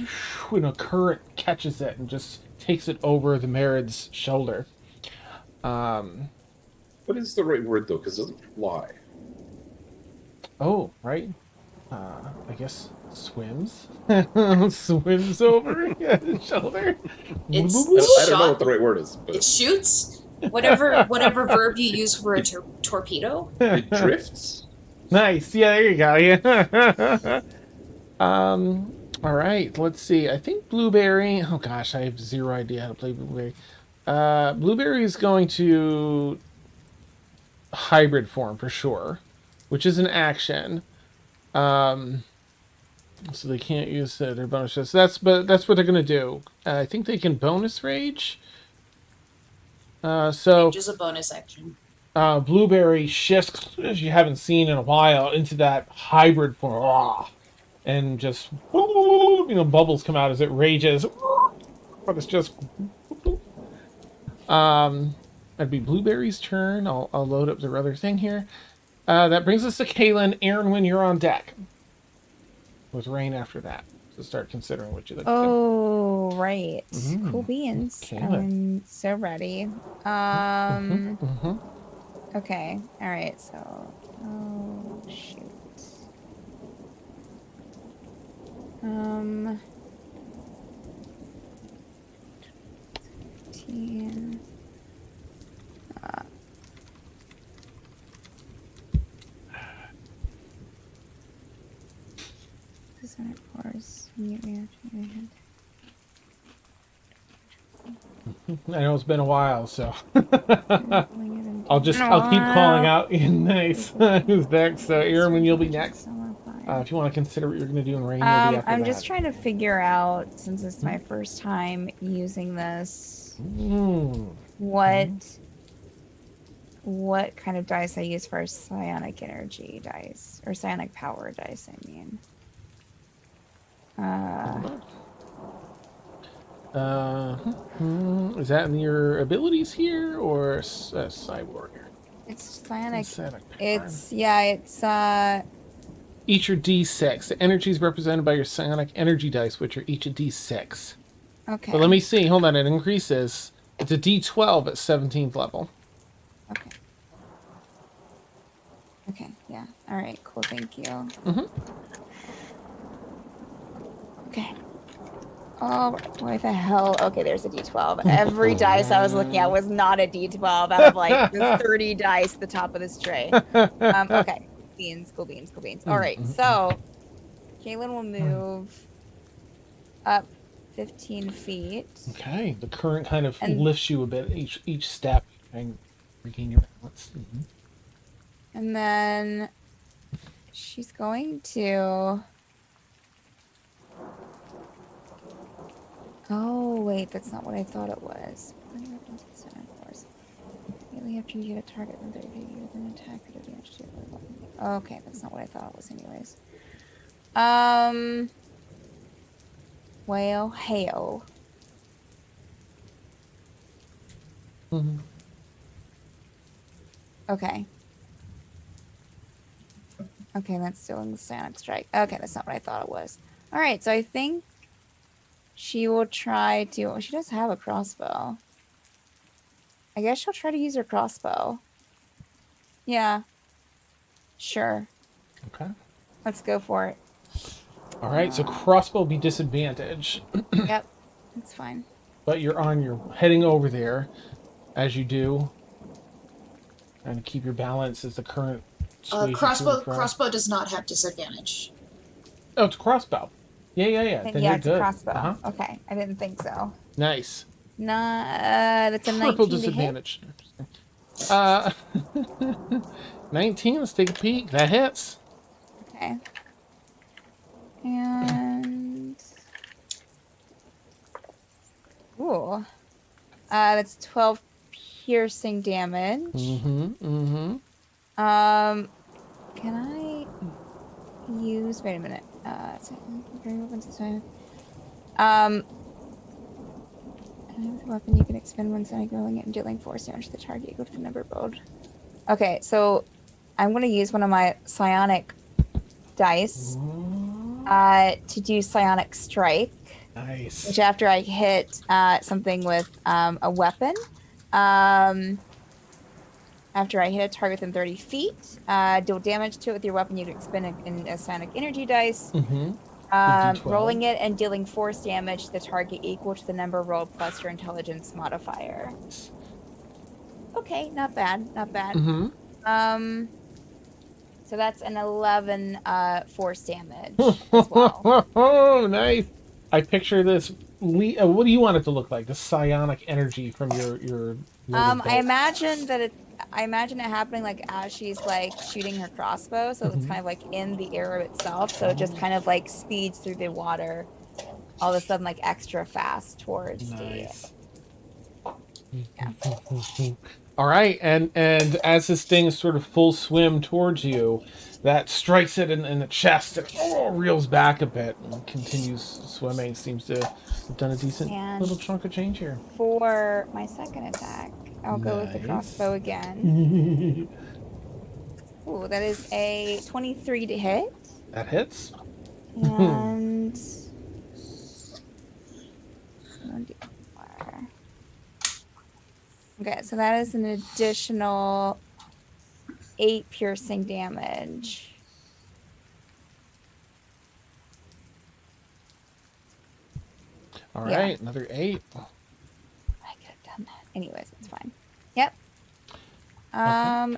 and a current catches it and just takes it over the Merid's shoulder. What is the right word, though? Because it doesn't fly. Oh, right. I guess swims. Swims over the shoulder. It's I don't know what the right word is. But it shoots. Whatever verb you use for a torpedo. it drifts. Nice. Yeah, there you go. Yeah. All right. Let's see. I think Blueberry. Oh gosh, I have zero idea how to play Blueberry. Blueberry is going to hybrid form for sure, which is an action. So they can't use their bonus. So that's what they're gonna do. I think they can bonus rage. So Rage is a bonus action. Blueberry shifts, as you haven't seen in a while, into that hybrid form, and just bubbles come out as it rages. But it's just that'd be Blueberry's turn. I'll load up their other thing here. That brings us to Kaylin. Aaron, when you're on deck, with Rain after that. So start considering what you like to do. Oh, right. Mm. Cool beans. Okay. I'm so ready. Okay. All right. So, oh shoot. 15. Of course, immediate reaction. I know it's been a while, so I'll I'll keep calling out. Nice. Who's next? So, Aaron, you'll be next. If you want to consider what you're going to do in rain, you'll be after I'm that. just trying to figure out, since it's my first time using this, what kind of dice I use for psionic energy dice, or psionic power dice, I mean. Is that in your abilities here, or cyborg? It's psionic. Psionic power. It's Each are D6. The energy is represented by your psionic energy dice, which are each a D6. okay. But let me see. Hold on. It increases. It's a D12 at 17th level. Okay. Okay, yeah. All right, cool. Thank you. Mm-hmm. Okay. Oh, why the hell? Okay, there's a D12. Every dice I was looking at was not a D12 out of like the 30 dice at the top of this tray. Okay. Cool beans. All right, so Kaylin will move up 15 feet. Okay. The current kind of lifts you a bit each step and regain your balance. Mm-hmm. And then she's going to... Oh, wait, that's not what I thought it was. Immediately after you hit a target, then you then attack or do damage to it. Okay, that's not what I thought it was anyways. Well, hell. Mm-hmm. Okay. Okay, that's still in the Psionic Strike. Okay, that's not what I thought it was. Alright, so I think she will try to... Oh, she does have a crossbow. I guess she'll try to use her crossbow. Yeah. Sure. Okay. Let's go for it. Alright, so crossbow will be disadvantage. Yep. That's fine. But you're heading over there as you do. And keep your balance as the current Crossbow does not have disadvantage. Oh, it's a crossbow. Yeah. Then Yeah, you're it's good. a crossbow. Uh-huh. Okay, I didn't think so. Nice. That's a 19 Triple to hit. disadvantage. 19, let's take a peek. That hits. Okay. And... Ooh. That's 12 piercing damage. Mm-hmm. Can I use... Wait a minute. With a weapon, you can expend one sonic rolling it and dealing force damage to the target equal to the number rolled. Okay, so I'm going to use one of my psionic dice to do Psionic Strike. Nice. Which after I hit something with a weapon, after I hit a target within 30 feet, deal damage to it with your weapon, you can expend a psionic energy dice. Mm-hmm. Rolling it and dealing force damage to the target equal to the number rolled plus your intelligence modifier. Okay, not bad. Mm-hmm. So that's an 11 force damage as well. Oh, nice. I picture this. What do you want it to look like? The psionic energy from your I imagine it happening like as she's like shooting her crossbow, so it's kind of like in the arrow itself, so it just kind of like speeds through the water all of a sudden like extra fast towards nice. Yeah. All right, and as this thing is sort of full swim towards you, that strikes it in the chest and reels back a bit and continues swimming. Seems to have done a decent little chunk of change here. For my second attack, I'll go with the crossbow again. Ooh, that is a 23 to hit. That hits. And... Okay, so that is an additional 8 piercing damage. All right, another 8. I could have done that. Anyways, it's fine. Yep. And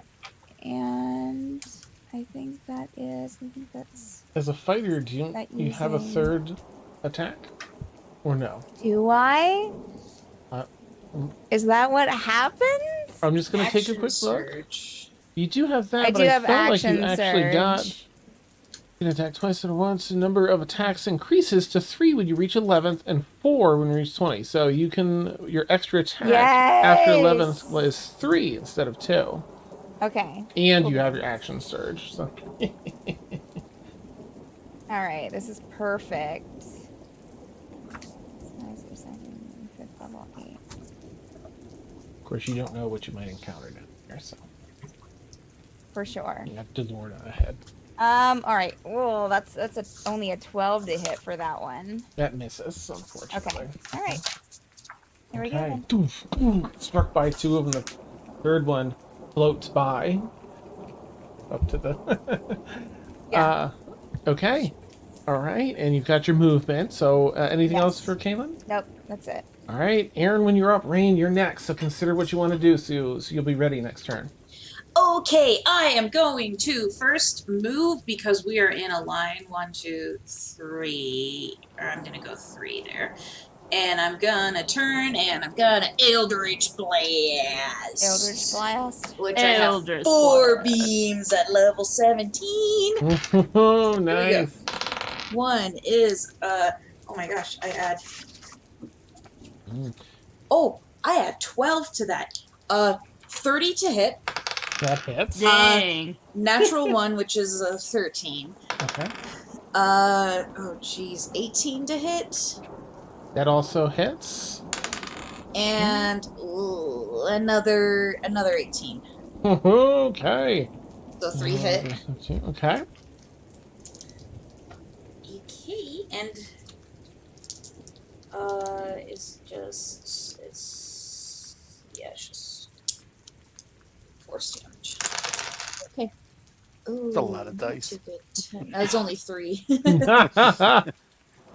I think that's... As a fighter, do you have a third attack? Or no? Do I? Is that what happens? I'm just gonna take a Action quick look. surge. You do have that, I but do I have felt like you action actually got. surge. You can attack twice at once. The number of attacks increases to 3 when you reach 11th and 4 when you reach 20. So you can your extra attack after 11th Yes. was 3 instead of 2, Okay. and you have your action surge. So All right. This is perfect. Nice, you're second, 5th level 8. of course you don't know what you might encounter down there. So For sure. you have DeLorna ahead. All right. Well, that's only a 12 to hit for that one. That misses, unfortunately. Okay. All right. Here we go. Okay. Then. Doof, doof. Struck by 2 of them. The third one floats by up to the. Yeah. Okay. All right, and you've got your movement. So anything Yes. else for Kaylin? Nope. That's it. All right, Aaron, when you're up, Rain, you're next. So consider what you want to do, so you'll be ready next turn. Okay, I am going to first move because we are in a line. 1, 2, 3. Or I'm gonna go 3 there. And I'm gonna turn and I'm gonna Eldritch Blast. Eldritch Blast. Which I have Eldritch 4 Blast. beams at level 17. Oh, nice. One is oh my gosh, I add Mm. oh, I add 12 to that. 30 to hit. That hits. Dang. Natural 1, which is a 13. Okay. Oh geez, 18 to hit. That also hits. And another 18. Okay. So 3 hit. Okay. Okay, and it's just force damage. Okay. Ooh, a lot of not dice. too good. No, it's only 3.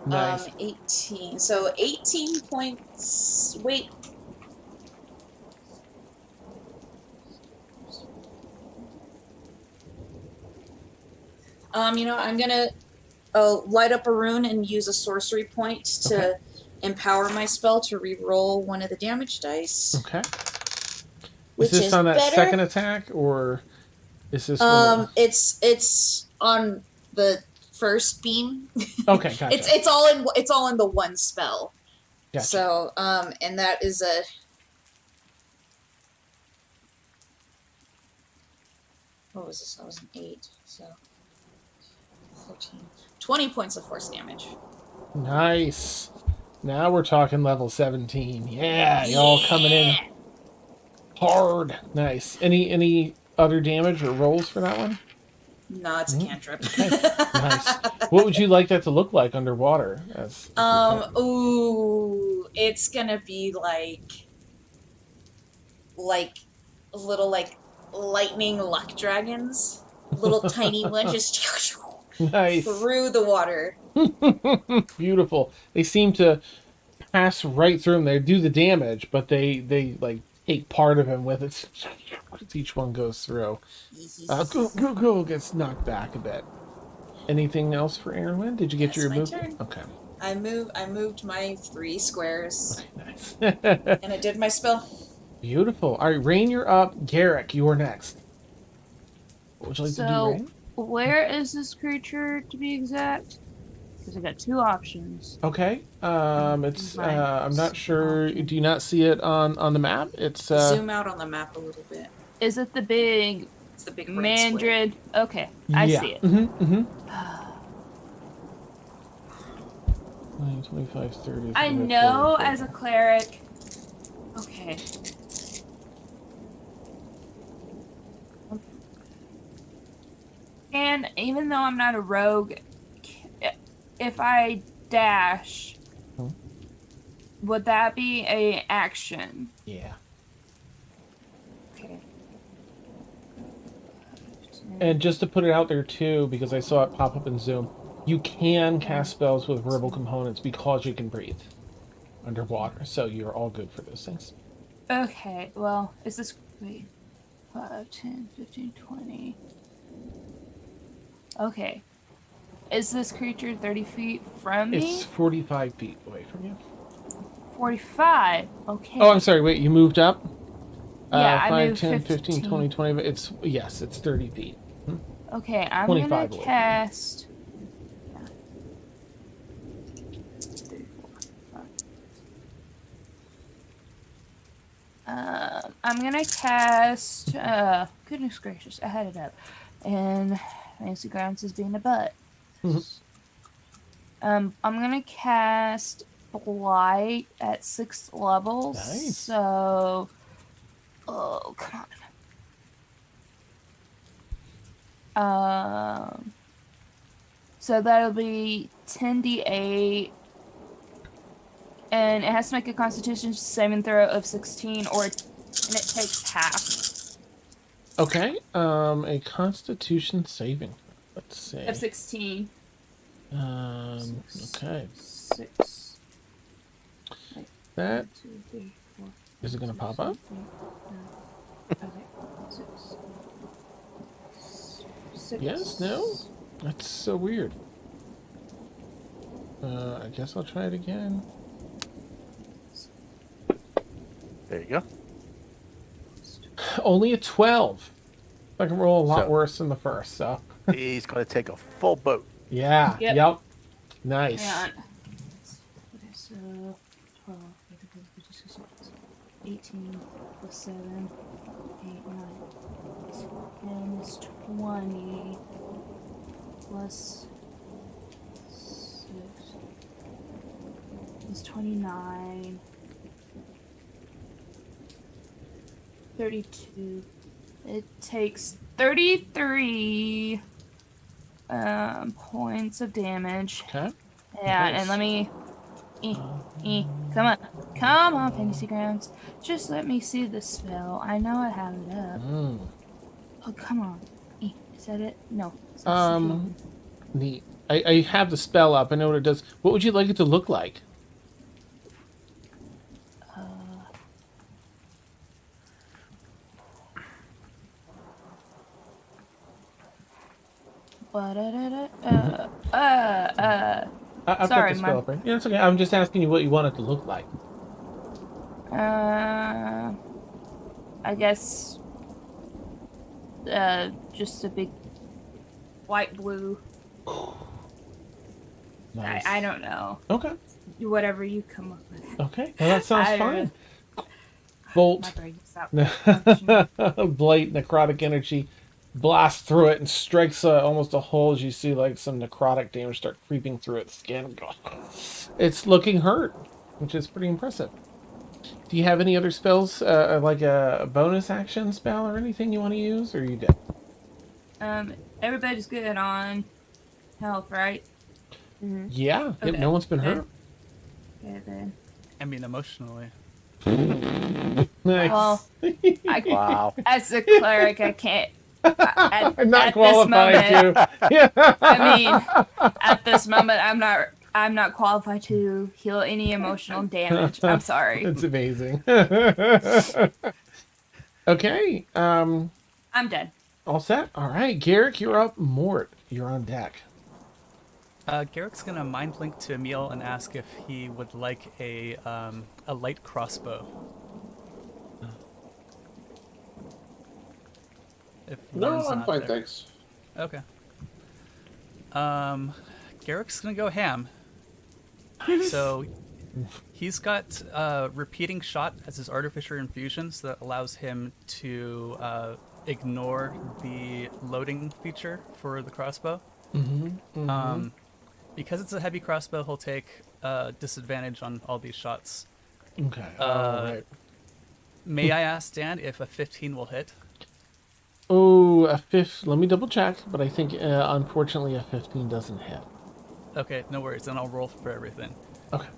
Nice. 18. So 18 points. Wait. I'm gonna light up a rune and use a sorcery point to empower my spell to re-roll one of the damage dice. Okay. Which Is this is on that better. second attack, or is this one? It's on the first beam. Okay, gotcha. It's all in the one spell. Gotcha. So and that is a. What was this? That was an 8. So 13. 20 points of force damage. Nice. Now we're talking level 17. Yeah, y'all coming in hard. Nice. Any other damage or rolls for that one? No, it's a cantrip. Okay. Nice. What would you like that to look like underwater? Ooh, it's gonna be like little lightning luck dragons, little tiny one just Nice. through the water. Beautiful. They seem to pass right through them. They do the damage, but they like take part of him with it. Each one goes through. Go gets knocked back a bit. Anything else for Erwin? Did you get That's your my move? turn. Okay. I moved my 3 squares Okay, nice. and I did my spell. Beautiful. All right, Rain, you're up. Garrick, you're next. What would you like to do, Rain? Where is this creature to be exact? Because I got 2 options. Okay. It's Fine. I'm not sure. Do you not see it on the map? It's Zoom out on the map a little bit. Is it the big It's the big red square. mandrid? Okay, I yeah. see it. Mm-hmm. 25, 30. I 35, know 40. as a cleric. Okay. And even though I'm not a rogue, if I dash, would that be a action? Yeah. Okay. And just to put it out there too, because I saw it pop up in Zoom, you can cast spells with verbal components because you can breathe underwater, so you're all good for those things. Okay, well, is this... Wait. 5, 10, 15, 20... Okay. Is this creature 30 feet from me? It's 45 feet away from you. 45. Okay. Oh, I'm sorry. Wait, you moved up? Yeah, I 5, moved 10, 15, 15. 20, 20. Yes, it's 30 feet. Okay, I'm 25 gonna away from you. cast. 3, 4, 5. I'm gonna cast. Goodness gracious, I had it up, and Nancy Grounds is being a butt. I'm gonna cast Blight at 6th level. Nice. So, oh come on. So that'll be 10d8, and it has to make a Constitution saving throw of 16, and it takes half Okay. A Constitution saving. Let's see. of 16. Okay. 6. That 2, 3, 4. is it gonna pop up? Okay. 6. Yes. No. That's so weird. I guess I'll try it again. There you go. Only a 12. I can roll a lot So- worse than the first. So. He's going to take a full boat. Yeah. Yep. Yep. Nice. And okay, so 12, 18 plus 7, 8, 9, 10 is 20 plus 6 is 29, 32. It takes 33 points of damage. Okay. Yeah, Nice. and let me. Come on, Fantasy Grounds. Just let me see the spell. I know I have it up. Oh, come on. Is that it? No. It's not Neat. I have the spell up. I know what it does. What would you like it to look like? I've got Sorry, the spell up, right? Yeah, it's okay. I'm just asking you what you want it to look like. I guess. Just a big white blue. Nice. I don't know. Okay. Whatever you come up with. Okay. Well, that sounds I don't fine. My Bolt. brain's out. functioning. Blight necrotic energy blasts through it and strikes almost a hole as you see like some necrotic damage start creeping through its skin. It's looking hurt, which is pretty impressive. Do you have any other spells, like a bonus action spell or anything you want to use, or are you dead? Everybody's good on health, right? Yeah. Yep, Okay. no one's been Good. hurt. Okay, then. I mean, emotionally. Nice. Well, Wow. as a cleric, I can't. I'm not at qualified this moment, to. Yeah. I mean, at this moment, I'm not qualified to heal any emotional damage. I'm sorry. It's amazing. Okay. I'm dead. All set. All right, Garrick, you're up. Mort, you're on deck. Garrick's gonna mind link to Emil and ask if he would like a light crossbow. If No, Lauren's I'm not fine, there. thanks. Okay. Garrick's gonna go ham. So he's got repeating shot as his artificer infusion, so that allows him to ignore the loading feature for the crossbow. Because it's a heavy crossbow, he'll take disadvantage on all these shots. Okay. All right. May I ask Dan if a 15 will hit? Oh, a fifth. Let me double check, but I think unfortunately a 15 doesn't hit. Okay, no worries. Then I'll roll for everything. Okay.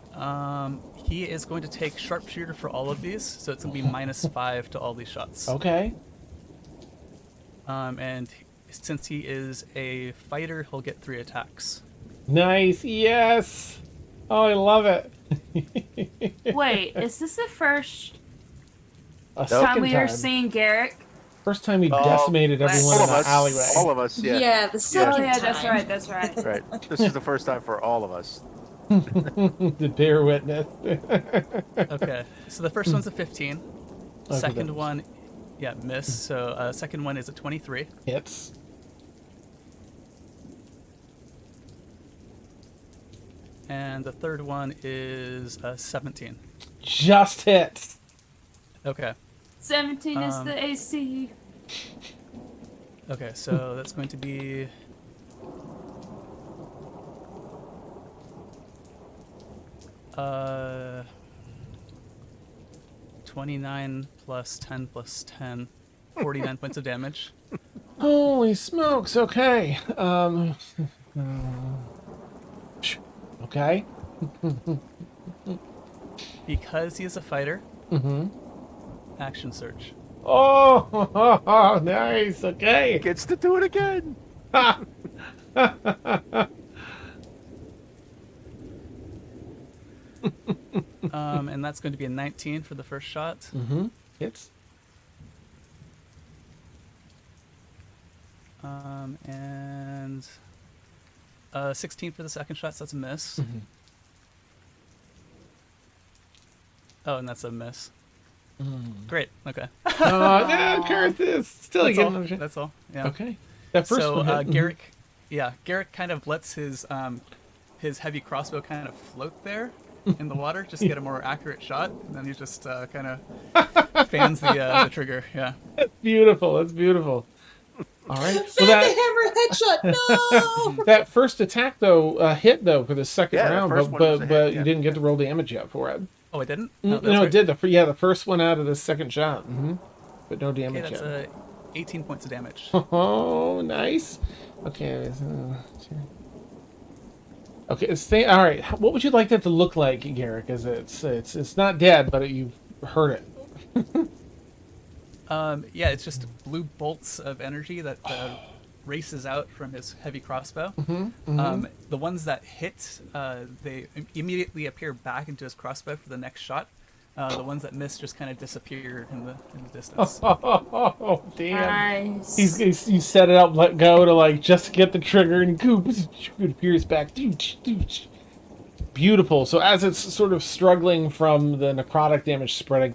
He is going to take sharpshooter for all of these, so it's going to be -5 to all these shots. Okay. And since he is a fighter, he'll get 3 attacks. Nice. Yes. Oh, I love it. Wait, is this the first A time second we are seeing Garrick? First time he decimated everyone All in of the us. alleyway. All of us, yeah. Yeah, the second Oh yeah, that's time. right. That's right. Right. This is the first time for all of us. The bear witness. Okay, so the first one's a 15. Okay, Second that one, yeah, miss. So second one is a 23. hits. And the third one is a 17. Just hits. Okay. 17 is the AC. Okay, so that's going to be 29 plus 10 plus 10, 49 points of damage. Holy smokes. Okay. Okay. Because he is a fighter, Mm-hmm. action surge. Oh, nice. Okay. Gets to do it again. And that's going to be a 19 for the first shot. Mm-hmm. Hits. And 16 for the second shot, so that's a miss. Mm-hmm. Oh, and that's a miss. Great. Okay. Oh, curses. Still That's getting all. the shit. That's all. Yeah. Okay. That first So one hit. Garrick, yeah, Garrick kind of lets his heavy crossbow kind of float there in the water, just to get a more accurate shot, and then he just kind of fans the trigger. Yeah. That's beautiful. That's beautiful. All right. Fan the hammer headshot. No. That first attack though hit though for the second Yeah, the round, first but one was a hit, you yeah. didn't get to roll damage yet for it. Oh, I didn't. No, that's right. it did. The first one out of the second shot. Mm-hmm. But no Okay, damage that's yet. 18 points of damage. Oh, nice. Okay. Okay. All right. What would you like that to look like, Garrick? Is it's not dead, but you've hurt it. Yeah, it's just blue bolts of energy that races out from his heavy crossbow. The ones that hit, they immediately appear back into his crossbow for the next shot. The ones that miss just kind of disappear in the distance. Oh, damn. Nice. You set it up, let go to like just get the trigger, and goop, it appears back. Beautiful. So as it's sort of struggling from the necrotic damage spreading,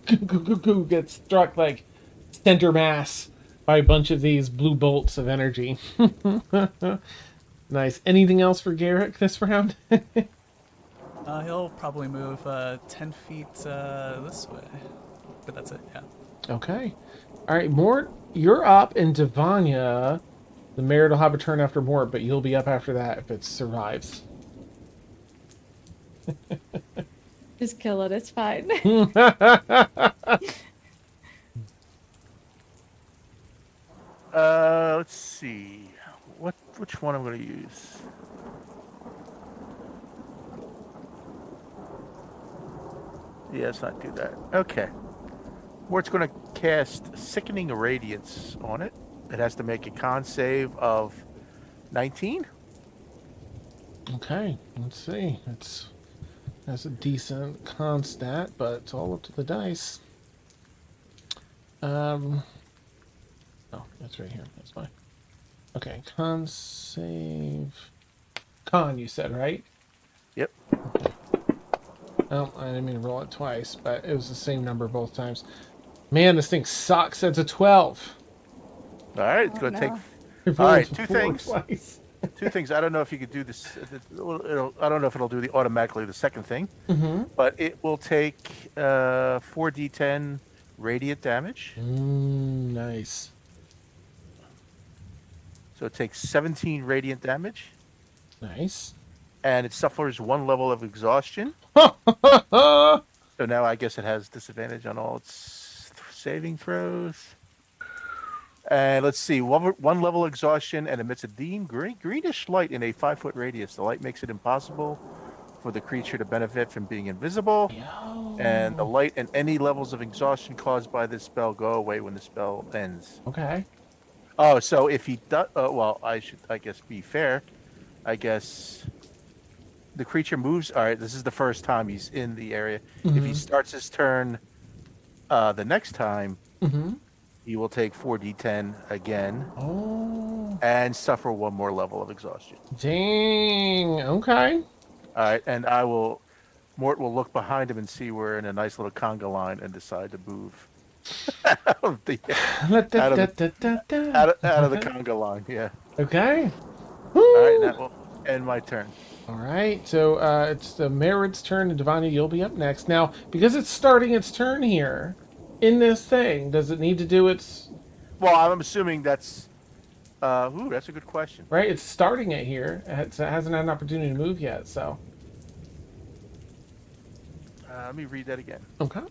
gets struck like center mass by a bunch of these blue bolts of energy. Nice. Anything else for Garrick this round? He'll probably move 10 feet this way, but that's it. Yeah. Okay. All right, Mort, you're up, and Devanya, the Merit will have a turn after Mort, but you'll be up after that if it survives. Just kill it. It's fine. Let's see. Which one I'm going to use? Yeah, let's not do that. Okay. Mort's going to cast Sickening Radiance on it. It has to make a con save of 19. Okay, let's see. That's a decent con stat, but it's all up to the dice. Oh, that's right here. That's fine. Okay, con save. Con, you said, right? Yep. Oh, I didn't mean to roll it twice, but it was the same number both times. Man, this thing sucks. It's a 12. All right, it's going to no. take. I All right, rolled two four things. twice. Two things. I don't know if you could do this. I don't know if it'll do automatically the second thing, Mm-hmm. but it will take 4d10 radiant damage. Nice. So it takes 17 radiant damage, Nice. and it suffers 1 level of exhaustion. So now I guess it has disadvantage on all its saving throws. And let's see, one level exhaustion and emits a dim greenish light in a 5-foot radius. The light makes it impossible for the creature to benefit from being invisible. Yo. And the light and any levels of exhaustion caused by this spell go away when the spell ends. Okay. Oh, so if he does, well, I guess, be fair. I guess the creature moves. All right, this is the first time he's in the area. If he starts his turn the next time, Mm-hmm. he will take 4d10 again Oh. and suffer 1 more level of exhaustion. Dang. Okay. All right, and Mort will look behind him and see we're in a nice little conga line and decide to move out of the out of the conga line. Yeah. Okay. All right, Woo! that will end my turn. All right, so it's the Merit's turn, and Devanya, you'll be up next. Now, because it's starting its turn here, in this thing, does it need to do its... Well, I'm assuming that's... that's a good question. Right, it's starting it here. It hasn't had an opportunity to move yet, so... Let me read that again. Okay.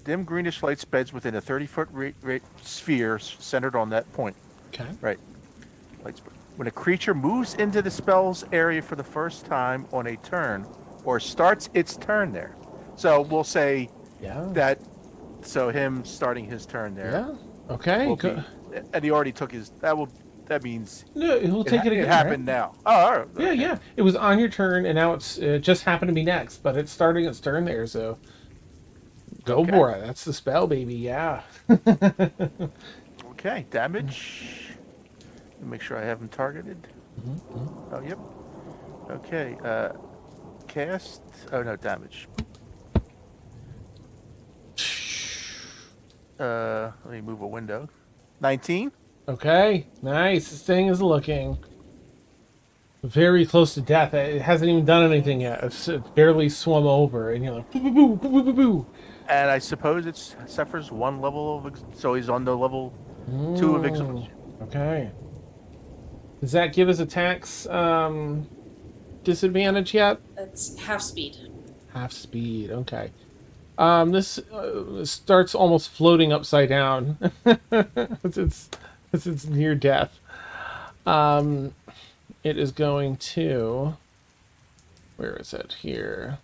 Dim greenish light spreads within a 30-foot sphere centered on that point. Okay. Right. Light spread. When a creature moves into the spell's area for the first time on a turn, or starts its turn there. So we'll say that... So him starting his turn there. Yeah. Okay. And he already took his... That means... No, he'll take it again. It happened now. Oh, all right. Yeah, yeah. It was on your turn, and now it just happened to be next, but it's starting its turn there, so... Go for it. That's the spell, baby. Yeah. Okay. Damage. Make sure I have him targeted. Mm-hmm. Oh, yep. Okay. Cast. Oh, no, damage. Let me move a window. 19. Okay. Nice. This thing is looking very close to death. It hasn't even done anything yet. It's barely swum over, and you're like, boo, boo, boo, boo, boo, boo, boo. And I suppose it suffers one level of... So he's on the level 2 of exhaustion. Okay. Does that give his attacks disadvantage yet? That's half speed. Half speed. Okay. This starts almost floating upside down. it's near death. It is going to... Where is it? Here.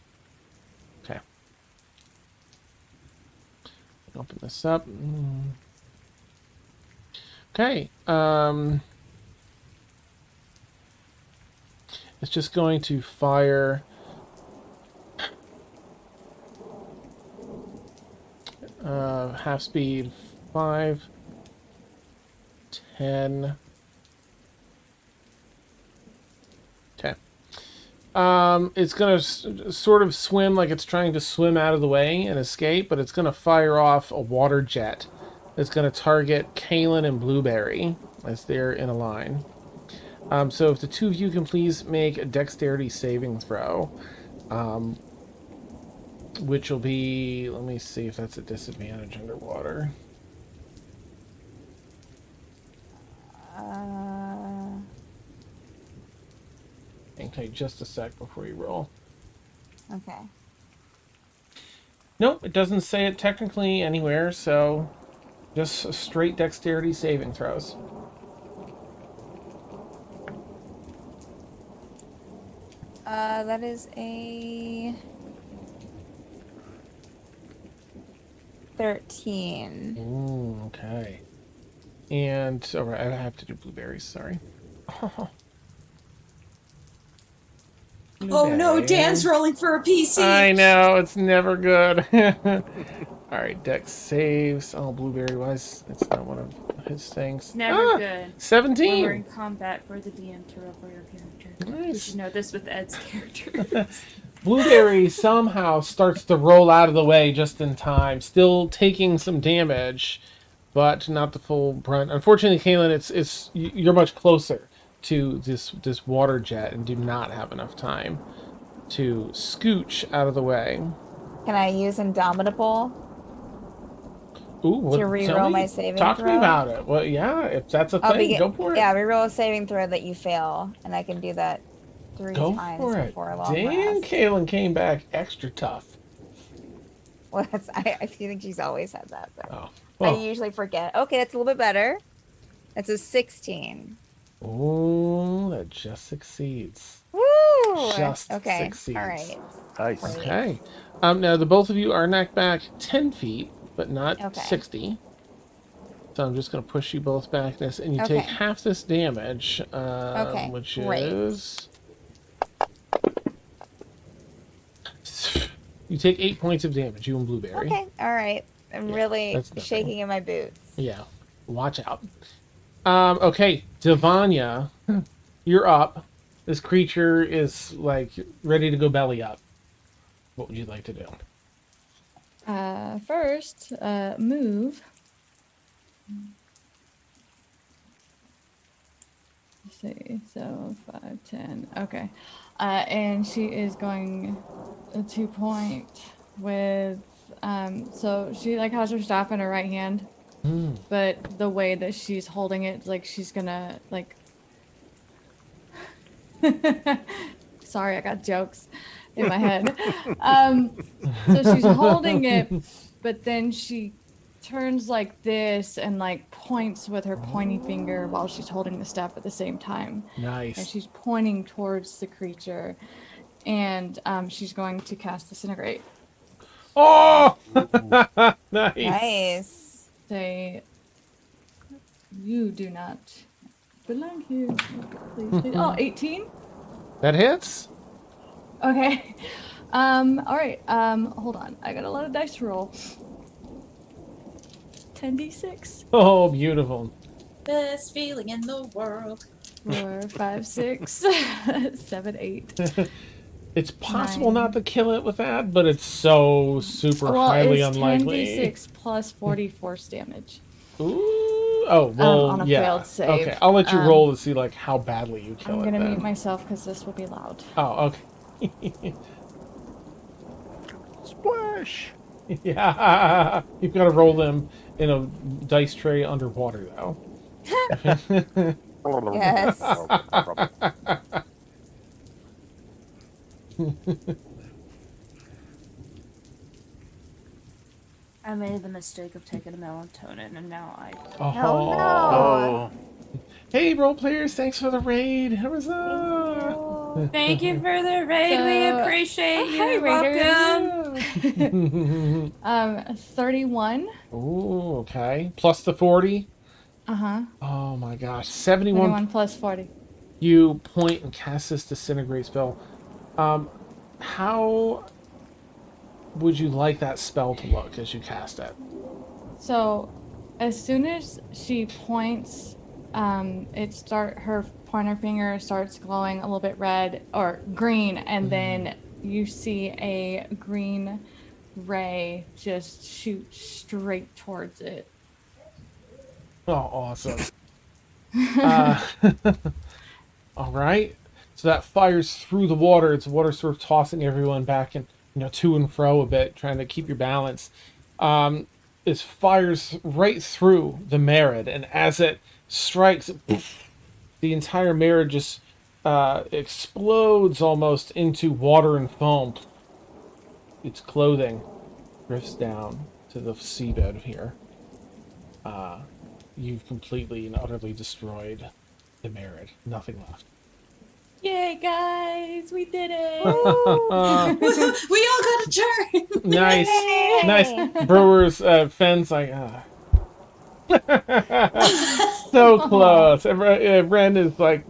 Okay. Open this up. Okay. It's just going to fire... half speed 5, 10. Okay. It's gonna sort of swim like it's trying to swim out of the way and escape, but it's gonna fire off a water jet. It's gonna target Kaylin and Blueberry as they're in a line. So if the two of you can please make a dexterity saving throw. Which will be, let me see if that's a disadvantage underwater. Okay, just a sec before you roll. Okay. Nope, it doesn't say it technically anywhere, so just straight dexterity saving throws. That is a 13. Ooh, okay. And, alright, I have to do blueberries, sorry. Oh no, Dan's rolling for a PC. I know, it's never good. Alright, dex saves. Oh, blueberry wise, it's not one of his things. Never good. 17! When we're in combat for the DM to roll for your character. Nice. You should know this with Ed's character. Blueberry somehow starts to roll out of the way just in time, still taking some damage, but not the full brunt. Unfortunately, Kaylin, you're much closer to this water jet and do not have enough time to scooch out of the way. Can I use Indomitable Ooh, to reroll my saving Talk throw? to me about it. Well, yeah, if that's a thing, go for it. Yeah, reroll a saving throw that you fail, and I can do that 3 Go times for it. before a long Damn, rest. Kaylin came back extra tough. Well, I think she's always had that. But Oh, I well. usually forget. Okay, that's a little bit better. That's a 16. Oh, that just succeeds. Woo! Just okay. succeeds. All right. Nice. Okay. Now, the both of you are knocked back 10 feet, but not Okay. 60. So I'm just going to push you both back this, and you Okay. take half this damage, Okay, which great. is... You take 8 points of damage, you and Blueberry. Okay. All right. I'm really that's nothing. shaking in my boots. Yeah, watch out. Okay, Devanya, you're up. This creature is like ready to go belly up. What would you like to do? First, move. Let's see, so 5, 10. Okay. And she is going to point with, so she like has her staff in her right hand, but the way that she's holding it, like she's gonna like. Sorry, I got jokes in my head. So she's holding it, but then she turns like this and like points with her pointy finger while she's holding the staff at the same time. Nice. And she's pointing towards the creature, and she's going to cast Disintegrate. Oh! Nice. Nice. Say, you do not belong here. Please, please. Oh, 18? That hits? Okay. All right. Hold on. I got a lot of dice to roll. 10d6. Oh, beautiful. Best feeling in the world. 4, 5, 6, 7, 8. It's possible 9. not to kill it with that, but it's so super highly it's unlikely. 10d6 plus 40 force damage. Ooh. Oh, well, on a yeah. failed save. Okay, I'll let you roll to see like how badly you kill I'm it gonna then. mute myself because this will be loud. Oh, okay. Splash! Yeah. You've got to roll them in a dice tray underwater, though. Yes. I made the mistake of taking a melatonin, and now I. Oh, no. Oh, Hey, role players! Thanks for the raid. How was that? Thank you for the raid. We So- appreciate you. Hi, Welcome. 31. Ooh, okay. Plus the 40. Uh-huh. Oh my gosh, 71. 31 plus 40. You point and cast this disintegrate spell. How would you like that spell to look as you cast it? So, as soon as she points, her pointer finger starts glowing a little bit red or green, and then you see a green ray just shoot straight towards it. Oh, awesome. All right. So that fires through the water. It's water sort of tossing everyone back and to and fro a bit, trying to keep your balance. It fires right through the Merid, and as it strikes, poof, the entire Merid just explodes almost into water and foam. Its clothing drifts down to the seabed here. You've completely and utterly destroyed the Merid. Nothing left. Yay, guys! We did it! We all got a turn. Nice, nice. Brewers, Fenn's like, so close. Ren is like,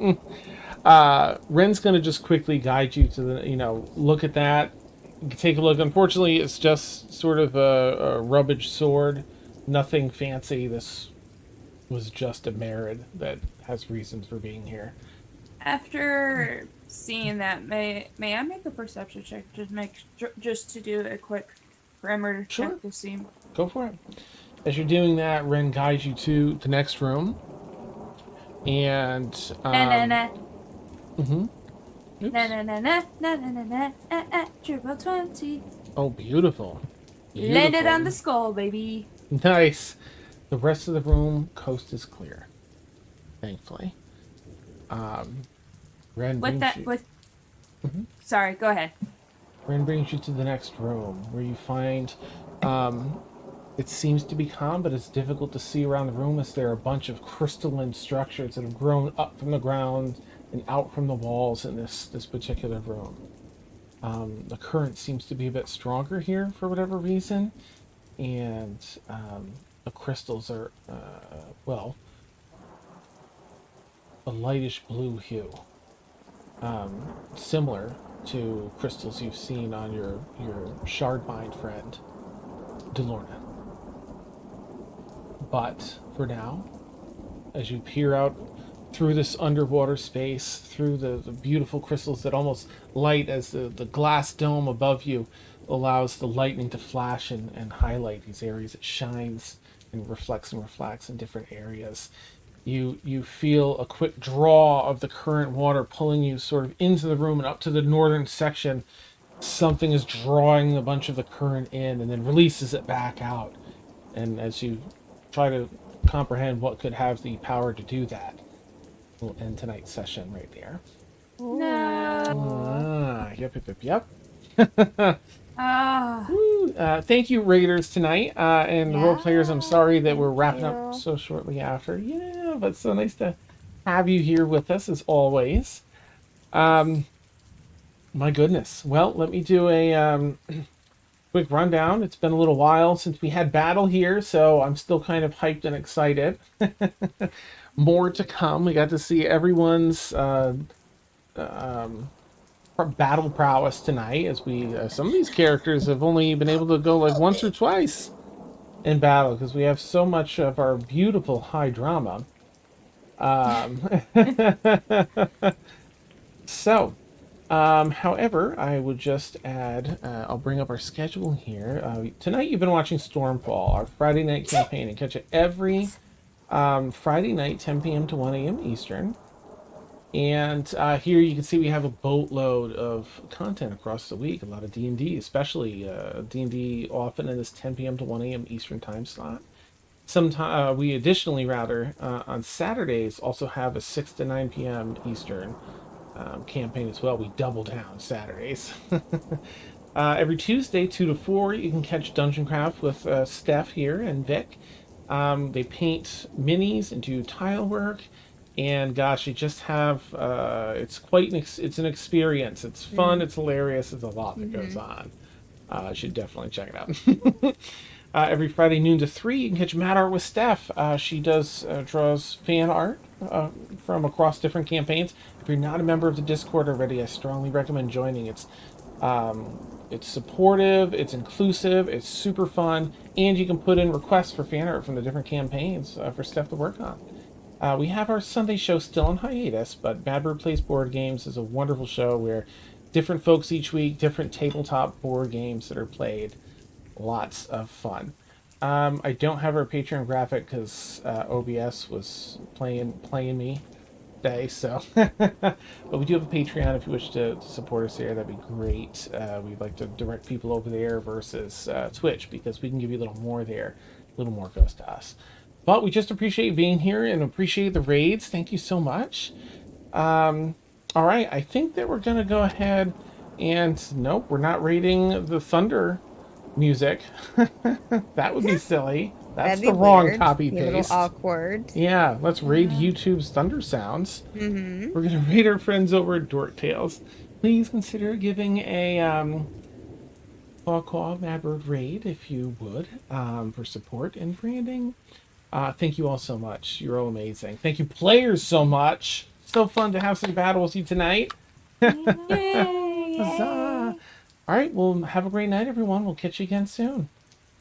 Ren's gonna just quickly guide you to the, look at that. You can take a look. Unfortunately, it's just sort of a rubbish sword. Nothing fancy. This was just a Merid that has reasons for being here. After seeing that, may I make a perception check? Just to do a quick perimeter Sure. check to see. Go for it. As you're doing that, Ren guides you to the next room. And Na triple 20. Oh, beautiful. Landed on the skull, baby. Nice. The rest of the room, coast is clear. Thankfully. Ren With brings that, you, with. Mhm. Sorry, go ahead. Ren brings you to the next room where you find it seems to be calm, but it's difficult to see around the room as there are a bunch of crystalline structures that have grown up from the ground and out from the walls in this particular room. The current seems to be a bit stronger here for whatever reason, and the crystals are, a lightish blue hue, similar to crystals you've seen on your shardbind friend, DeLorna. But for now, as you peer out through this underwater space, through the beautiful crystals that almost light as the glass dome above you allows the lightning to flash and highlight these areas. It shines and reflects in different areas. You feel a quick draw of the current water pulling you sort of into the room and up to the northern section. Something is drawing a bunch of the current in and then releases it back out. And as you try to comprehend what could have the power to do that, we'll end tonight's session right there. No. Yep. Ah. Woo. Thank you, Raiders, tonight. And the role players, I'm sorry that we're wrapping up so shortly after. Yeah, but so nice to have you here with us as always. My goodness. Well, let me do a quick rundown. It's been a little while since we had battle here, so I'm still kind of hyped and excited. More to come. We got to see everyone's battle prowess tonight, as we some of these characters have only been able to go like once or twice in battle because we have so much of our beautiful high drama. However, I would just add, I'll bring up our schedule here. Tonight you've been watching Stormfall, our Friday night campaign, and catch it every Friday night, 10 p.m. to 1 a.m. Eastern. And here you can see we have a boatload of content across the week. A lot of D&D, especially D&D often in this 10 p.m. to 1 a.m. Eastern time slot. We additionally, on Saturdays also have a 6 to 9 p.m. Eastern campaign as well. We double down Saturdays. Every Tuesday, 2 to 4, you can catch Dungeon Craft with Steph here and Vic. They paint minis and do tile work. And gosh, you just have, it's quite it's an experience. It's fun, it's hilarious, there's a lot that goes on. You should definitely check it out. Every Friday noon to 3, you can catch Mad Art with Steph. She draws fan art from across different campaigns. If you're not a member of the Discord already, I strongly recommend joining. It's supportive, it's inclusive, it's super fun, and you can put in requests for fan art from the different campaigns for Steph to work on. We have our Sunday show still on hiatus, but Bad Bird Plays Board Games is a wonderful show where different folks each week, different tabletop board games that are played. Lots of fun. I don't have our Patreon graphic because OBS was playing me today, so but we do have a Patreon if you wish to support us there. That'd be great. We'd like to direct people over there versus Twitch because we can give you a little more there. A little more goes to us. But we just appreciate being here and appreciate the raids. Thank you so much. All right, I think that we're going to go ahead and... Nope, we're not raiding the Thunder music. That would be silly. That's the wrong copy-paste. A little awkward. Yeah, let's raid YouTube's Thunder Sounds. We're going to raid our friends over at Dork Tales. Please consider giving a... Claw Mad Bird raid, if you would, for support and branding. Thank you all so much. You're all amazing. Thank you, players, so much. So fun to have some battle with you tonight. Yay! Huzzah! All right, well, have a great night, everyone. We'll catch you again soon.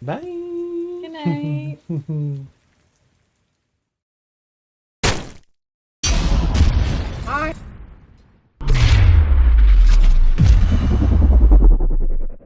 Bye. Good night.